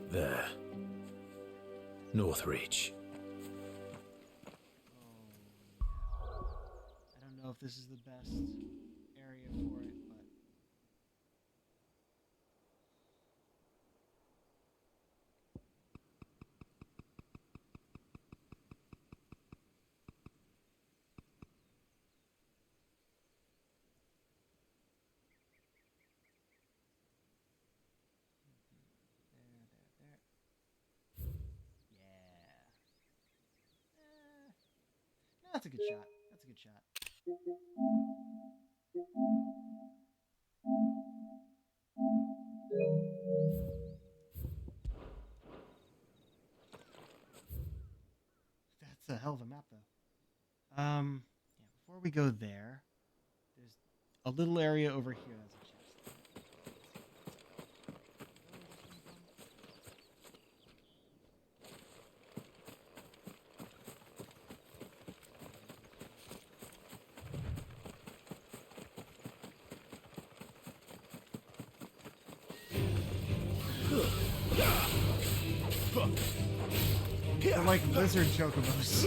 There. Northreach. I don't know if this is the best area for it, but that's a good shot. That's a good shot. That's a hell of a map, though. Yeah, before we go there, there's a little area over here that's a chest. They're like lizard chocobos.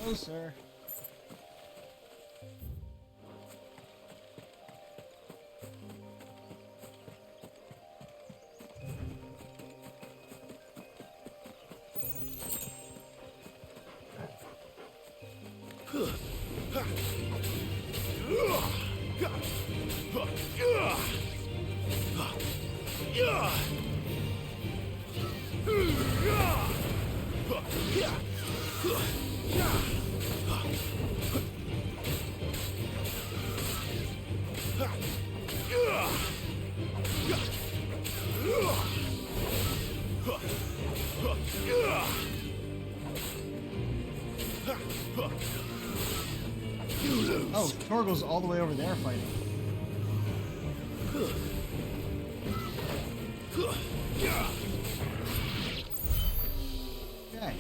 Closer. Oh, Torgo's all the way over there fighting. Okay.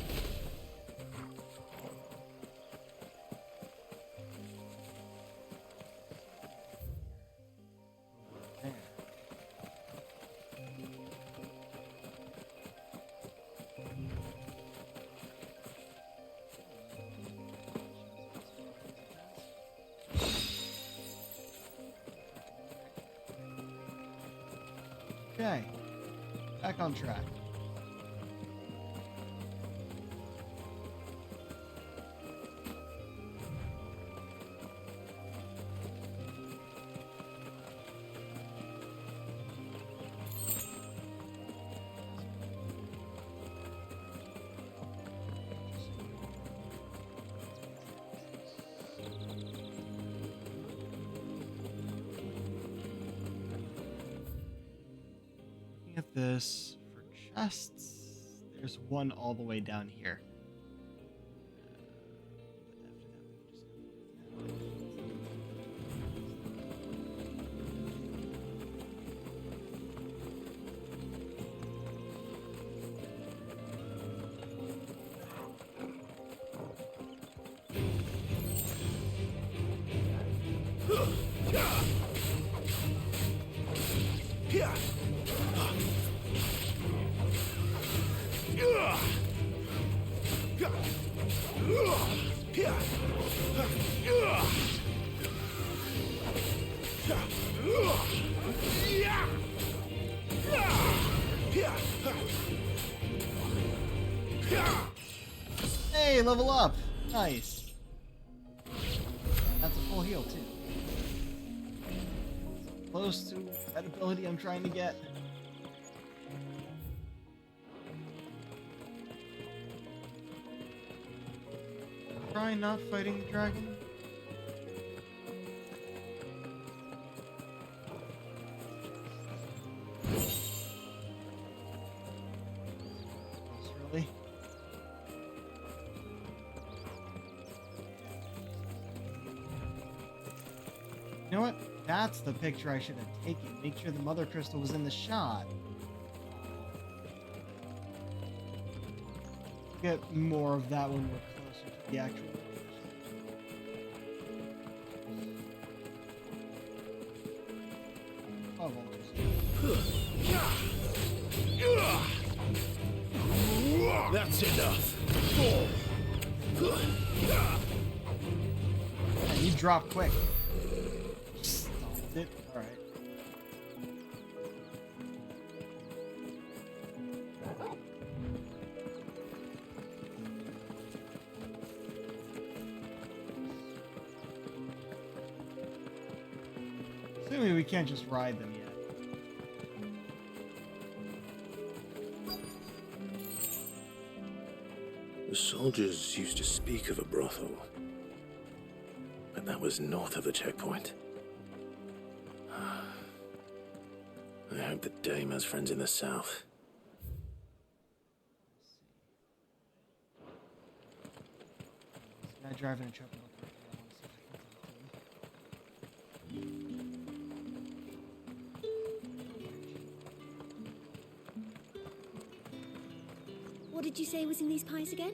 Okay, back on track. At this for chests, there's one all the way down here. Hey, level up! Nice. That's a full heal, too. Close to that ability I'm trying to get. Try not fighting the dragon. Really? You know what? That's the picture I should have taken. Make sure the mother crystal was in the shot. Get more of that when we're closer to the actual That's enough. Yeah, you drop quick. Stopped it. Alright. Assuming we can't just ride them yet. The soldiers used to speak of a brothel, but that was north of the checkpoint. I hope the dame has friends in the south. Guy driving a truck. What did you say was in these pies again?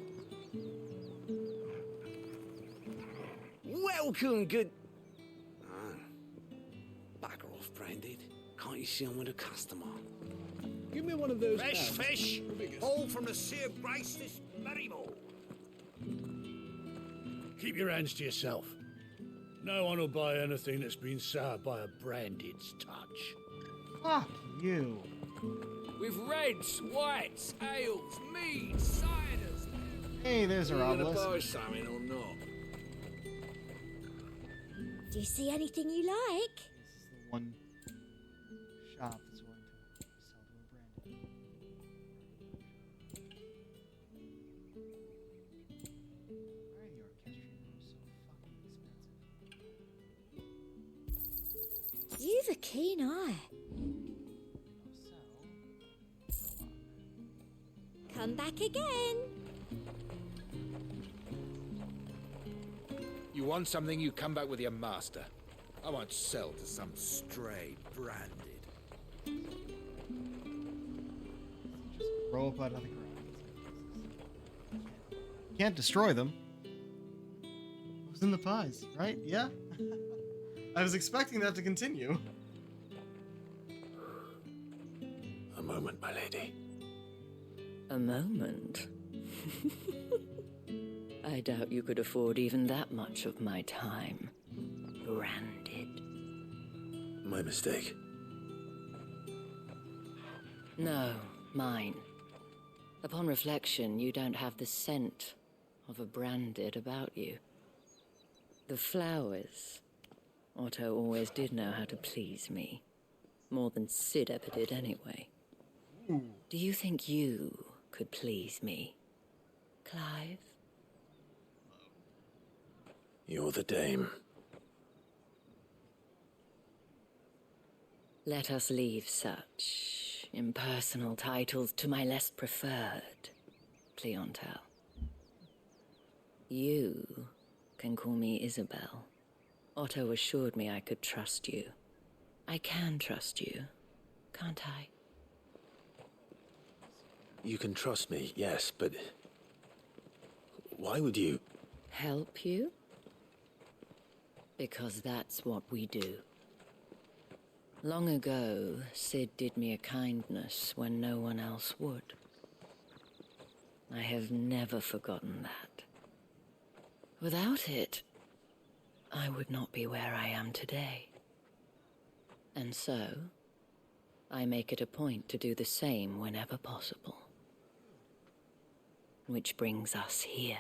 Welcome, good... Bugger off, Branded. Can't you see I'm with a customer? Give me one of those Fresh cans. fish, all from the Sea of Grace this very morning. Keep your hands to yourself. No one will buy anything that's been soured by a Branded's touch. Fuck you. With reds, whites, ales, meads, ciders. Hey, there's a Are you gonna obelisk. buy something or not? Do you see anything you like? This is the one shop that's willing to sell to a brand. Why are the orchestral rooms so fucking expensive? You've a keen eye. Come back again. You want something, you come back with your master. I won't sell to some stray Branded. Just roll up out of the ground. Can't destroy them. It was in the pies, right? Yeah? I was expecting that to continue. A moment, my lady. A moment? I doubt you could afford even that much of my time. Branded. My mistake. No, mine. Upon reflection, you don't have the scent of a Branded about you. The flowers. Otto always did know how to please me. More than Sid ever did anyway. Do you think you could please me, Clive? You're the dame. Let us leave such impersonal titles to my less preferred clientele. You can call me Isabel. Otto assured me I could trust you. I can trust you, can't I? You can trust me, yes, but... why would you... Help you? Because that's what we do. Long ago, Sid did me a kindness when no one else would. I have never forgotten that. Without it, I would not be where I am today. And so, I make it a point to do the same whenever possible. Which brings us here.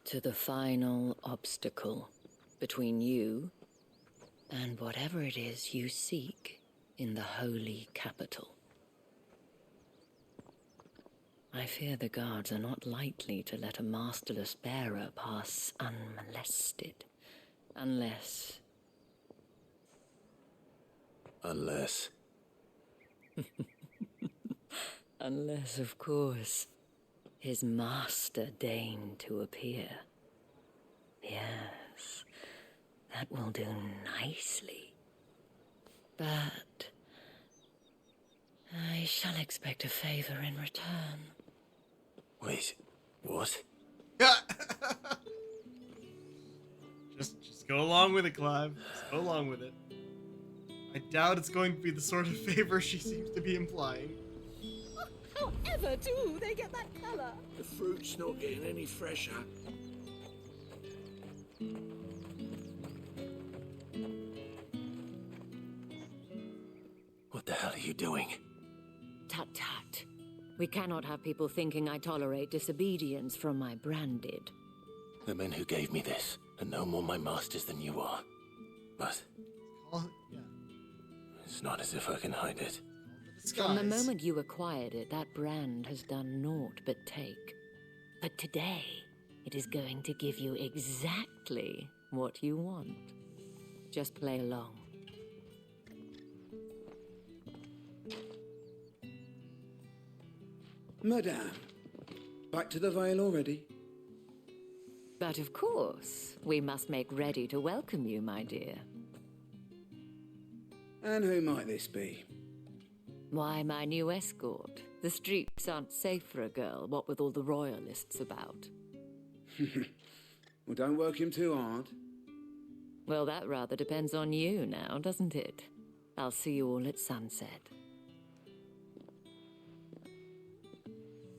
to the final obstacle between you and whatever it is you seek in the holy capital. I fear the guards are not likely to let a masterless bearer pass unmolested, unless... Unless... Unless, of course, his master deigned to appear. Yes, that will do nicely. But I shall expect a favor in return. Wait, what? Just go along with it, Clive. Just go along with it. I doubt it's going to be the sort of favor she seems to be implying. However do they get that colour? The fruit's not getting any fresher. What the hell are you doing? Tut tut. We cannot have people thinking I tolerate disobedience from my branded. The men who gave me this are no more my masters than you are. But it's not as if I can hide it. From the moment you acquired it, that brand has done naught but take. But today, it is going to give you exactly what you want. Just play along. Madame, back to the Vale already? But of course, we must make ready to welcome you, my dear. And who might this be? Why, my new escort. The streets aren't safe for a girl, what with all the royalists about. Well, don't work him too hard. Well, that rather depends on you now, doesn't it? I'll see you all at sunset.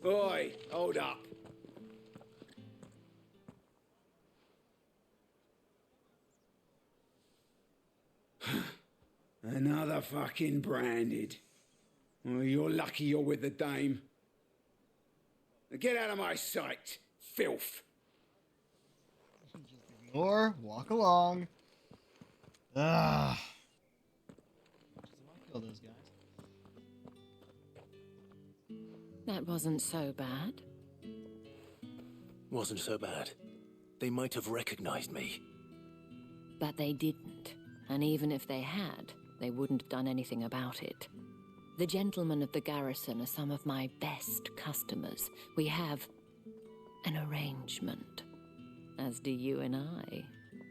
Oi, hold up. Another fucking branded. Well, you're lucky you're with the dame. Now get out of my sight, filth. Ignore, walk along. Ah. Kill those guys. That wasn't so bad. Wasn't so bad. They might have recognized me. But they didn't. And even if they had, they wouldn't have done anything about it. The gentlemen of the garrison are some of my best customers. We have an arrangement, as do you and I.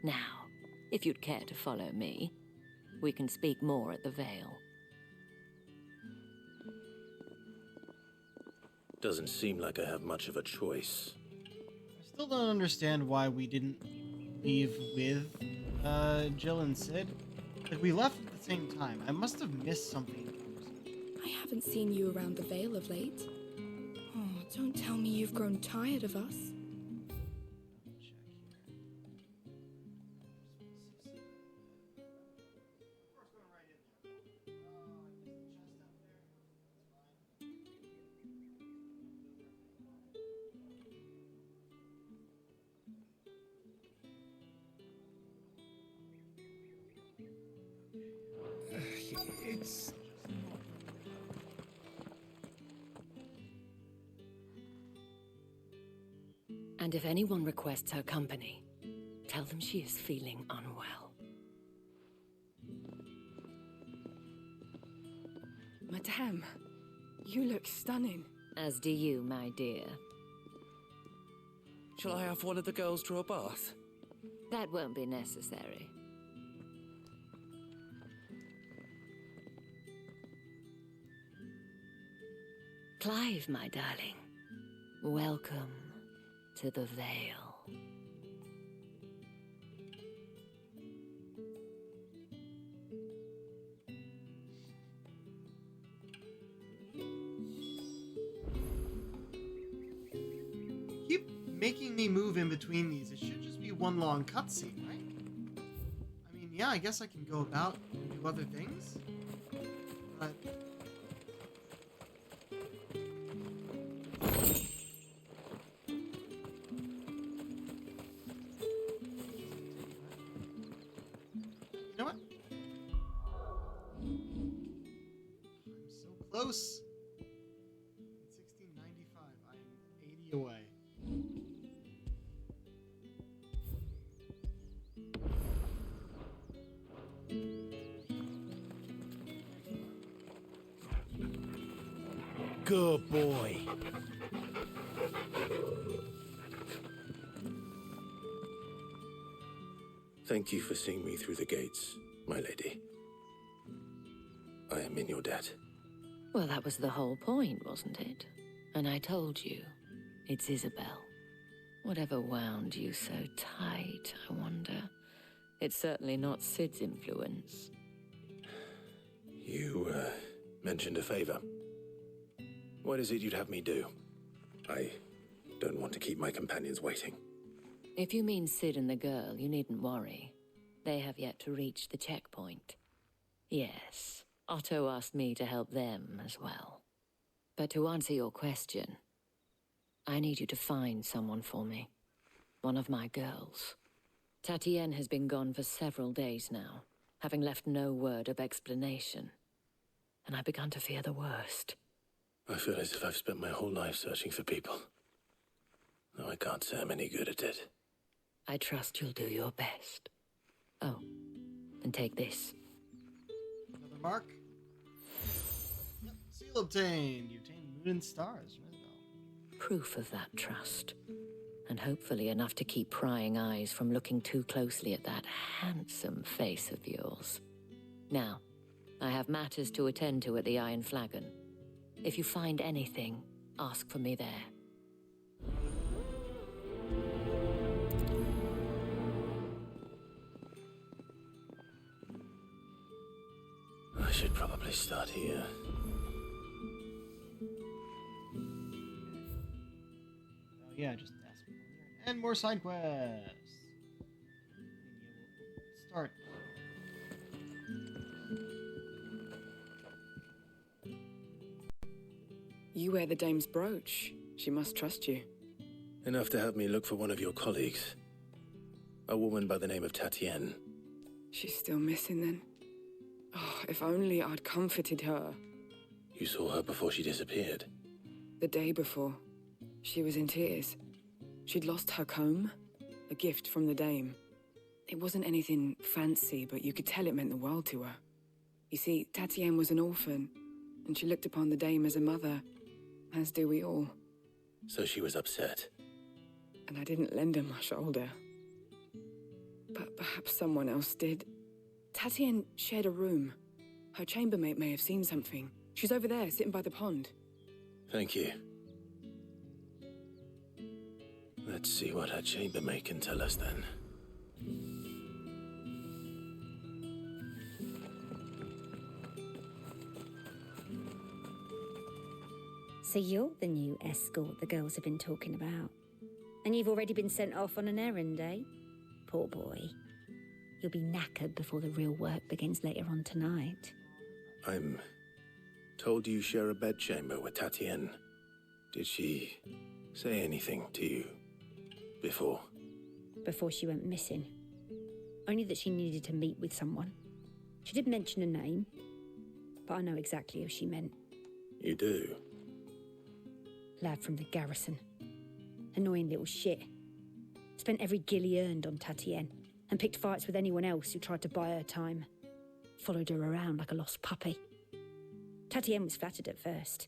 Now, if you'd care to follow me, we can speak more at the Vale. Doesn't seem like I have much of a choice. I still don't understand why we didn't leave with Jill and Sid. Like, we left at the same time. I must have missed something. I haven't seen you around the Vale of late. Oh, don't tell me you've grown tired of us. It's... And if anyone requests her company, tell them she is feeling unwell. Madame, you look stunning. As do you, my dear. Shall I have one of the girls draw a bath? That won't be necessary. Clive, my darling, welcome to the Vale. Keep making me move in between these. It should just be one long cutscene, right? I mean, yeah, I guess I can go about and do other things, but... Close. In 1695, I am 80 away. Good boy. Thank you for seeing me through the gates, my lady. I am in your debt. Well, that was the whole point, wasn't it? And I told you, it's Isabel. Whatever wound you so tight, I wonder. It's certainly not Sid's influence. You, mentioned a favor. What is it you'd have me do? I don't want to keep my companions waiting. If you mean Sid and the girl, you needn't worry. They have yet to reach the checkpoint. Yes, Otto asked me to help them as well. But to answer your question, I need you to find someone for me. One of my girls. Tatienne has been gone for several days now, having left no word of explanation. And I've begun to fear the worst. I feel as if I've spent my whole life searching for people. Though I can't say I'm any good at it. I trust you'll do your best. Oh, and take this. Another mark. Yep, seal obtained. You obtained moon and stars. Really well. Proof of that trust. And hopefully enough to keep prying eyes from looking too closely at that handsome face of yours. Now, I have matters to attend to at the Iron Flagon. If you find anything, ask for me there. I should probably start here. Oh yeah, just ask for here. And more side quests. Start. You wear the dame's brooch. She must trust you. Enough to have me look for one of your colleagues. A woman by the name of Tatienne. She's still missing then. Oh, if only I'd comforted her. You saw her before she disappeared. The day before, she was in tears. She'd lost her comb, a gift from the dame. It wasn't anything fancy, but you could tell it meant the world to her. You see, Tatienne was an orphan, and she looked upon the dame as a mother, as do we all. So she was upset. And I didn't lend her my shoulder. But perhaps someone else did. Tatienne shared a room. Her chambermaid may have seen something. She's over there, sitting by the pond. Thank you. Let's see what her chambermaid can tell us then. So you're the new escort the girls have been talking about. And you've already been sent off on an errand, eh? Poor boy. You'll be knackered before the real work begins later on tonight. I'm told you share a bedchamber with Tatienne. Did she say anything to you before? Before she went missing. Only that she needed to meet with someone. She did mention a name, but I know exactly who she meant. You do? Lad from the garrison. Annoying little shit. Spent every guil he earned on Tatienne, and picked fights with anyone else who tried to buy her time. Followed her around like a lost puppy. Tatienne was flattered at first,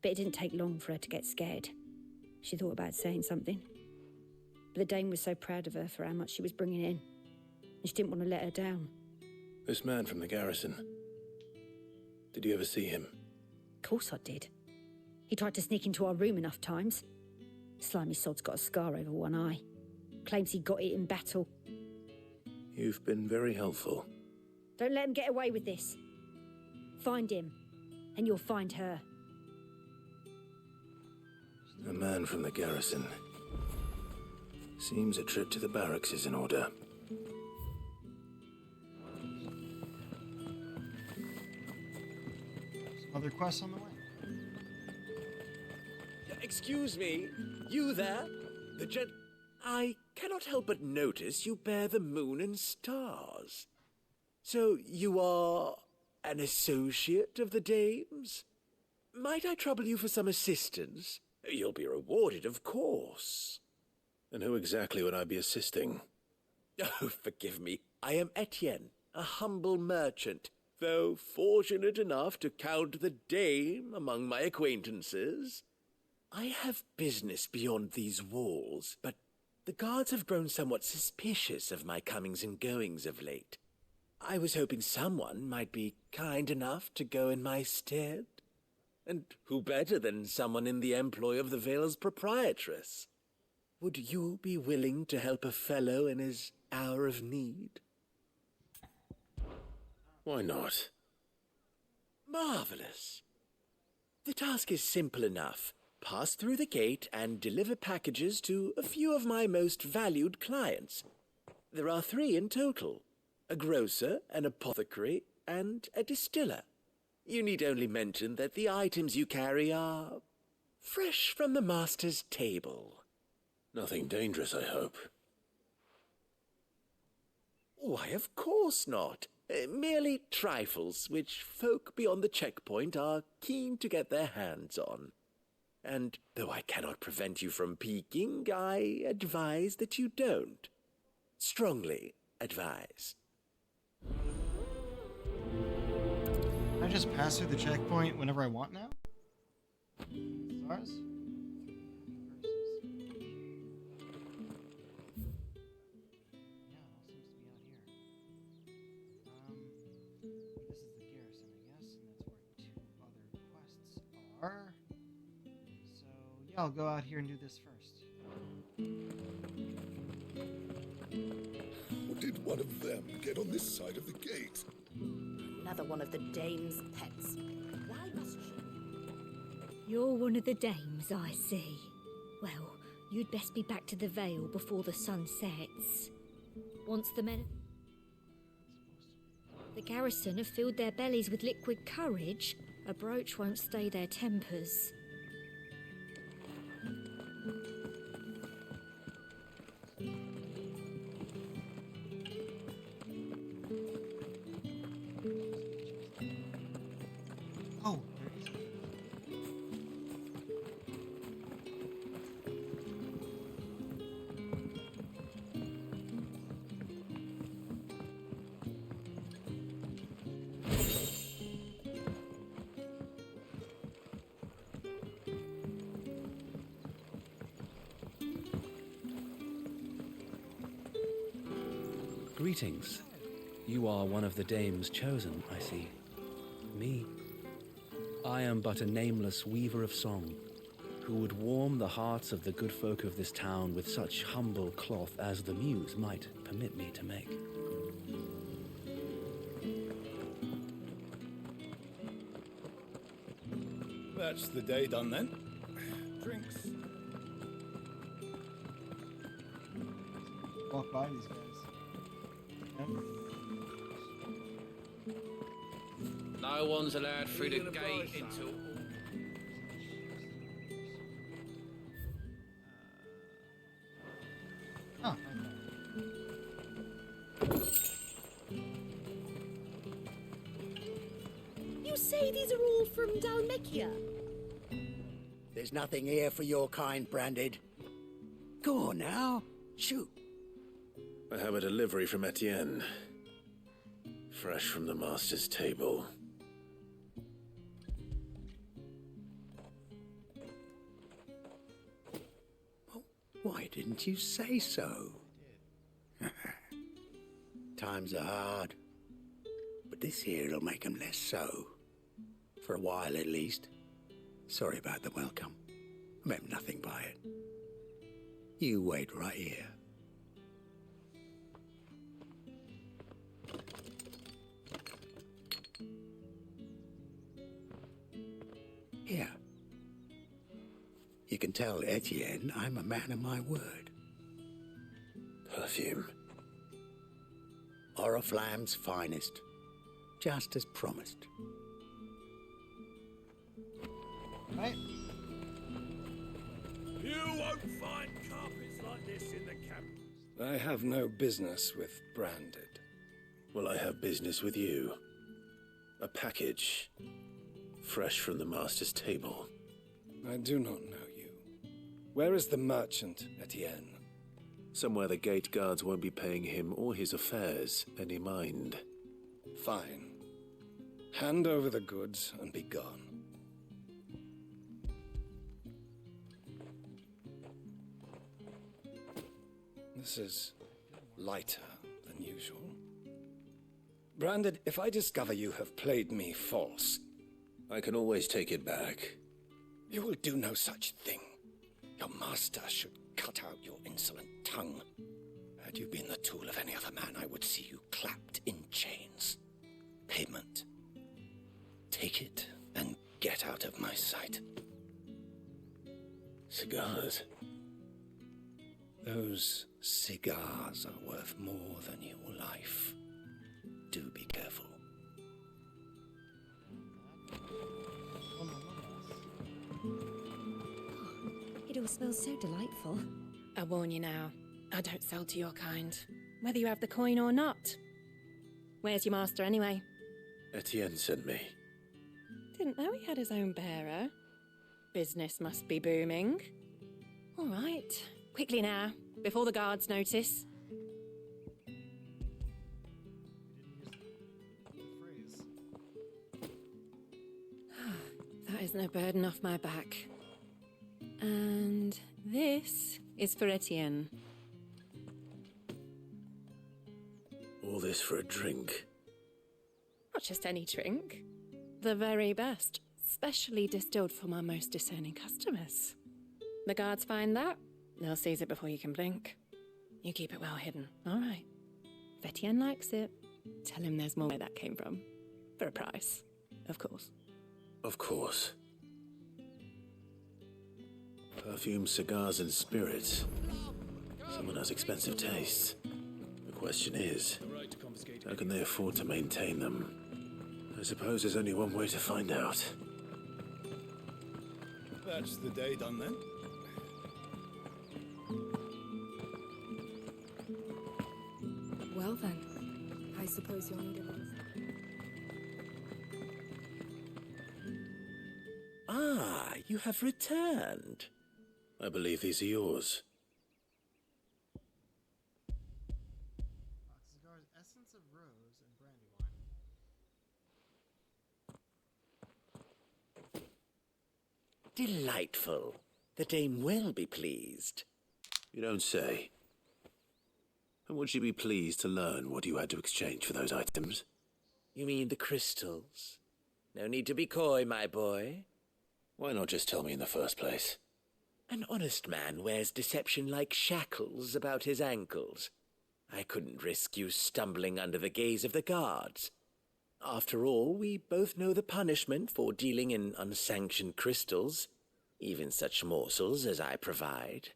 but it didn't take long for her to get scared. She thought about saying something. But the dame was so proud of her for how much she was bringing in, and she didn't want to let her down. This man from the garrison. Did you ever see him? Of course I did. He tried to sneak into our room enough times. Slimy sod's got a scar over one eye. Claims he got it in battle. You've been very helpful. Don't let him get away with this. Find him, and you'll find her. A man from the garrison. Seems a trip to the barracks is in order. Some other quests on the way. Excuse me, you there? I cannot help but notice you bear the moon and stars. So you are an associate of the dame's? might I trouble you for some assistance? You'll be rewarded, of course. And who exactly would I be assisting? Oh, forgive me. I am Etienne, a humble merchant, though fortunate enough to count the dame among my acquaintances. I have business beyond these walls, but the guards have grown somewhat suspicious of my comings and goings of late. I was hoping someone might be kind enough to go in my stead. And who better than someone in the employ of the Vale's proprietress? Would you be willing to help a fellow in his hour of need? Why not? Marvelous. The task is simple enough. Pass through the gate and deliver packages to a few of my most valued clients. There are 3 in total: a grocer, an apothecary, and a distiller. You need only mention that the items you carry are fresh from the master's table. Nothing dangerous, I hope. Why, of course not. Merely trifles which folk beyond the checkpoint are keen to get their hands on. And though I cannot prevent you from peeking, I advise that you don't. Strongly advise. I just pass through the checkpoint whenever I want now? Stars? Yeah, I'll go out here and do this first. Or did one of them get on this side of the gate? Another one of the dame's pets. Why must she? You're one of the dames, I see. Well, you'd best be back to the Vale before the sun sets. Once the men... The garrison have filled their bellies with liquid courage, a brooch won't stay their tempers. Oh, Greetings. You are one of the dames chosen, I see. Me. I am but a nameless weaver of song, who would warm the hearts of the good folk of this town with such humble cloth as the muse might permit me to make. That's the day done then. Drinks. walk by these guys. Yep. No one's allowed through the gate until... Oh, You say these are all from Dalmekia? There's nothing here for your kind, Branded. Go on now, shoot. I have a delivery from Etienne. Fresh from the master's table. Why didn't you say so? Times are hard, but this here'll make 'em less so. For a while, at least. Sorry about the welcome. I meant nothing by it. You wait right here. Here. You can tell Etienne I'm a man of my word. Perfume. Oriflamme's finest. Just as promised. Right. You won't find carpets like this in the camp. I have no business with Branded. Well, I have business with you. A package. fresh from the master's table. I do not know you. Where is the merchant, Etienne? Somewhere the gate guards won't be paying him or his affairs any mind. Fine. Hand over the goods and be gone. This is lighter than usual. Branded, if I discover you have played me false... I can always take it back. You will do no such thing. Your master should cut out your insolent tongue. Had you been the tool of any other man, I would see you clapped in chains. Payment. Take it and get out of my sight. Cigars? Those cigars are worth more than your life. Do be careful. It all smells so delightful. I warn you now, I don't sell to your kind, whether you have the coin or not. Where's your master anyway? Etienne sent me. Didn't know he had his own bearer. Business must be booming. All right, quickly now, before the guards notice. That is no burden off my back. And this is for Etienne. All this for a drink? Not just any drink. The very best, specially distilled for my most discerning customers. The guards find that, they'll seize it before you can blink. You keep it well hidden, all right? If Etienne likes it, tell him there's more where that came from. For a price, of course. Of course. Perfume, cigars, and spirits. Someone has expensive tastes. The question is, how can they afford to maintain them? I suppose there's only one way to find out. That's the day done then. Well then, I suppose you'll need a rest. Ah, you have returned. I believe these are yours. Cigars, essence of rose and brandy wine. Delightful. The dame will be pleased. You don't say. And would she be pleased to learn what you had to exchange for those items? You mean the crystals? No need to be coy, my boy. Why not just tell me in the first place? An honest man wears deception like shackles about his ankles. I couldn't risk you stumbling under the gaze of the guards. After all, we both know the punishment for dealing in unsanctioned crystals, even such morsels as I provide.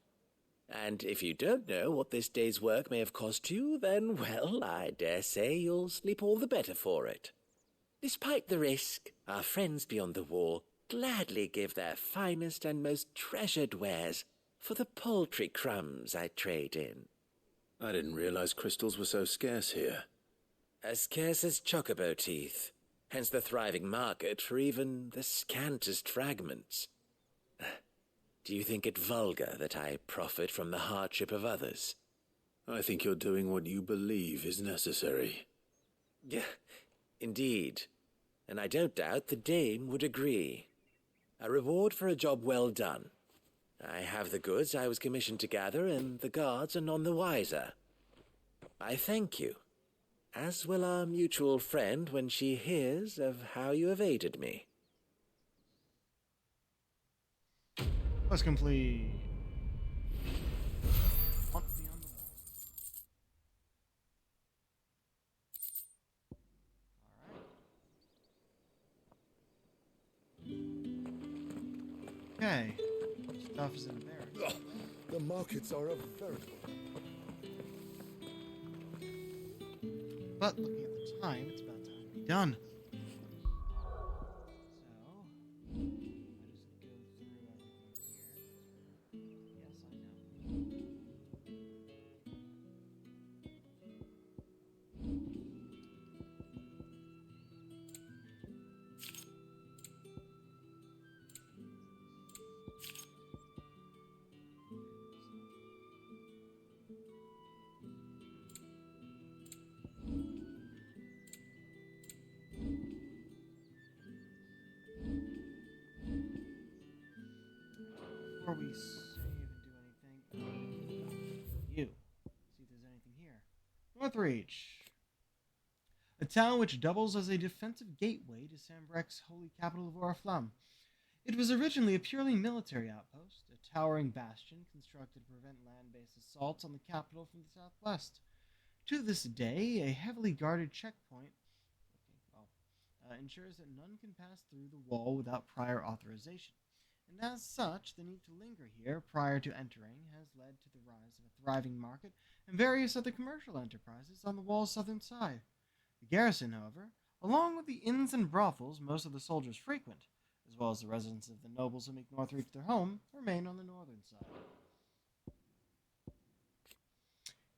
And if you don't know what this day's work may have cost you, then, well, I dare say you'll sleep all the better for it. Despite the risk, our friends beyond the wall gladly give their finest and most treasured wares for the paltry crumbs I trade in. I didn't realize crystals were so scarce here. As scarce as chocobo teeth, hence the thriving market for even the scantest fragments. Do you think it vulgar that I profit from the hardship of others? I think you're doing what you believe is necessary. Yeah, indeed. And I don't doubt the dame would agree. A reward for a job well done. I have the goods I was commissioned to gather, and the guards are none the wiser. I thank you, as will our mutual friend when she hears of how you have aided me. Quest complete. On beyond the wall. Okay. Stuff is in the barracks. The markets are a veritable. But looking at the time, it's about time to be done. we save and do anything, you see if there's anything here. Northreach, a town which doubles as a defensive gateway to Sambrek's holy capital of Oriflamme. It was originally a purely military outpost, a towering bastion constructed to prevent land-based assaults on the capital from the southwest. To this day, a heavily guarded checkpoint ensures that none can pass through the wall without prior authorization. And as such, the need to linger here prior to entering has led to the rise of a thriving market and various other commercial enterprises on the wall's southern side. The garrison, however, along with the inns and brothels most of the soldiers frequent, as well as the residence of the nobles who make Northreach their home, remain on the northern side.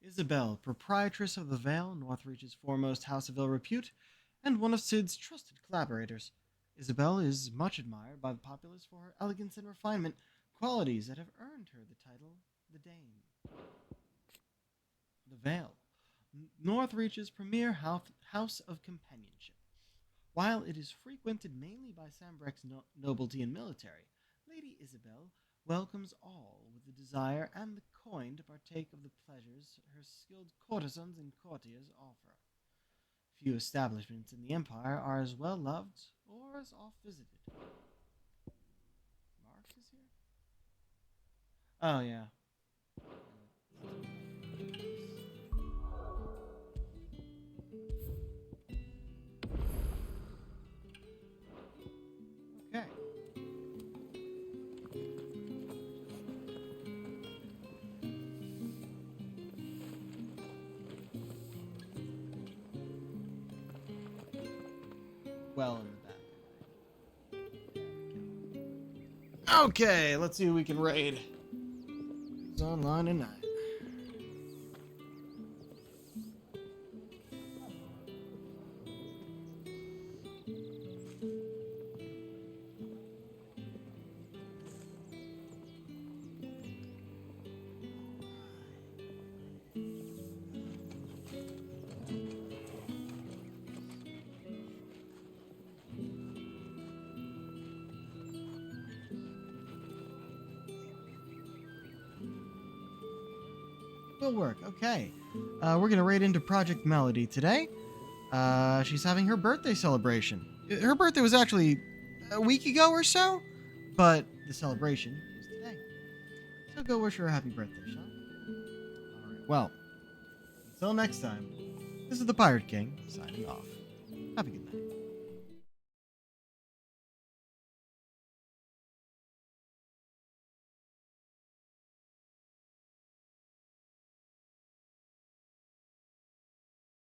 Isabel, proprietress of the Vale, Northreach's foremost house of ill repute, and one of Sid's trusted collaborators. Isabel is much admired by the populace for her elegance and refinement, qualities that have earned her the title the Dame. The Vale, Northreach's premier house of companionship. While it is frequented mainly by Sambrek's nobility and military, Lady Isabel welcomes all with the desire and the coin to partake of the pleasures her skilled courtesans and courtiers offer. Few establishments in the Empire are as well loved or as oft visited. Marx is here? Oh, yeah. Okay. Well in the back. Okay, let's see who we can raid. Who's online tonight? Will work. Okay. We're going to raid into Project Melody today. She's having her birthday celebration. Her birthday was actually a week ago or so, but the celebration is today. So go wish her a happy birthday, shall we? Alright, well, until next time, this is the Pirate King, signing off. Have a good night.